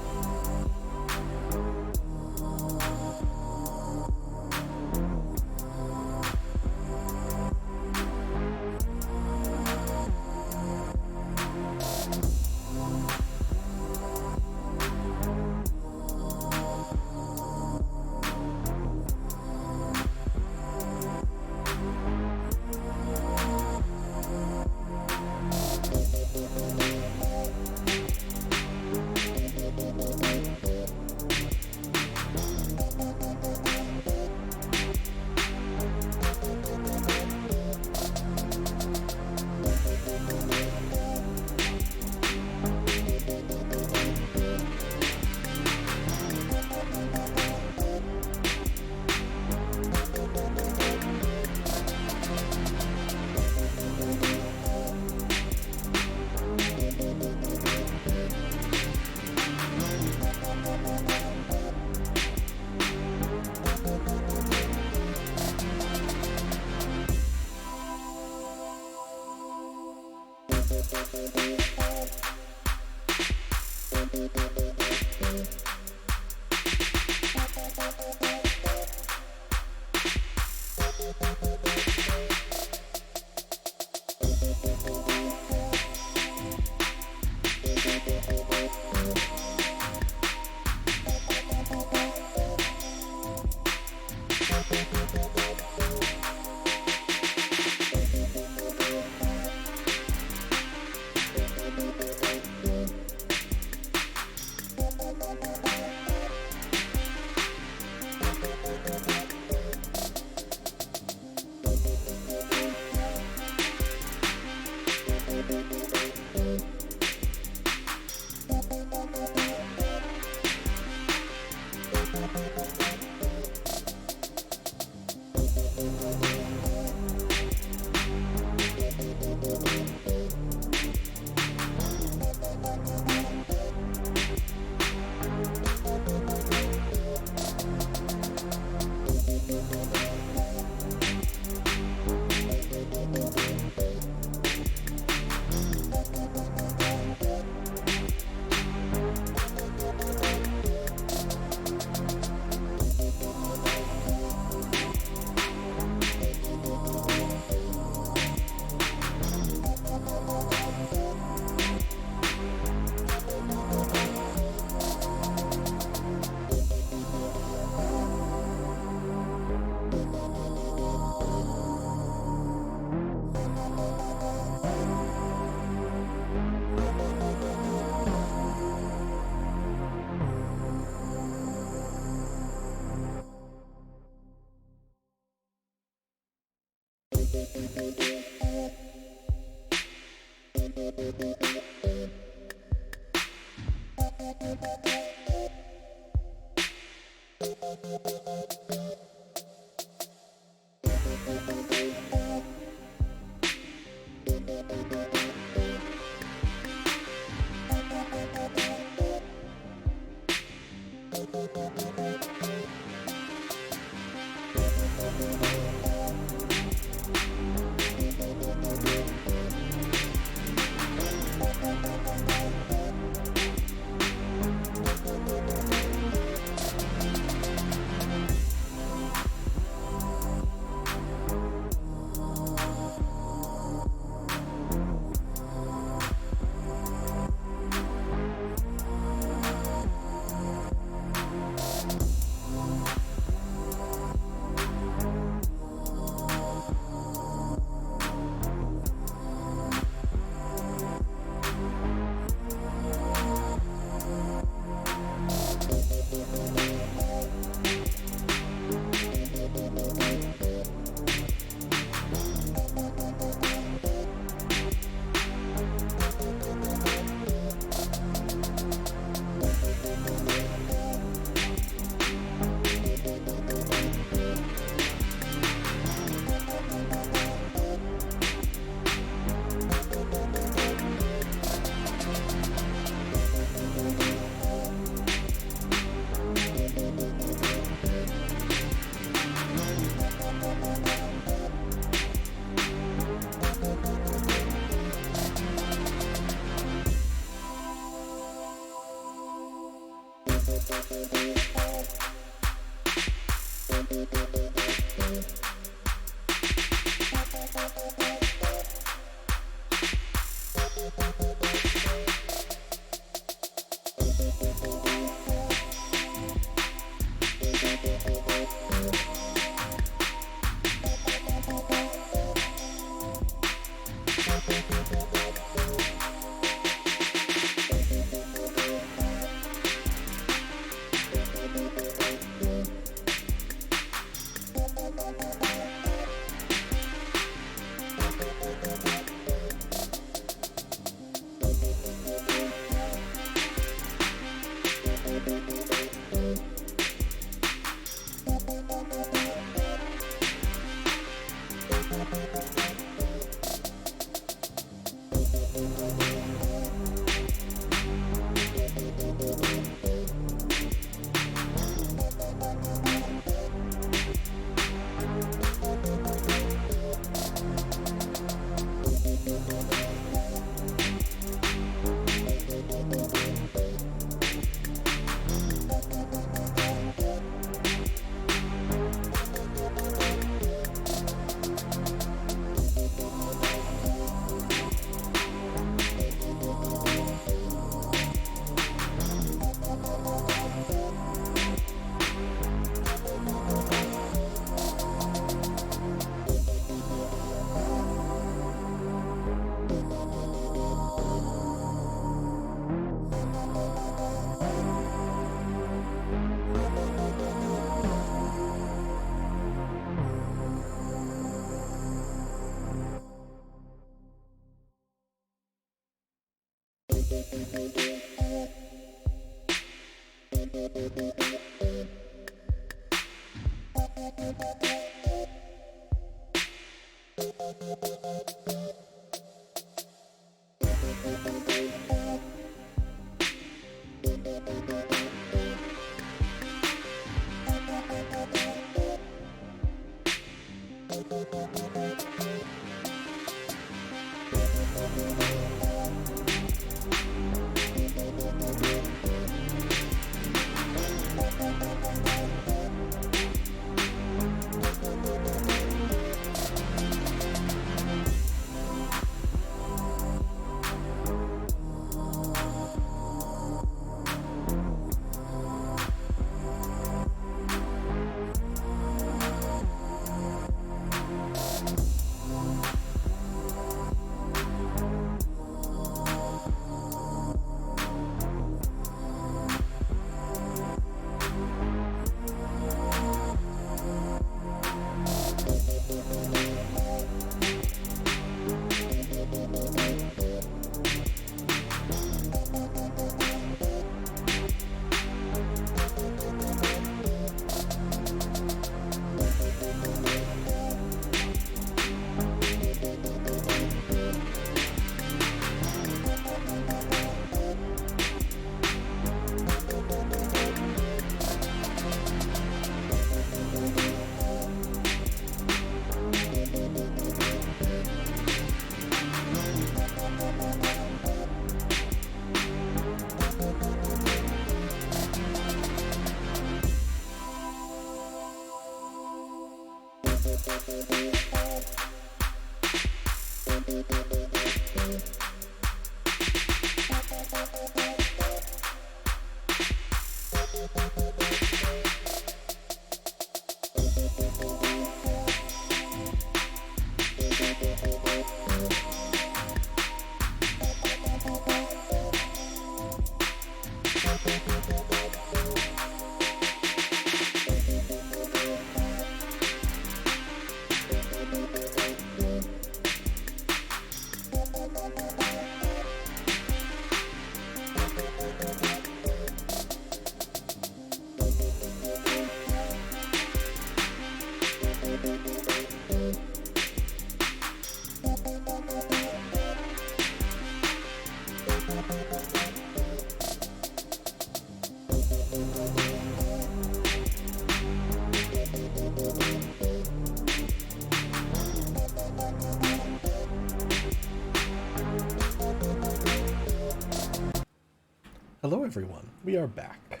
Speaker 7: Hello everyone, we are back.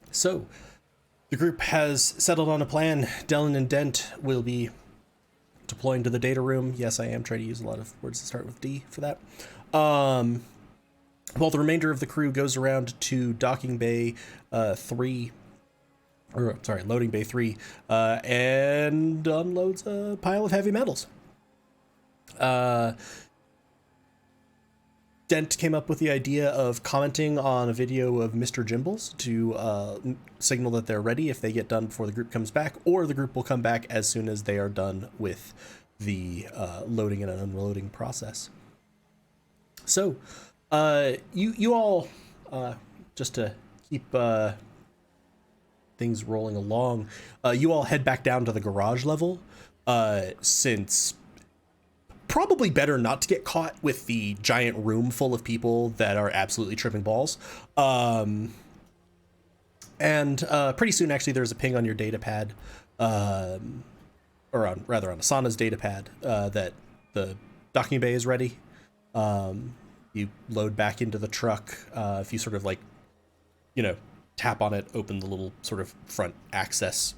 Speaker 7: So, the group has settled on a plan. Dylan and Dent will be deploying to the data room. Yes, I am trying to use a lot of words that start with D for that. While the remainder of the crew goes around to loading bay 3, and unloads a pile of heavy metals. Dent came up with the idea of commenting on a video of Mr. Jimbles to signal that they're ready if they get done before the group comes back, or the group will come back as soon as they are done with the loading and unloading process. So, you all, just to keep things rolling along, you all head back down to the garage level, since probably better not to get caught with the giant room full of people that are absolutely tripping balls. And pretty soon, actually, there's a ping on your data pad, or on Asana's data pad, that the docking bay is ready. You load back into the truck. If you sort of tap on it, open the little sort of front access,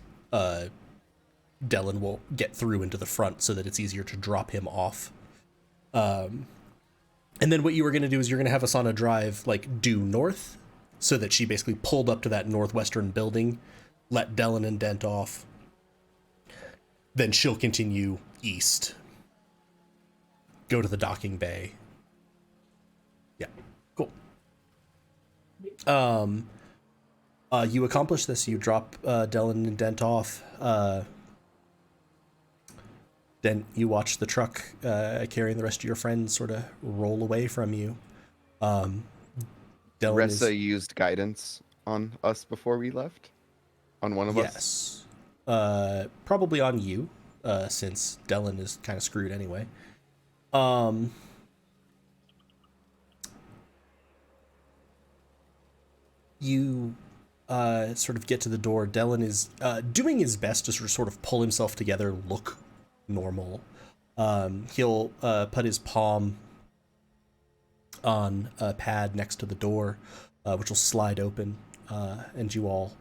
Speaker 7: Dylan will get through into the front so that it's easier to drop him off. And then what you were going to do is you're going to have Asana drive due north so that she basically pulled up to that northwestern building, let Dylan and Dent off. Then she'll continue east, go to the docking bay. Yeah, cool. You accomplish this. You drop Dylan and Dent off. Then you watch the truck carrying the rest of your friends sort of roll away from you.
Speaker 2: Ressa used guidance on us before we left? On one of us?
Speaker 7: Yes. Probably on you, since Dylan is kind of screwed anyway. You sort of get to the door. Dylan is doing his best to sort of pull himself together, look normal. He'll put his palm on a pad next to the door, which will slide open, and you all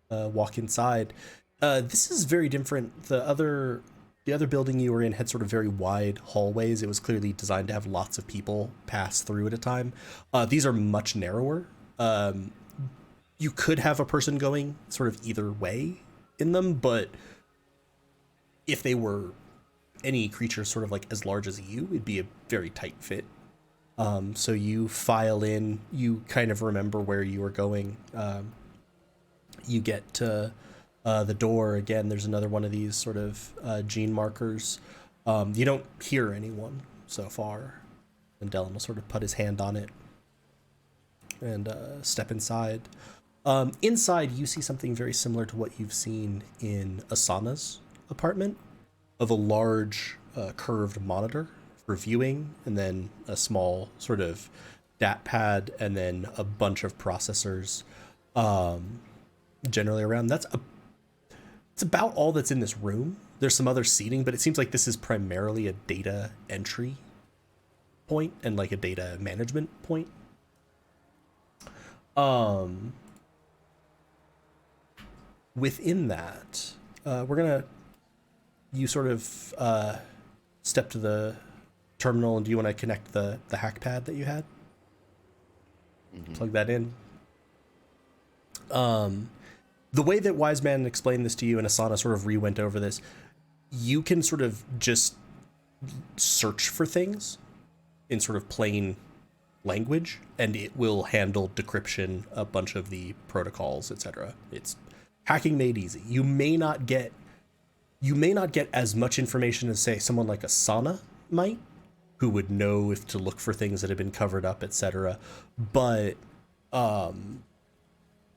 Speaker 7: walk inside. This is very different. The other building you were in had sort of very wide hallways. It was clearly designed to have lots of people pass through at a time. These are much narrower. You could have a person going sort of either way in them, but if they were any creature sort of as large as you, it'd be a very tight fit. So you file in, you kind of remember where you were going. You get to the door. Again, there's another one of these sort of gene markers. You don't hear anyone so far. And Dylan will sort of put his hand on it and step inside. Inside, you see something very similar to what you've seen in Asana's apartment, of a large curved monitor for viewing, and then a small sort of DAT pad, and then a bunch of processors generally around. It's about all that's in this room. There's some other seating, but it seems like this is primarily a data entry point and a data management point. Within that, you sort of step to the terminal, and do you want to connect the hack pad that you had? Plug that in. The way that Wise Man explained this to you, and Asana sort of re-went over this, you can sort of just search for things in sort of plain language, and it will handle decryption, a bunch of the protocols, etc. It's hacking made easy. You may not get as much information as, say, someone like Asana might, who would know if to look for things that have been covered up, etc. But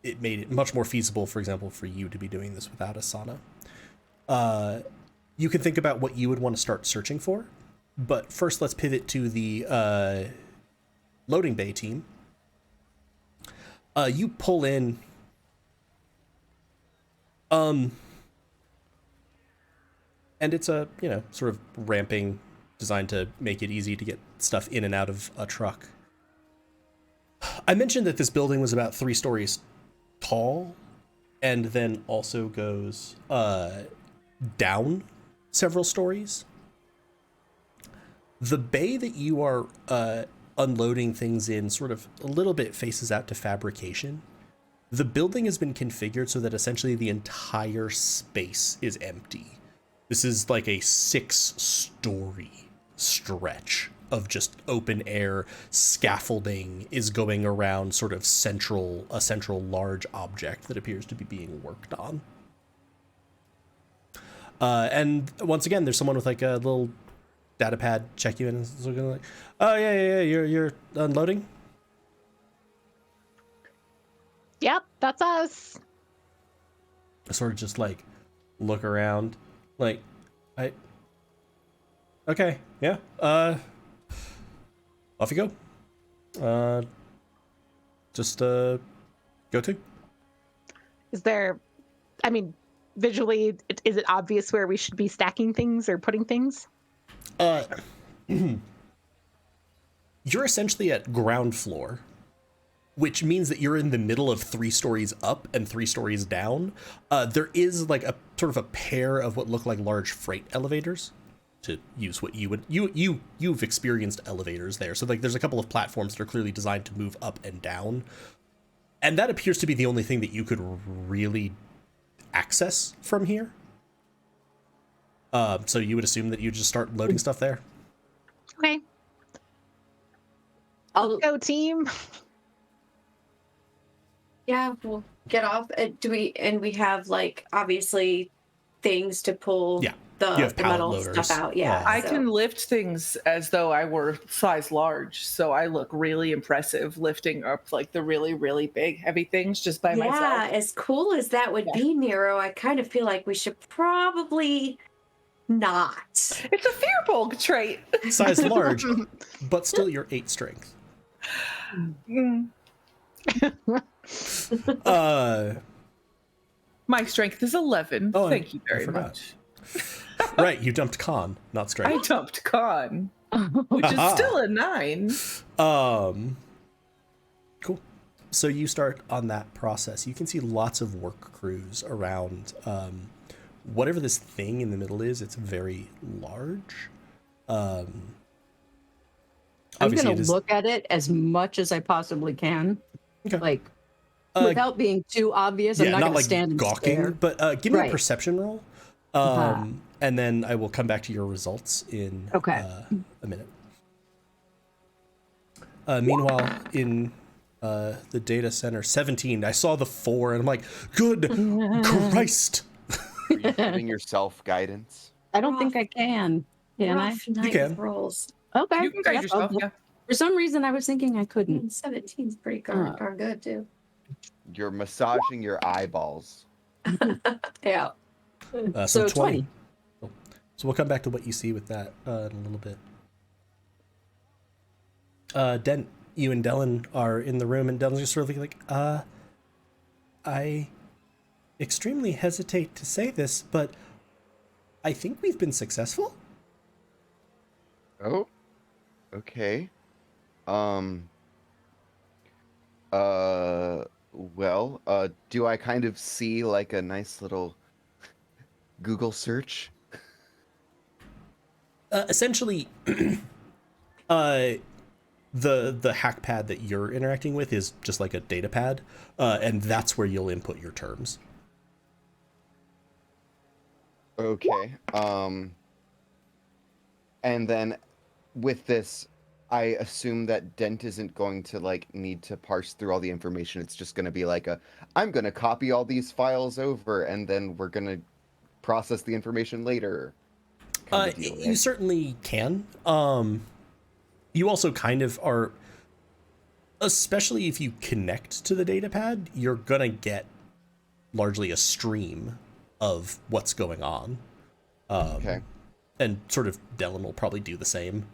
Speaker 7: it made it much more feasible, for example, for you to be doing this without Asana. You can think about what you would want to start searching for, but first let's pivot to the loading bay team. You pull in, and it's a, sort of ramping, designed to make it easy to get stuff in and out of a truck. I mentioned that this building was about 3 stories tall, and then also goes down several stories. The bay that you are unloading things in sort of a little bit faces out to fabrication. The building has been configured so that essentially the entire space is empty. This is like a 6-story stretch of just open air. Scaffolding is going around sort of a central large object that appears to be being worked on. And once again, there's someone with like a little data pad check you in, and is looking like, oh yeah, you're unloading.
Speaker 5: Yep, that's us.
Speaker 7: I sort of just like look around, like, okay, yeah, off you go. Just go to.
Speaker 5: Is there, I mean, visually, is it obvious where we should be stacking things or putting things?
Speaker 7: You're essentially at ground floor, which means that you're in the middle of 3 stories up and 3 stories down. There is like a sort of a pair of what look like large freight elevators, to use what you've experienced elevators there. So like there's a couple of platforms that are clearly designed to move up and down. And that appears to be the only thing that you could really access from here. So you would assume that you just start loading stuff there?
Speaker 5: Okay.
Speaker 3: I'll
Speaker 5: Go team.
Speaker 3: Yeah, we'll get off. We have like obviously things to pull
Speaker 7: Yeah,
Speaker 3: the
Speaker 7: you have pallet
Speaker 3: metal
Speaker 7: loaders.
Speaker 3: stuff out. Yeah,
Speaker 4: I
Speaker 3: so-
Speaker 4: can lift things as though I were size large, so I look really impressive lifting up like the really, really big, heavy things just by
Speaker 3: Yeah,
Speaker 4: myself.
Speaker 3: as cool as that would be, Nero, I kind of feel like we should probably not.
Speaker 4: It's a fearbulk trait.
Speaker 7: Size large, but still your 8 strength.
Speaker 4: My strength is 11.
Speaker 7: Oh,
Speaker 4: Thank you
Speaker 7: I
Speaker 4: very
Speaker 7: forgot.
Speaker 4: much.
Speaker 7: Right, you dumped con, not
Speaker 4: I
Speaker 7: strength.
Speaker 4: dumped con, which is still a 9.
Speaker 7: Cool. So you start on that process. You can see lots of work crews around. Whatever this thing in the middle is, it's very large.
Speaker 6: I'm
Speaker 7: Obviously
Speaker 6: going
Speaker 7: it
Speaker 6: to
Speaker 7: is-
Speaker 6: look at it as much as I possibly can.
Speaker 7: Okay.
Speaker 6: Like,
Speaker 7: Uh,
Speaker 6: without being too obvious. I'm
Speaker 7: yeah,
Speaker 6: not
Speaker 7: not
Speaker 6: going to
Speaker 7: like
Speaker 6: stand and
Speaker 7: gawking,
Speaker 6: stare.
Speaker 7: but give me a
Speaker 6: Right.
Speaker 7: perception roll. And then I will come back to your results in
Speaker 6: Okay.
Speaker 7: a minute. Meanwhile, in the data center, 17, I saw the 4 and I'm like, good Christ.
Speaker 2: Are you giving yourself guidance?
Speaker 6: I don't think I can. Can I?
Speaker 3: Rough night
Speaker 7: can.
Speaker 3: with rolls.
Speaker 6: Okay.
Speaker 4: You can guide
Speaker 6: Yes,
Speaker 4: yourself,
Speaker 6: I'll-
Speaker 4: yeah.
Speaker 6: For some reason, I was thinking I couldn't.
Speaker 3: 17's pretty
Speaker 6: Uh.
Speaker 3: darn good too.
Speaker 2: You're massaging your eyeballs.
Speaker 3: Yeah.
Speaker 7: So
Speaker 6: So
Speaker 7: 20. Cool. So we'll come back to what you see with that in a little bit. Dent, you and Dylan are in the room, and Dylan's just sort of like, I extremely hesitate to say this, but I think we've been successful.
Speaker 2: Oh, okay. Well, do I kind of see like a nice little Google search?
Speaker 7: Essentially, the hack pad that you're interacting with is just like a data pad, and that's where you'll input your terms.
Speaker 2: Okay. And then with this, I assume that Dent isn't going to like need to parse through all the information. It's just going to be like I'm going to copy all these files over, and then we're going to process the information later. Kind of deal, right?
Speaker 7: You certainly can. You also kind of are, especially if you connect to the data pad, you're gonna get largely a stream of what's going on.
Speaker 2: Okay.
Speaker 7: And sort of Dylan will probably do the same,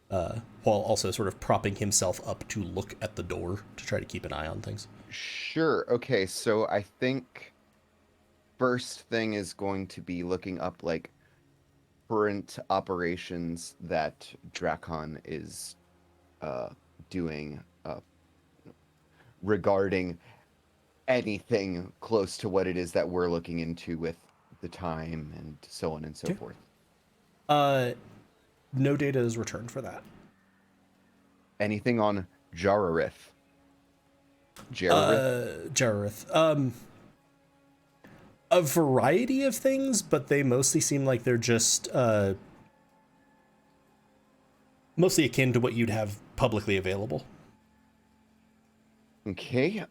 Speaker 7: while also sort of propping himself up to look at the door to try to keep an eye on things.
Speaker 2: Sure. Okay. So I think first thing is going to be looking up like current operations that Drakkon is doing regarding anything close to what it is that we're looking into with the time and so on and so
Speaker 7: Okay.
Speaker 2: forth.
Speaker 7: No data is returned for that.
Speaker 2: Anything on Jararith? Jararith?
Speaker 7: Jararith. A variety of things, but they mostly seem like they're just mostly akin to what you'd have publicly available.
Speaker 2: Okay.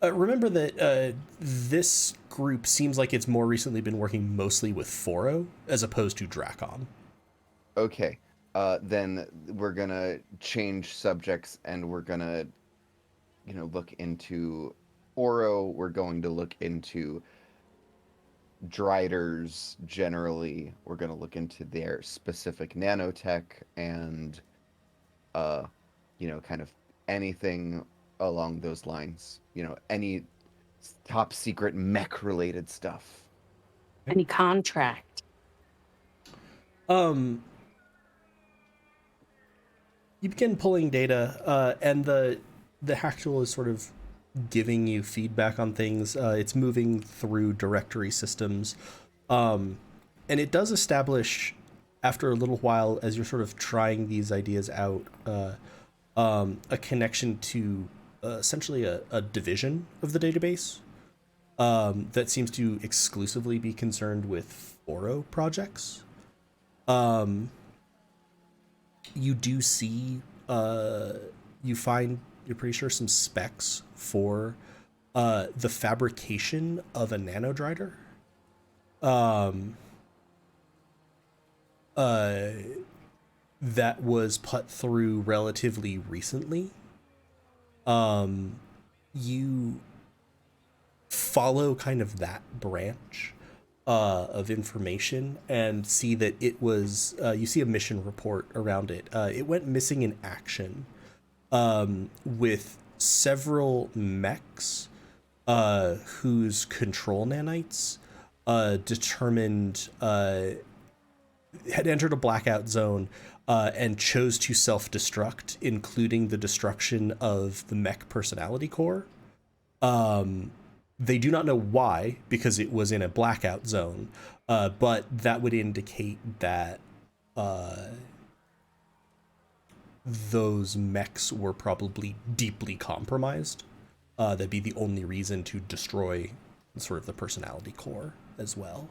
Speaker 7: Remember that this group seems like it's more recently been working mostly with Forrho as opposed to Drakkon.
Speaker 2: Okay. Then we're gonna change subjects and we're gonna, look into Forrho. We're going to look into Driders generally. We're gonna look into their specific nanotech and, kind of anything along those lines. Any top secret mech related stuff.
Speaker 5: Any contract?
Speaker 7: You begin pulling data, and the hack tool is sort of giving you feedback on things. It's moving through directory systems, and it does establish, after a little while, as you're sort of trying these ideas out, a connection to essentially a division of the database that seems to exclusively be concerned with Forrho projects. You do see, you find, you're pretty sure, some specs for the fabrication of a nanodrider. That was put through relatively recently. You follow kind of that branch of information and see that it was, you see a mission report around it. It went missing in action with several mechs whose control nanites determined had entered a blackout zone and chose to self-destruct, including the destruction of the mech personality core. They do not know why, because it was in a blackout zone, but that would indicate that those mechs were probably deeply compromised. That'd be the only reason to destroy sort of the personality core as well.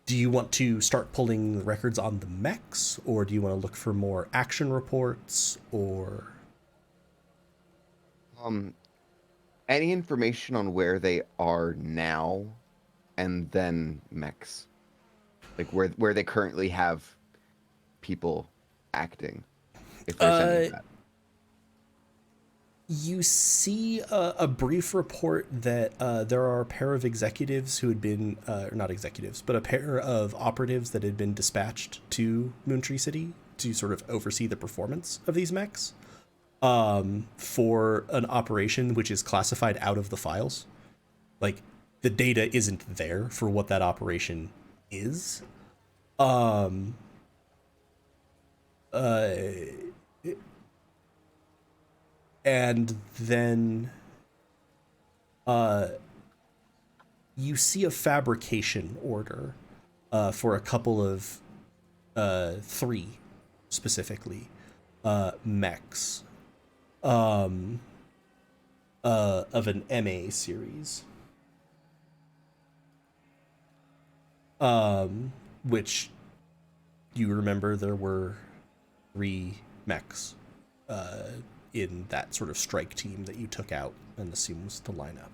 Speaker 7: Do you want to start pulling records on the mechs, or do you want to look for more action reports, or...
Speaker 2: Any information on where they are now, and then mechs, like where they currently have people acting, if there's any of that.
Speaker 7: You see a brief report that there are a pair of executives who had been, not executives, but a pair of operatives that had been dispatched to Moontree City to sort of oversee the performance of these mechs. For an operation which is classified out of the files. Like, the data isn't there for what that operation is. And then you see a fabrication order for a couple of 3 specifically mechs of an MA series, which you remember there were 3 mechs in that sort of strike team that you took out, and this seems to line up.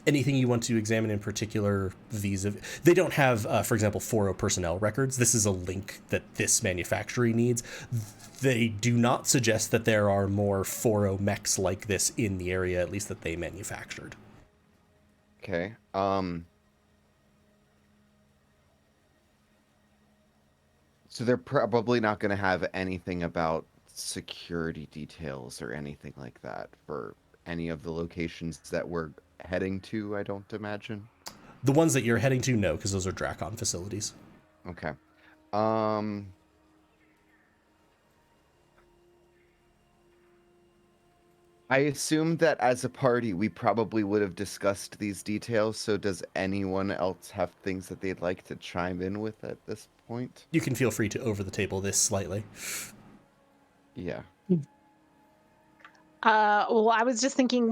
Speaker 7: Anything you want to examine in particular vis-a-vis? They don't have, for example, Forrho personnel records. This is a link that this manufacturer needs. They do not suggest that there are more Forrho mechs like this in the area, at least that they manufactured.
Speaker 2: Okay. So they're probably not going to have anything about security details or anything like that for any of the locations that we're heading to, I don't imagine.
Speaker 7: The ones that you're heading to, no, because those are Drakkon facilities.
Speaker 2: Okay. I assume that as a party, we probably would have discussed these details, so does anyone else have things that they'd like to chime in with at this point?
Speaker 7: You can feel free to over the table this slightly.
Speaker 2: Yeah.
Speaker 5: Well, I was just thinking,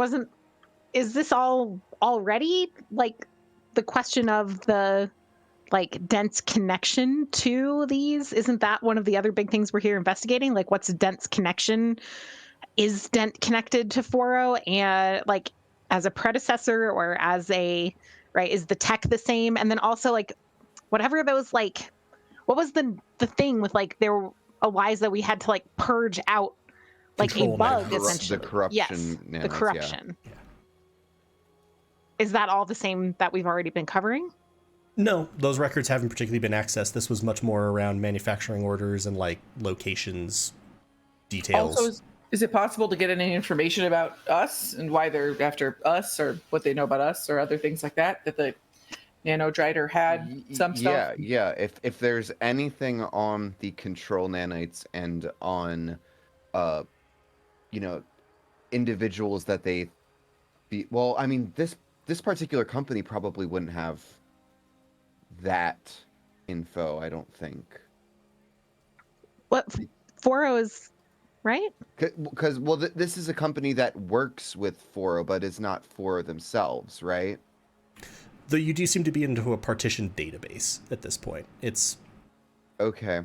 Speaker 5: is this all already, like, the question of the, like, dense connection to these? Isn't that one of the other big things we're here investigating? Like, what's a dense connection? Is Dent connected to Forrho, and, like, as a predecessor or as a, right, is the tech the same? And then also, like, whatever those, like, what was the thing with, like, there were Eliza we had to, like, purge out, like,
Speaker 7: Control
Speaker 5: a bug,
Speaker 7: nanobots.
Speaker 5: essentially.
Speaker 2: The corruption.
Speaker 5: Yes,
Speaker 2: nanos,
Speaker 5: the corruption. Yeah. Is that all the same that we've already been covering?
Speaker 7: No, those records haven't particularly been accessed. This was much more around manufacturing orders and, like, locations, details.
Speaker 4: Also, is it possible to get any information about us and why they're after us, or what they know about us, or other things like that, that the nanodrider had some stuff?
Speaker 2: Yeah. If there's anything on the control nanites and on, individuals that they be, well, I mean, this particular company probably wouldn't have that info, I don't think.
Speaker 5: What Forrho is, right?
Speaker 2: Because this is a company that works with Forrho, but is not Forrho themselves, right?
Speaker 7: Though you do seem to be into a partitioned database at this point. It's
Speaker 2: okay.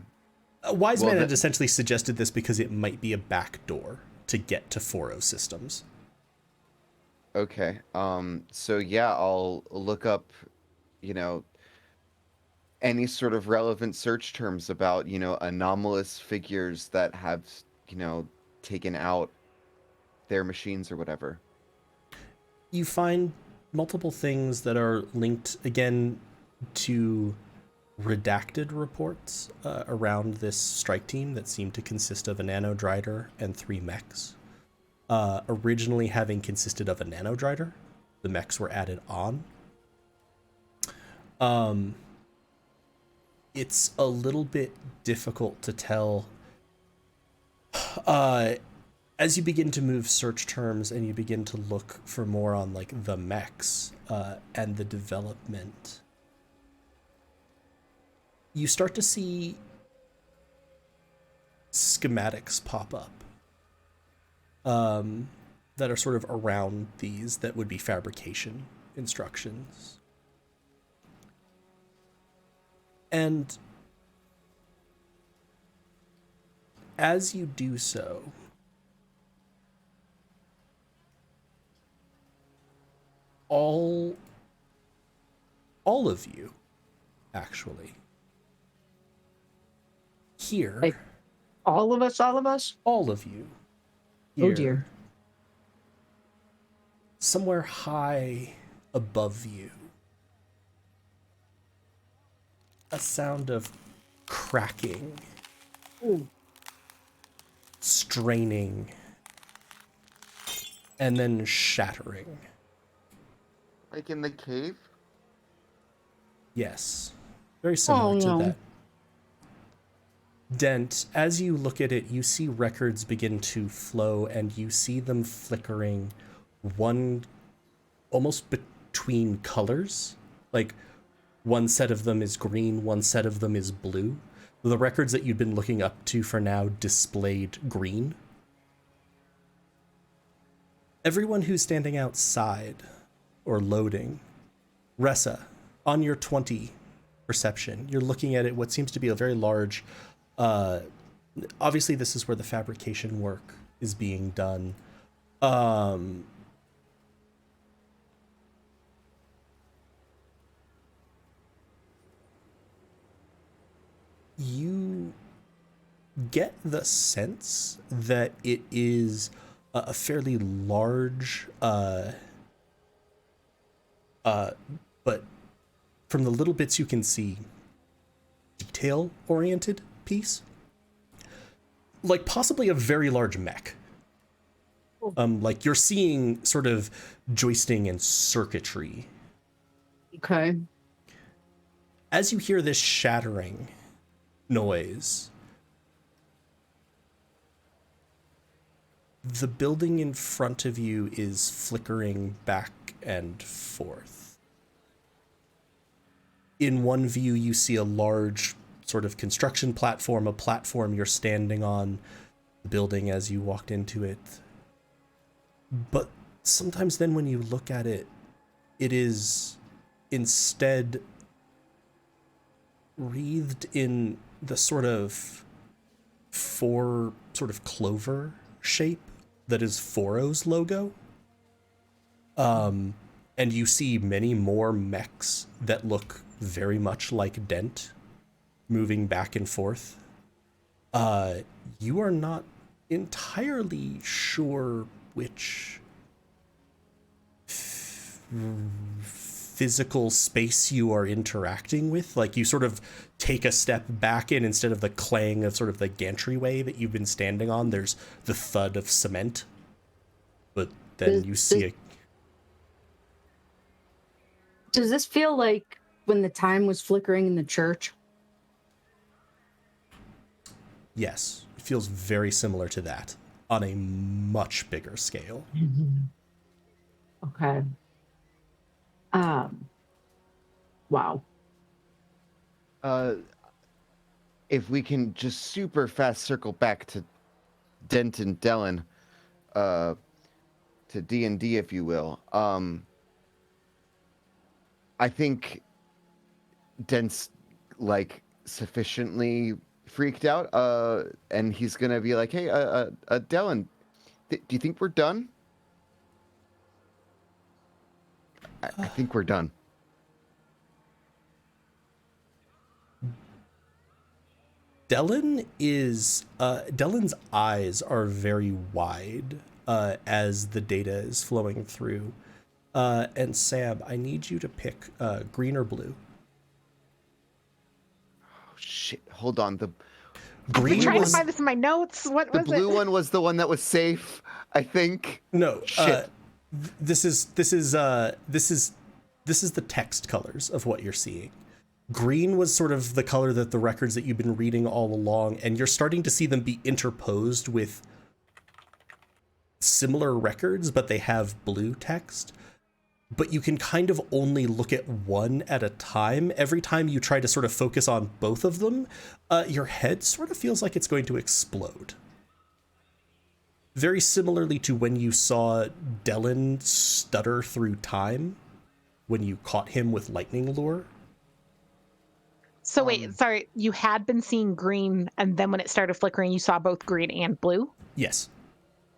Speaker 7: Wiseman had essentially suggested this because it might be a backdoor to get to Forrho systems.
Speaker 2: Okay. So yeah, I'll look up, any sort of relevant search terms about, anomalous figures that have, taken out their machines or whatever.
Speaker 7: You find multiple things that are linked, again, to redacted reports around this strike team that seem to consist of a nanodrider and 3 mechs. Originally having consisted of a nanodrider, the mechs were added on. It's a little bit difficult to tell. As you begin to move search terms and you begin to look for more on, like, the mechs and the development, you start to see schematics pop up that are sort of around these that would be fabrication instructions. And as you do so, all of you, actually, here.
Speaker 6: Like, all of us?
Speaker 7: All of you.
Speaker 6: Oh dear.
Speaker 7: Somewhere high above you, a sound of cracking, straining, and then shattering.
Speaker 2: Like in the cave?
Speaker 7: Yes. Very similar to that. Dent, as you look at it, you see records begin to flow, and you see them flickering one almost between colors. Like one set of them is green, one set of them is blue. The records that you've been looking up to for now displayed green. Everyone who's standing outside or loading, Ressa, on your 20 perception, you're looking at it, what seems to be a very large, obviously this is where the fabrication work is being done. You get the sense that it is a fairly large, but from the little bits you can see, detail-oriented piece. Like possibly a very large mech. Like you're seeing sort of joisting and circuitry.
Speaker 6: Okay.
Speaker 7: As you hear this shattering noise, the building in front of you is flickering back and forth. In one view, you see a large sort of construction platform, a platform you're standing on, the building as you walked into it. But sometimes then when you look at it, it is instead wreathed in the sort of four sort of clover shape that is Forrho's logo. And you see many more mechs that look very much like Dent moving back and forth. You are not entirely sure which physical space you are interacting with. Like you sort of take a step back in, instead of the clang of sort of the gantry-way that you've been standing on, there's the thud of cement. But then you see a...
Speaker 6: Does this feel like when the time was flickering in the church?
Speaker 7: Yes, it feels very similar to that on a much bigger scale.
Speaker 6: Okay. Wow.
Speaker 2: If we can just super fast circle back to Dent and Dellen, to D&D, if you will. I think Dent's like sufficiently freaked out, and he's gonna be like, "Hey, Dellen, do you think we're done?" I think we're done.
Speaker 7: Dellen's eyes are very wide as the data is flowing through. And Sam, I need you to pick green or blue.
Speaker 2: Oh shit! Hold on. The
Speaker 5: I'm trying to find this in my notes. What was it?
Speaker 2: The blue one was the one that was safe, I think.
Speaker 7: No,
Speaker 2: shit.
Speaker 7: This is the text colors of what you're seeing. Green was sort of the color that the records that you've been reading all along, and you're starting to see them be interposed with similar records, but they have blue text. But you can kind of only look at one at a time. Every time you try to sort of focus on both of them, your head sort of feels like it's going to explode. Very similarly to when you saw Dellen stutter through time, when you caught him with lightning lure.
Speaker 5: So wait, sorry, you had been seeing green, and then when it started flickering, you saw both green and blue?
Speaker 7: Yes.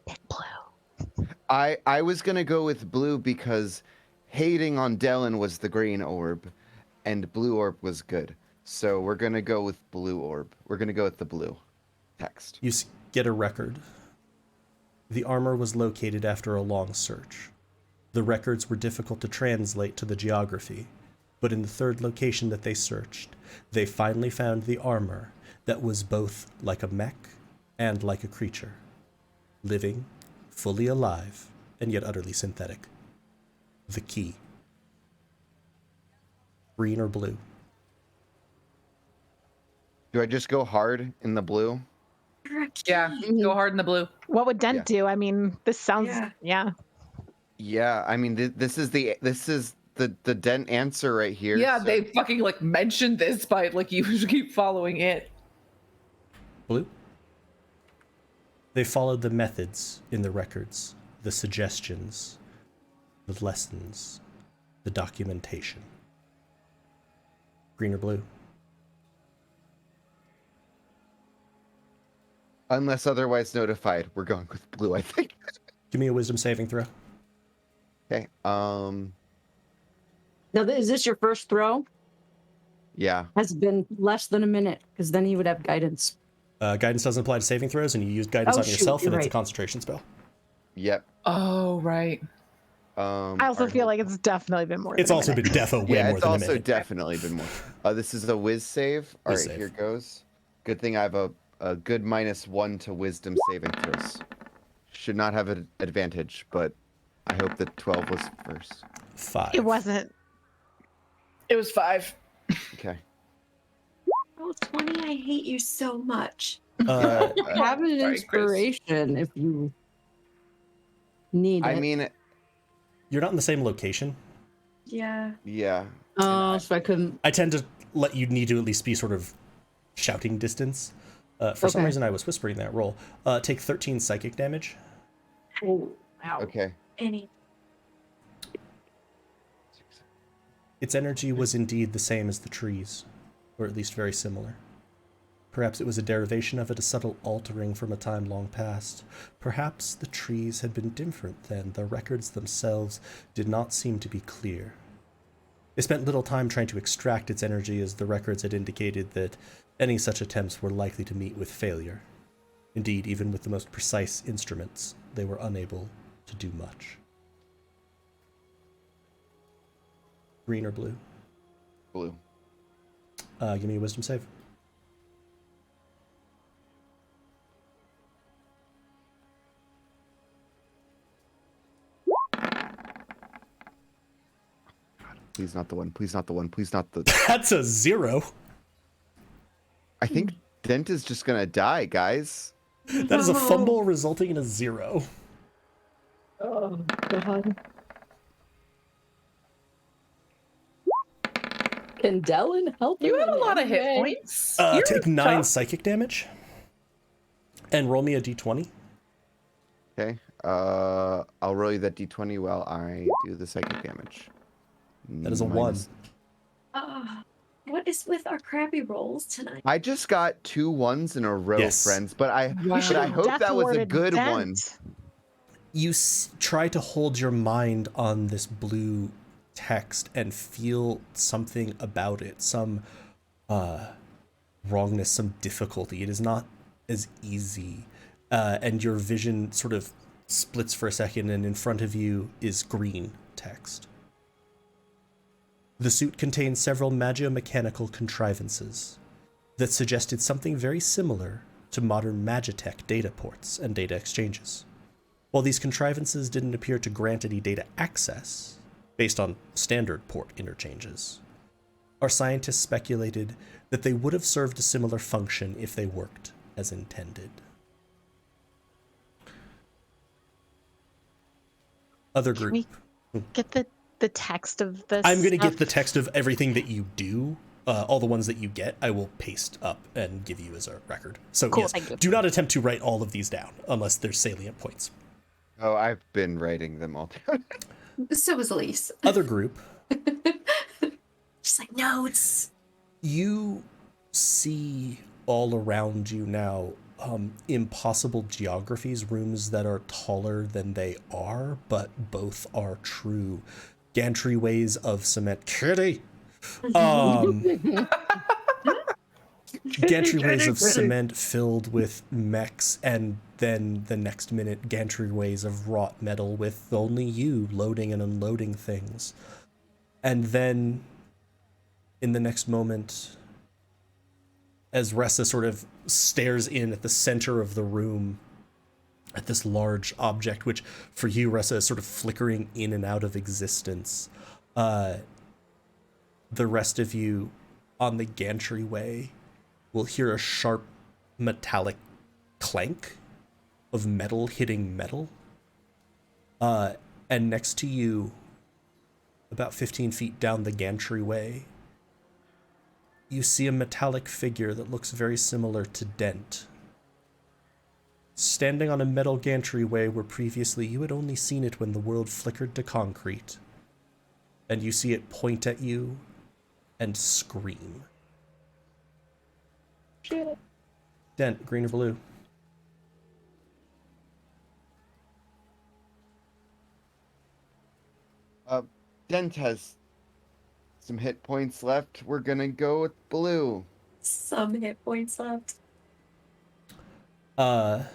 Speaker 5: Pick blue.
Speaker 2: I was gonna go with blue because hating on Dellen was the green orb, and blue orb was good. So we're gonna go with blue orb. We're gonna go with the blue text.
Speaker 7: You get a record. The armor was located after a long search. The records were difficult to translate to the geography, but in the third location that they searched, they finally found the armor that was both like a mech and like a creature. Living, fully alive, and yet utterly synthetic. The key. Green or blue?
Speaker 2: Do I just go hard in the blue?
Speaker 4: Yeah, go hard in the blue.
Speaker 5: What would Dent do? I mean, this sounds, yeah.
Speaker 2: Yeah, I mean, this is the dent answer right here.
Speaker 4: Yeah,
Speaker 2: so-
Speaker 4: they fucking like mentioned this by like you keep following it.
Speaker 7: Blue? They followed the methods in the records, the suggestions, the lessons, the documentation. Green or blue?
Speaker 2: Unless otherwise notified, we're going with blue, I think.
Speaker 7: Give me a wisdom saving throw.
Speaker 2: Okay.
Speaker 6: Now, is this your first throw?
Speaker 2: Yeah.
Speaker 6: Has been less than a minute, because then he would have guidance.
Speaker 7: Guidance doesn't apply to saving throws, and you used guidance
Speaker 6: Oh,
Speaker 7: on
Speaker 6: shoot,
Speaker 7: yourself, and
Speaker 6: you're
Speaker 7: it's a
Speaker 6: right.
Speaker 7: concentration spell.
Speaker 2: Yep.
Speaker 4: Oh, right.
Speaker 2: I
Speaker 5: I also feel like it's definitely been more.
Speaker 7: It's
Speaker 5: than a
Speaker 7: also
Speaker 5: minute.
Speaker 7: been defo way
Speaker 2: yeah,
Speaker 7: more
Speaker 2: it's
Speaker 7: than a
Speaker 2: also
Speaker 7: minute.
Speaker 2: definitely been more. This is a whiz save. All right,
Speaker 7: Whiz save.
Speaker 2: here goes. Good thing I have a good -1 to wisdom saving throws. Should not have an advantage, but I hope that 12 was first.
Speaker 7: 5.
Speaker 5: It wasn't.
Speaker 4: It was 5.
Speaker 2: Okay.
Speaker 3: Oh, 20, I hate you so much.
Speaker 7: Uh,
Speaker 6: Have an
Speaker 4: Sorry, Chris.
Speaker 6: inspiration if you need it.
Speaker 2: I mean,
Speaker 7: you're not in the same location.
Speaker 3: Yeah.
Speaker 2: yeah.
Speaker 6: Oh, so I couldn't.
Speaker 7: I tend to let you need to at least be sort of shouting distance. For some
Speaker 6: Okay.
Speaker 7: reason, I was whispering that roll. Take 13 psychic damage.
Speaker 6: Oh, ow.
Speaker 2: Okay.
Speaker 3: Any.
Speaker 7: Its energy was indeed the same as the trees, or at least very similar. Perhaps it was a derivation of it, a subtle altering from a time long past. Perhaps the trees had been different then. The records themselves did not seem to be clear. They spent little time trying to extract its energy, as the records had indicated that any such attempts were likely to meet with failure. Indeed, even with the most precise instruments, they were unable to do much. Green or blue?
Speaker 2: Blue.
Speaker 7: Give me a wisdom save.
Speaker 2: Please not the one. Please not the one. Please not the.
Speaker 7: That's a 0.
Speaker 2: I think Dent is just gonna die, guys.
Speaker 7: That is a fumble resulting in a 0.
Speaker 6: Oh, God. Can Dellen help
Speaker 4: You
Speaker 6: him
Speaker 4: have a
Speaker 6: in
Speaker 4: lot of
Speaker 6: any
Speaker 4: hit
Speaker 6: way?
Speaker 4: points. You're
Speaker 7: Take 9
Speaker 4: tough.
Speaker 7: psychic damage. And roll me a d20.
Speaker 2: Okay. I'll roll you that d20 while I do the psychic damage.
Speaker 7: That is a 1.
Speaker 2: Minus-
Speaker 3: What is with our crappy rolls tonight?
Speaker 2: I just got 2 1s in a row,
Speaker 7: Yes.
Speaker 2: friends, but I
Speaker 6: Wow.
Speaker 2: but I hope
Speaker 5: Death
Speaker 2: that was a
Speaker 5: warded
Speaker 2: good
Speaker 5: dent.
Speaker 2: one.
Speaker 7: You try to hold your mind on this blue text and feel something about it, some wrongness, some difficulty. It is not as easy, and your vision sort of splits for a second, and in front of you is green text. The suit contained several magio-mechanical contrivances that suggested something very similar to modern Magitech data ports and data exchanges. While these contrivances didn't appear to grant any data access, based on standard port interchanges, our scientists speculated that they would have served a similar function if they worked as intended. Other
Speaker 5: Can
Speaker 7: group.
Speaker 5: we get the text of this?
Speaker 7: I'm going to get the text of everything that you do. All the ones that you get, I will paste up and give you as a record. So
Speaker 5: Cool,
Speaker 7: yes,
Speaker 5: thank you.
Speaker 7: do not attempt to write all of these down unless there's salient points.
Speaker 2: Oh, I've been writing them all down.
Speaker 3: So was Elise.
Speaker 7: Other group,
Speaker 3: Just like notes.
Speaker 7: you see all around you now impossible geographies, rooms that are taller than they are, but both are true gantryways of cement. Kitty! Gantryways of cement filled with mechs, and then the next minute gantryways of wrought metal with only you loading and unloading things. And then in the next moment, as Ressa sort of stares in at the center of the room at this large object, which for you, Ressa, is sort of flickering in and out of existence, the rest of you on the gantryway will hear a sharp metallic clank of metal hitting metal. And next to you, about 15 feet down the gantry-way, you see a metallic figure that looks very similar to Dent. Standing on a metal gantry-way where previously you had only seen it when the world flickered to concrete. And you see it point at you and scream.
Speaker 6: Shit.
Speaker 7: Dent, green or blue?
Speaker 2: Dent has some hit points left. We're gonna go with blue.
Speaker 3: Some hit points left.
Speaker 7: The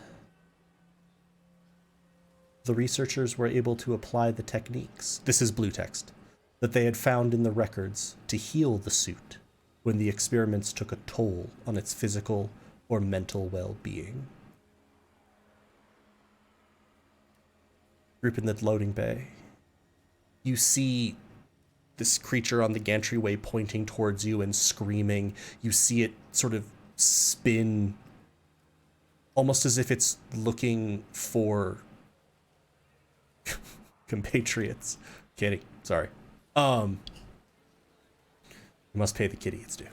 Speaker 7: researchers were able to apply the techniques, this is blue text, that they had found in the records to heal the suit when the experiments took a toll on its physical or mental well-being. Group in the loading bay. You see this creature on the gantry-way pointing towards you and screaming. You see it sort of spin, almost as if it's looking for compatriots. Kitty, sorry. You must pay the kitty its due.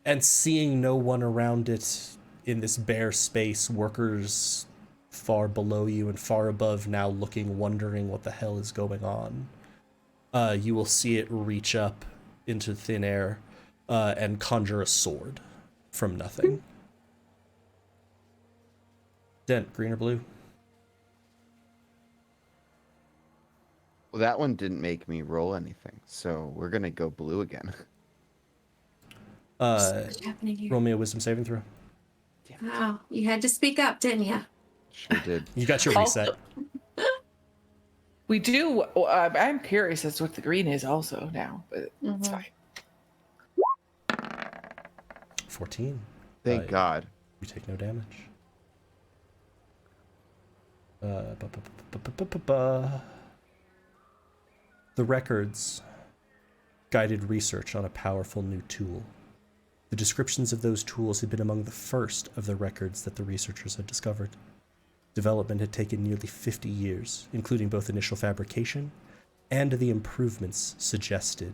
Speaker 7: And seeing no one around it in this bare space, workers far below you and far above now looking, wondering what the hell is going on. You will see it reach up into thin air and conjure a sword from nothing. Dent, green or blue?
Speaker 2: Well, that one didn't make me roll anything, so we're gonna go blue again.
Speaker 3: What's happening here?
Speaker 7: Roll me a wisdom saving throw.
Speaker 3: Wow, you had to speak up, didn't you?
Speaker 2: Sure did.
Speaker 7: You got your reset.
Speaker 4: We do. I'm curious as to what the green is also now, but it's fine.
Speaker 7: 14.
Speaker 2: Thank God.
Speaker 7: You take no damage. The records guided research on a powerful new tool. The descriptions of those tools had been among the first of the records that the researchers had discovered. Development had taken nearly 50 years, including both initial fabrication and the improvements suggested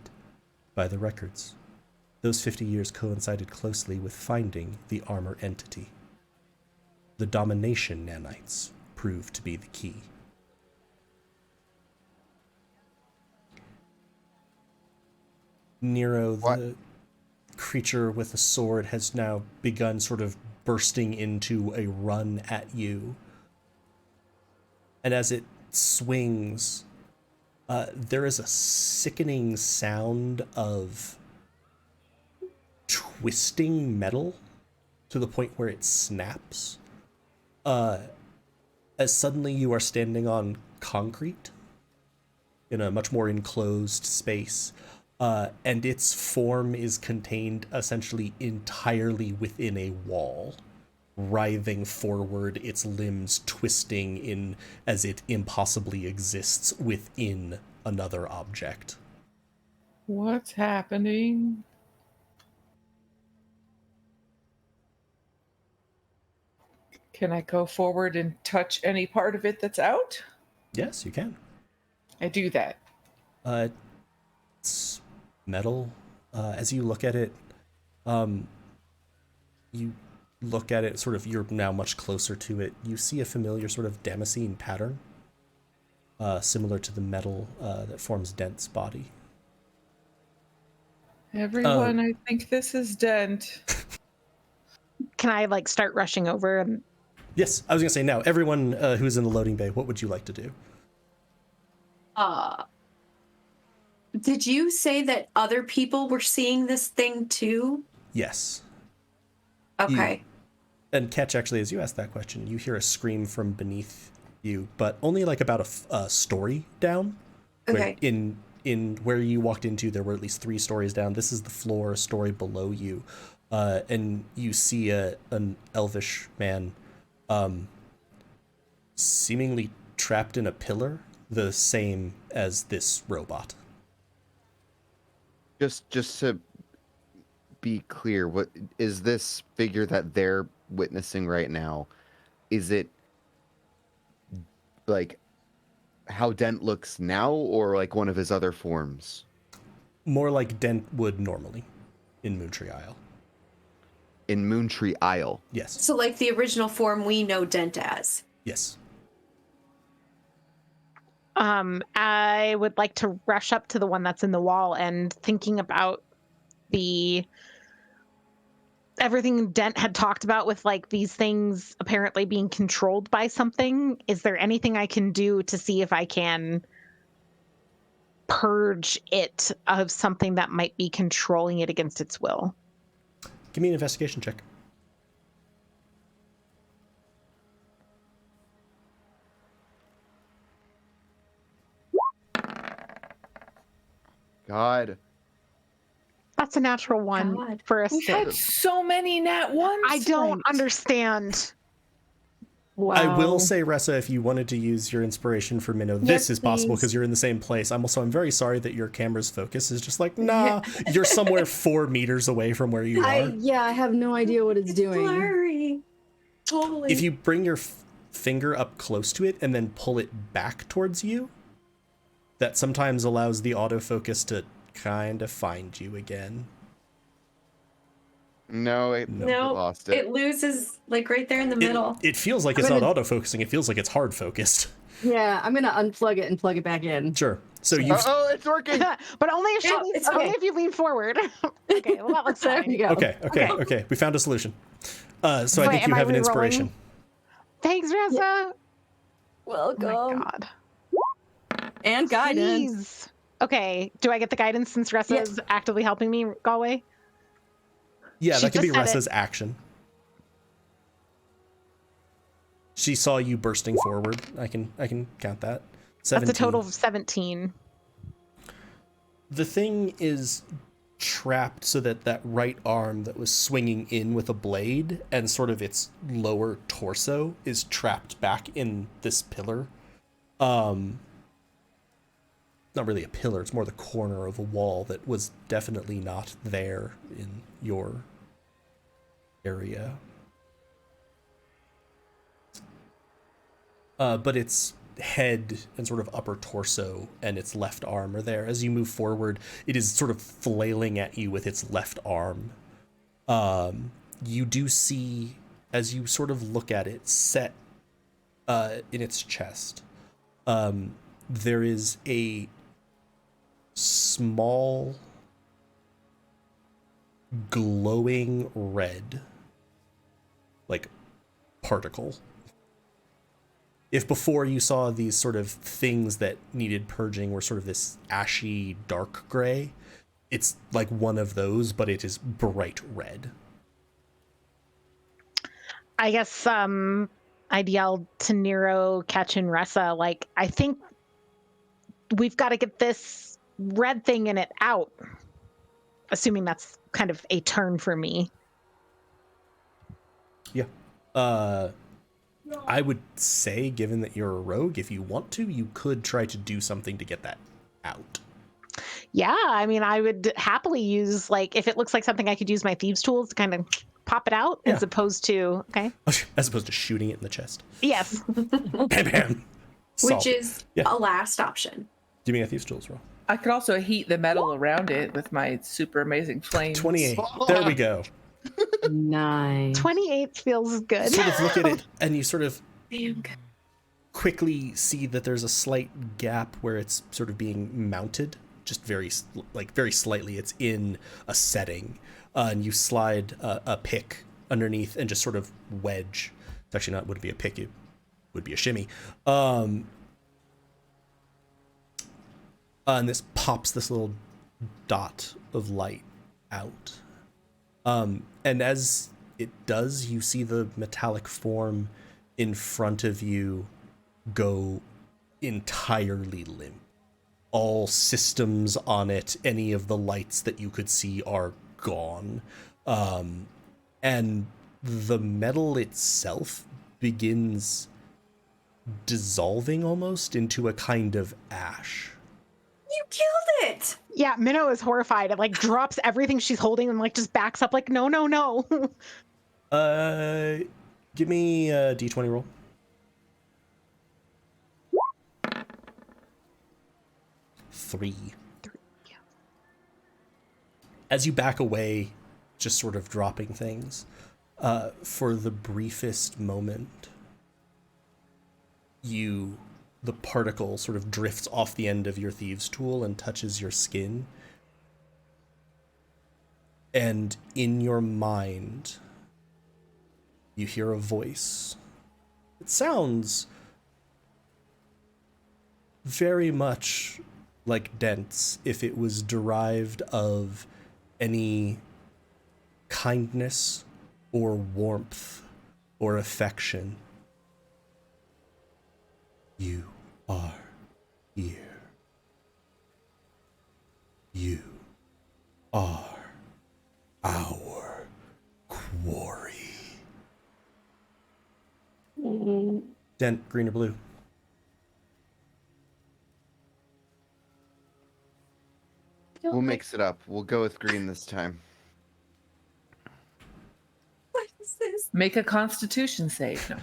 Speaker 7: by the records. Those 50 years coincided closely with finding the armor entity. The domination nanites proved to be the key. Nero, the creature with a sword, has now begun sort of bursting into a run at you. And as it swings, there is a sickening sound of twisting metal to the point where it snaps. As suddenly you are standing on concrete in a much more enclosed space, and its form is contained essentially entirely within a wall, writhing forward, its limbs twisting in as it impossibly exists within another object.
Speaker 4: What's happening? Can I go forward and touch any part of it that's out?
Speaker 7: Yes, you can.
Speaker 4: I do that.
Speaker 7: It's metal. As you look at it, you look at it sort of, you're now much closer to it. You see a familiar sort of Damascene pattern, similar to the metal that forms Dent's body.
Speaker 4: Everyone, I think this is Dent.
Speaker 5: Can I like start rushing over and
Speaker 7: Yes, I was gonna say now, everyone who's in the loading bay, what would you like to do?
Speaker 3: Did you say that other people were seeing this thing too?
Speaker 7: Yes.
Speaker 3: Okay.
Speaker 7: And Catch, actually, as you asked that question, you hear a scream from beneath you, but only like about a story down.
Speaker 3: Okay.
Speaker 7: In where you walked into, there were at least 3 stories down. This is the floor, a story below you. And you see an elvish man seemingly trapped in a pillar, the same as this robot.
Speaker 2: Just to be clear, what is this figure that they're witnessing right now? Is it like how Dent looks now, or like one of his other forms?
Speaker 7: More like Dent would normally in Moontree Isle.
Speaker 2: In Moontree Isle.
Speaker 7: Yes.
Speaker 3: So like the original form we know Dent as.
Speaker 7: Yes.
Speaker 5: I would like to rush up to the one that's in the wall and thinking about everything Dent had talked about with like these things apparently being controlled by something. Is there anything I can do to see if I can purge it of something that might be controlling it against its will?
Speaker 7: Give me an investigation check.
Speaker 2: God.
Speaker 5: That's a natural one
Speaker 3: God.
Speaker 5: for a
Speaker 4: We've
Speaker 5: 6.
Speaker 4: had so many nat ones.
Speaker 5: I don't
Speaker 4: tonight.
Speaker 5: understand.
Speaker 6: Wow.
Speaker 7: I will say, Ressa, if you wanted to use your inspiration for Minnow, this
Speaker 6: Yes,
Speaker 7: is possible
Speaker 6: please.
Speaker 7: because you're in the same place. I'm very sorry that your camera's focus is just like, nah, you're somewhere 4 meters away from where you are.
Speaker 6: I have no idea what it's doing.
Speaker 3: Blurry. Totally.
Speaker 7: If you bring your finger up close to it and then pull it back towards you, that sometimes allows the autofocus to kind of find you again.
Speaker 2: No, it
Speaker 3: No,
Speaker 2: lost
Speaker 3: it loses like right there in the middle.
Speaker 7: It feels like it's not autofocusing. It feels like it's hard focused.
Speaker 6: Yeah, I'm gonna unplug it and plug it back in.
Speaker 7: Sure. So you
Speaker 2: Oh, it's working.
Speaker 5: But only if
Speaker 3: Yeah,
Speaker 5: only
Speaker 3: it's okay.
Speaker 5: if you lean forward. Okay, well that looks
Speaker 6: There
Speaker 5: fine.
Speaker 6: you go.
Speaker 7: Okay. We found a solution. So I
Speaker 5: Wait,
Speaker 7: think you
Speaker 5: am I
Speaker 7: have an
Speaker 5: re-rolling?
Speaker 7: inspiration.
Speaker 5: Thanks, Ressa.
Speaker 6: Welcome.
Speaker 5: Oh my god.
Speaker 6: And guidance.
Speaker 5: Please. Okay, do I get the guidance since Ressa is actively helping me, Galway?
Speaker 7: Yeah,
Speaker 5: She
Speaker 7: that could be
Speaker 5: just said
Speaker 7: Ressa's action. She saw you bursting forward. I can count that. 17.
Speaker 5: That's a total of 17.
Speaker 7: The thing is trapped so that that right arm that was swinging in with a blade and sort of its lower torso is trapped back in this pillar. Not really a pillar, it's more the corner of a wall that was definitely not there in your area. But its head and sort of upper torso and its left arm are there. As you move forward, it is sort of flailing at you with its left arm. You do see, as you sort of look at it, set in its chest, there is a small glowing red, like, particle. If before you saw these sort of things that needed purging were sort of this ashy dark gray, it's like one of those, but it is bright red.
Speaker 5: I guess I'd yell to Nero, Ketch, and Ressa, like, I think we've got to get this red thing in it out. Assuming that's kind of a turn for me.
Speaker 7: Yeah. I would say, given that you're a rogue, if you want to, you could try to do something to get that out.
Speaker 5: Yeah, I mean, I would happily use, like, if it looks like something I could use my thieves' tools to kind of pop it out,
Speaker 7: Yeah.
Speaker 5: as opposed to, okay?
Speaker 7: As opposed to shooting it in the chest.
Speaker 5: Yes.
Speaker 7: Bam, bam.
Speaker 3: Which
Speaker 7: Solid.
Speaker 3: is
Speaker 7: Yeah.
Speaker 3: a last option.
Speaker 7: Give me a Thieves' Tools roll.
Speaker 4: I could also heat the metal around it with my super amazing flames.
Speaker 7: 28. There we go.
Speaker 6: Nice.
Speaker 5: 28 feels good.
Speaker 7: Sort of look at it, and you sort of
Speaker 3: Damn.
Speaker 7: quickly see that there's a slight gap where it's sort of being mounted, just very slightly. It's in a setting, and you slide a pick underneath and just sort of wedge. It's actually not, wouldn't be a pick, it would be a shimmy. And this pops this little dot of light out. And as it does, you see the metallic form in front of you go entirely limp. All systems on it, any of the lights that you could see are gone. And the metal itself begins dissolving almost into a kind of ash.
Speaker 3: You killed it!
Speaker 5: Yeah, Minnow is horrified. It, like, drops everything she's holding and, like, just backs up, like, no, no, no.
Speaker 7: Give me a d20 roll. 3.
Speaker 5: 3. Yeah.
Speaker 7: As you back away, just sort of dropping things, for the briefest moment, the particle sort of drifts off the end of your thieves' tool and touches your skin. And in your mind, you hear a voice. It sounds very much like Dent's if it was derived of any kindness or warmth or affection. You are here. You are our quarry. Dent, green or blue?
Speaker 2: We'll mix it up. We'll go with green this time.
Speaker 3: What is this?
Speaker 4: Make a constitution save. No.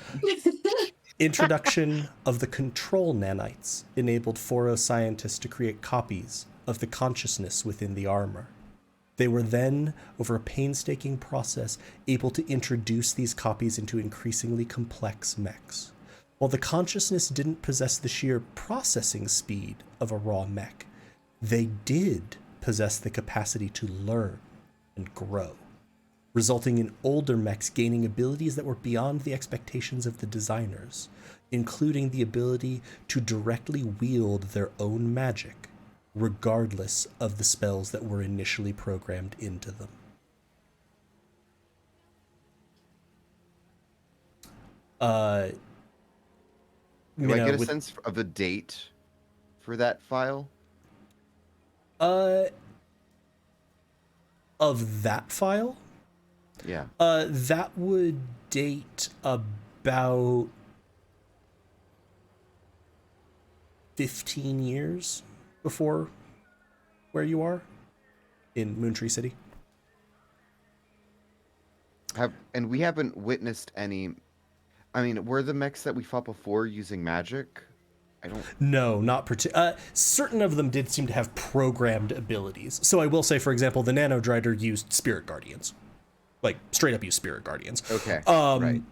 Speaker 7: Introduction of the control nanites enabled Forrho scientists to create copies of the consciousness within the armor. They were then, over a painstaking process, able to introduce these copies into increasingly complex mechs. While the consciousness didn't possess the sheer processing speed of a raw mech, they did possess the capacity to learn and grow, resulting in older mechs gaining abilities that were beyond the expectations of the designers, including the ability to directly wield their own magic, regardless of the spells that were initially programmed into them.
Speaker 2: Do I get a sense of the date for that file?
Speaker 7: Of that file?
Speaker 2: Yeah.
Speaker 7: That would date about 15 years before where you are in Moontree City.
Speaker 2: And we haven't witnessed any. I mean, were the mechs that we fought before using magic? I don't.
Speaker 7: No, not certain of them did seem to have programmed abilities. So I will say, for example, the Nanodrider used Spirit Guardians. Like, straight up used Spirit Guardians.
Speaker 2: Okay, right.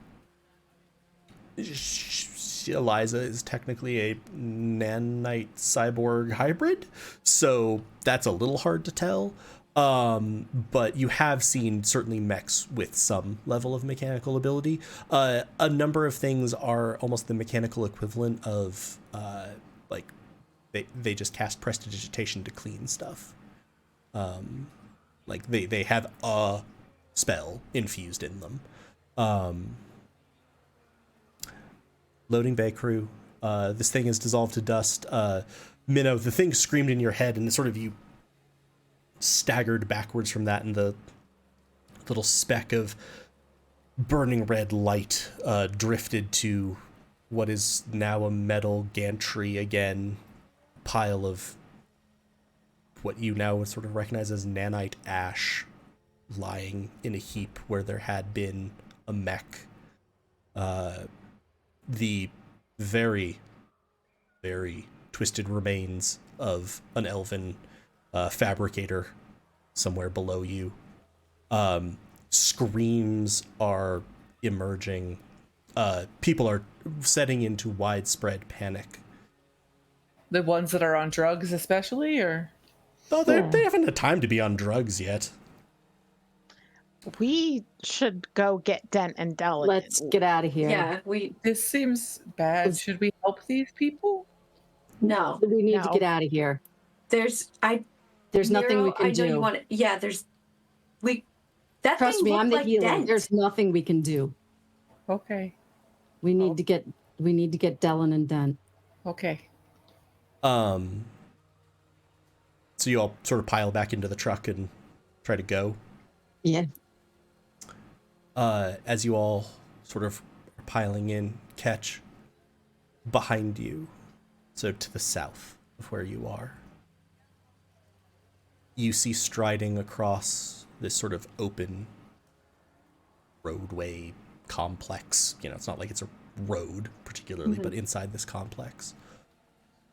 Speaker 7: Eliza is technically a nanite cyborg hybrid, so that's a little hard to tell. But you have seen certainly mechs with some level of mechanical ability. A number of things are almost the mechanical equivalent of like they just cast prestidigitation to clean stuff. Like they have a spell infused in them. Loading bay crew. This thing is dissolved to dust. Minnow, the thing screamed in your head, and sort of you staggered backwards from that, and the little speck of burning red light drifted to what is now a metal gantry again, pile of what you now would sort of recognize as nanite ash lying in a heap where there had been a mech. The very, very twisted remains of an elven fabricator somewhere below you. Screams are emerging. People are setting into widespread panic.
Speaker 4: The ones that are on drugs especially, or?
Speaker 7: Oh, they haven't had time to be on drugs yet.
Speaker 5: We should go get Dent and Dell.
Speaker 6: Let's get out of here.
Speaker 3: Yeah,
Speaker 4: This seems bad. Should we help these people?
Speaker 3: no.
Speaker 6: We need to
Speaker 5: No.
Speaker 6: get out of here.
Speaker 3: There's
Speaker 6: nothing we can
Speaker 3: I know
Speaker 6: do.
Speaker 3: you want it. Yeah, that
Speaker 6: Trust
Speaker 3: thing
Speaker 6: me,
Speaker 3: looked
Speaker 6: I'm the
Speaker 3: like
Speaker 6: healer.
Speaker 3: Dent.
Speaker 6: There's nothing we can do.
Speaker 4: Okay.
Speaker 6: We need to get Dellen and Dent.
Speaker 4: Okay.
Speaker 7: So you all sort of pile back into the truck and try to go.
Speaker 6: Yeah.
Speaker 7: As you all sort of are piling in, Catch behind you, so to the south of where you are, you see striding across this sort of open roadway complex. You know, it's not like it's a road particularly, but inside this complex,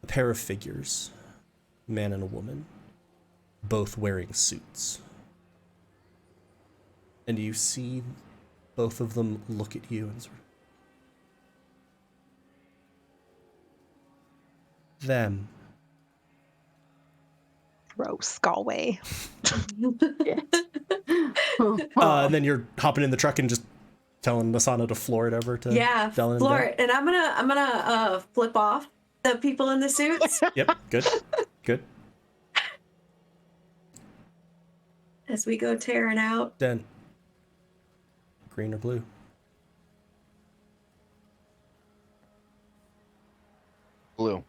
Speaker 7: a pair of figures. man and a woman, both wearing suits. And you see both of them look at you and sort of... Them.
Speaker 5: Gross, Galway.
Speaker 7: And then you're hopping in the truck and just telling Nasana to floor it over to Dellen
Speaker 3: floor
Speaker 7: and
Speaker 3: it. And I'm gonna flip off the people in the suits
Speaker 7: Yep, good. Good.
Speaker 3: as we go tearing out.
Speaker 7: Den. Green or blue?
Speaker 2: Blue.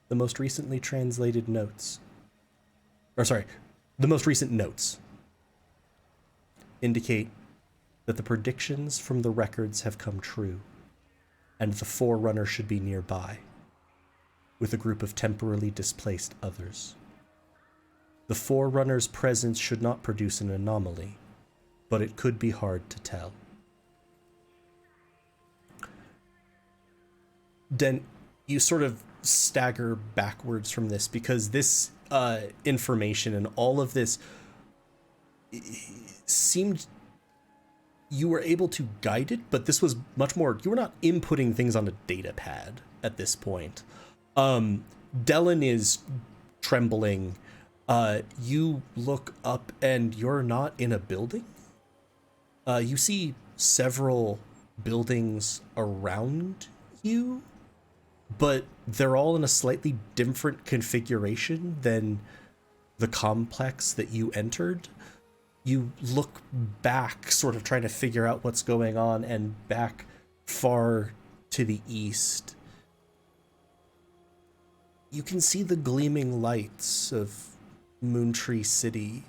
Speaker 7: The most recently translated notes, the most recent notes indicate that the predictions from the records have come true, and the Forerunner should be nearby, with a group of temporarily displaced others. The Forerunner's presence should not produce an anomaly, but it could be hard to tell. Den, you sort of stagger backwards from this because this information and all of this seemed you were able to guide it, but this was much more, you were not inputting things on a data pad at this point. Dellen is trembling. You look up and you're not in a building. You see several buildings around you, but they're all in a slightly different configuration than the complex that you entered. You look back, sort of trying to figure out what's going on, and back far to the east, you can see the gleaming lights of Moontree City.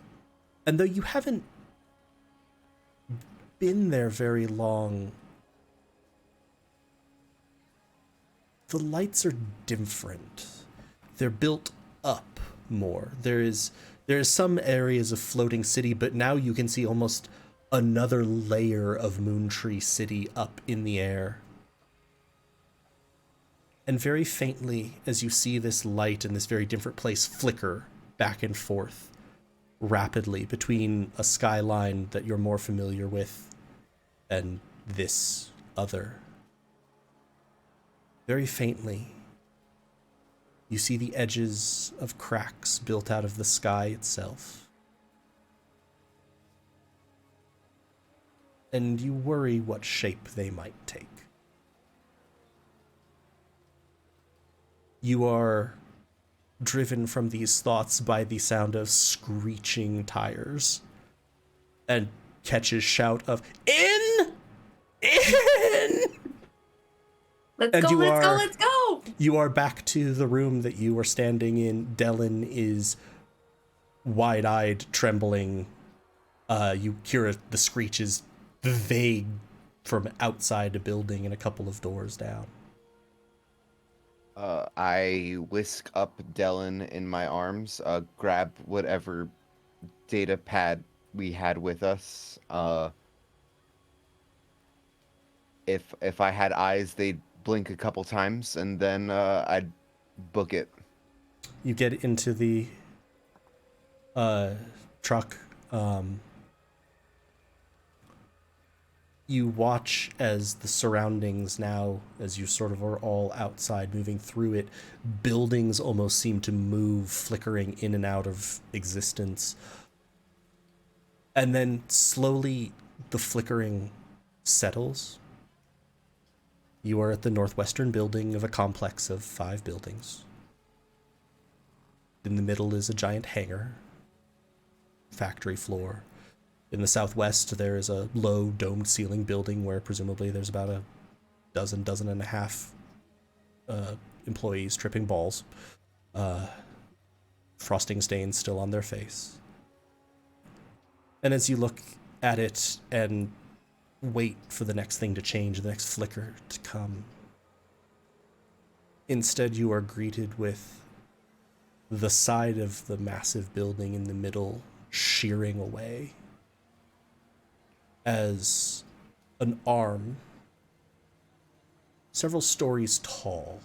Speaker 7: And though you haven't been there very long, the lights are different. They're built up more. There is some areas of floating city, but now you can see almost another layer of Moontree City up in the air. And very faintly, as you see this light in this very different place flicker back and forth rapidly between a skyline that you're more familiar with and this other. Very faintly, you see the edges of cracks built out of the sky itself. And you worry what shape they might take. You are driven from these thoughts by the sound of screeching tires and Ketch's shout of, "In! In!"
Speaker 3: Let's go!
Speaker 7: You are back to the room that you were standing in. Dellen is wide-eyed, trembling. You hear the screeches vague from outside a building and a couple of doors down.
Speaker 2: I whisk up Dellen in my arms, grab whatever data pad we had with us. If I had eyes, they'd blink a couple times, and then I'd book it.
Speaker 7: You get into the truck. You watch as the surroundings now, as you sort of are all outside moving through it, buildings almost seem to move, flickering in and out of existence. And then slowly the flickering settles. You are at the northwestern building of a complex of 5 buildings. In the middle is a giant hangar, factory floor. In the southwest, there is a low domed ceiling building where presumably there's about a dozen and a half employees tripping balls. Frosting stains still on their face. And as you look at it and wait for the next thing to change, the next flicker to come, instead you are greeted with the side of the massive building in the middle shearing away as an arm, several stories tall,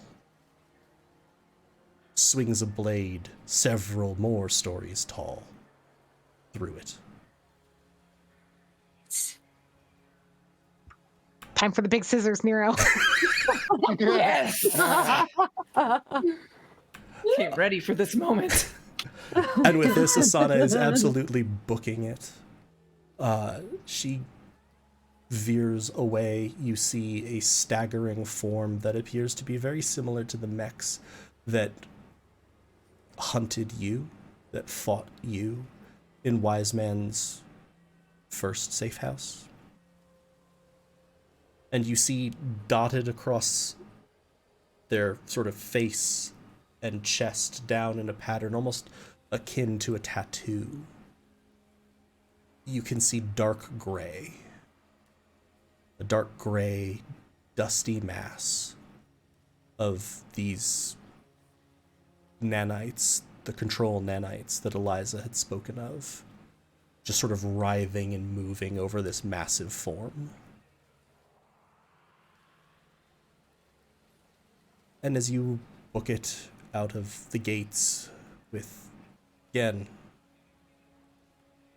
Speaker 7: swings a blade several more stories tall through it.
Speaker 5: Time for the big scissors, Nero.
Speaker 4: Yes. Get ready for this moment.
Speaker 7: And with this, Asana is absolutely booking it. She veers away. You see a staggering form that appears to be very similar to the mechs that hunted you, that fought you in Wise Man's first safe house. And you see dotted across their sort of face and chest down in a pattern almost akin to a tattoo. You can see dark gray. A dark gray, dusty mass of these nanites, the control nanites that Eliza had spoken of, just sort of writhing and moving over this massive form. And as you book it out of the gates with, again,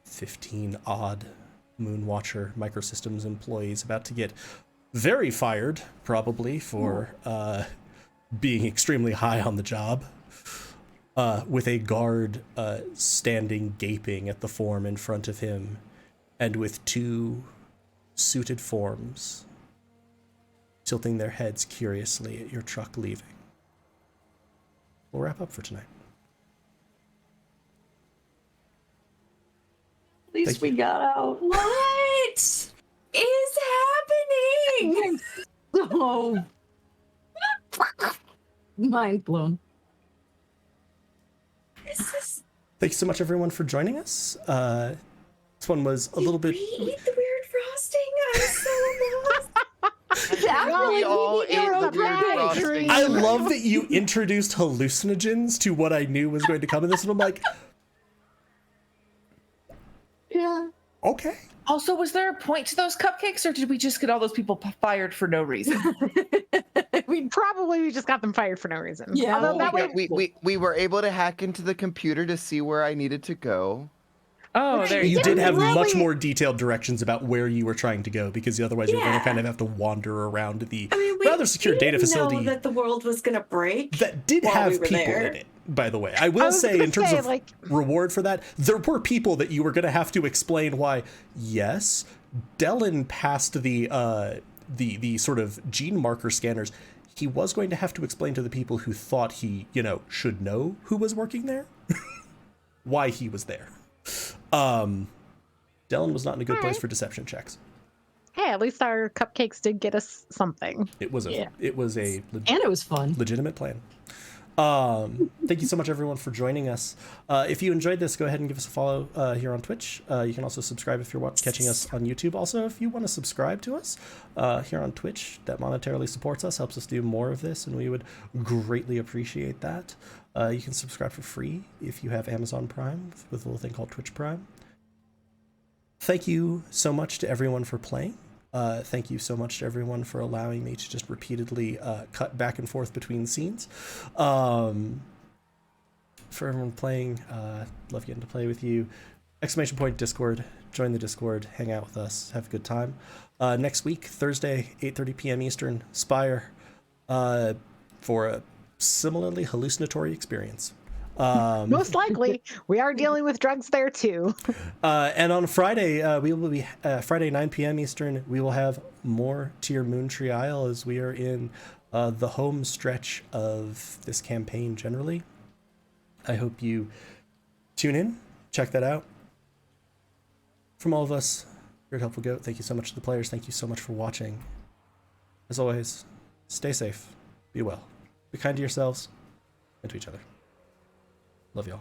Speaker 7: 15 odd Moonwatcher Microsystems employees about to get very fired, probably, for being extremely high on the job, with a guard standing gaping at the form in front of him, and with two suited forms tilting their heads curiously at your truck leaving. We'll wrap up for tonight.
Speaker 6: At least we got out.
Speaker 3: What is happening?
Speaker 6: So mind blown.
Speaker 3: This is.
Speaker 7: Thank you so much, everyone, for joining us. This one was a little bit...
Speaker 3: Did we eat the weird frosting? I'm so lost.
Speaker 2: We all ate the weird frosting.
Speaker 7: I love that you introduced hallucinogens to what I knew was going to come in this, and I'm like,
Speaker 6: Yeah.
Speaker 7: okay.
Speaker 4: Also, was there a point to those cupcakes, or did we just get all those people fired for no reason?
Speaker 5: We probably just got them fired for no reason.
Speaker 6: Yeah.
Speaker 5: Although that way,
Speaker 2: We were able to hack into the computer to see where I needed to go.
Speaker 4: Oh, there
Speaker 7: You
Speaker 4: you
Speaker 7: did
Speaker 4: go.
Speaker 7: have
Speaker 5: really-
Speaker 7: much more detailed directions about where you were trying to go, because otherwise you were going to kind of have to wander around the
Speaker 3: I mean, we
Speaker 7: rather secure data
Speaker 3: didn't
Speaker 7: facility
Speaker 3: know that the world was gonna break.
Speaker 7: that did
Speaker 3: while
Speaker 7: have
Speaker 3: we were
Speaker 7: people
Speaker 3: there.
Speaker 7: in it, by the way. I will
Speaker 5: was
Speaker 7: say,
Speaker 5: gonna
Speaker 7: in terms
Speaker 5: say,
Speaker 7: of
Speaker 5: like-
Speaker 7: reward for that, there were people that you were going to have to explain why. Yes, Dellin passed the sort of gene marker scanners. He was going to have to explain to the people who thought he, should know who was working there, why he was there. Dellin was not in a good place for deception checks.
Speaker 5: hey, at least our cupcakes did get us something.
Speaker 7: It was a
Speaker 6: Yeah.
Speaker 7: le-
Speaker 6: And it was fun.
Speaker 7: legitimate plan. Thank you so much, everyone, for joining us. If you enjoyed this, go ahead and give us a follow here on Twitch. You can also subscribe if you're catching us on YouTube. Also, if you want to subscribe to us here on Twitch, that monetarily supports us, helps us do more of this, and we would greatly appreciate that. You can subscribe for free if you have Amazon Prime with a little thing called Twitch Prime. Thank you so much to everyone for playing. Thank you so much to everyone for allowing me to just repeatedly cut back and forth between scenes. For everyone playing, love getting to play with you. ! Discord, join the Discord, hang out with us, have a good time. Next week, Thursday, 8:30 p.m. Eastern, Spire, for a similarly hallucinatory experience.
Speaker 5: Most likely, we are dealing with drugs there too.
Speaker 7: And on Friday, we will be Friday 9 p.m. Eastern. We will have more Tier Moontree Isle as we are in the home stretch of this campaign. Generally, I hope you tune in, check that out. From all of us, Weird Helpful Goat, thank you so much to the players. Thank you so much for watching. As always, stay safe, be well, be kind to yourselves and to each other. Love y'all.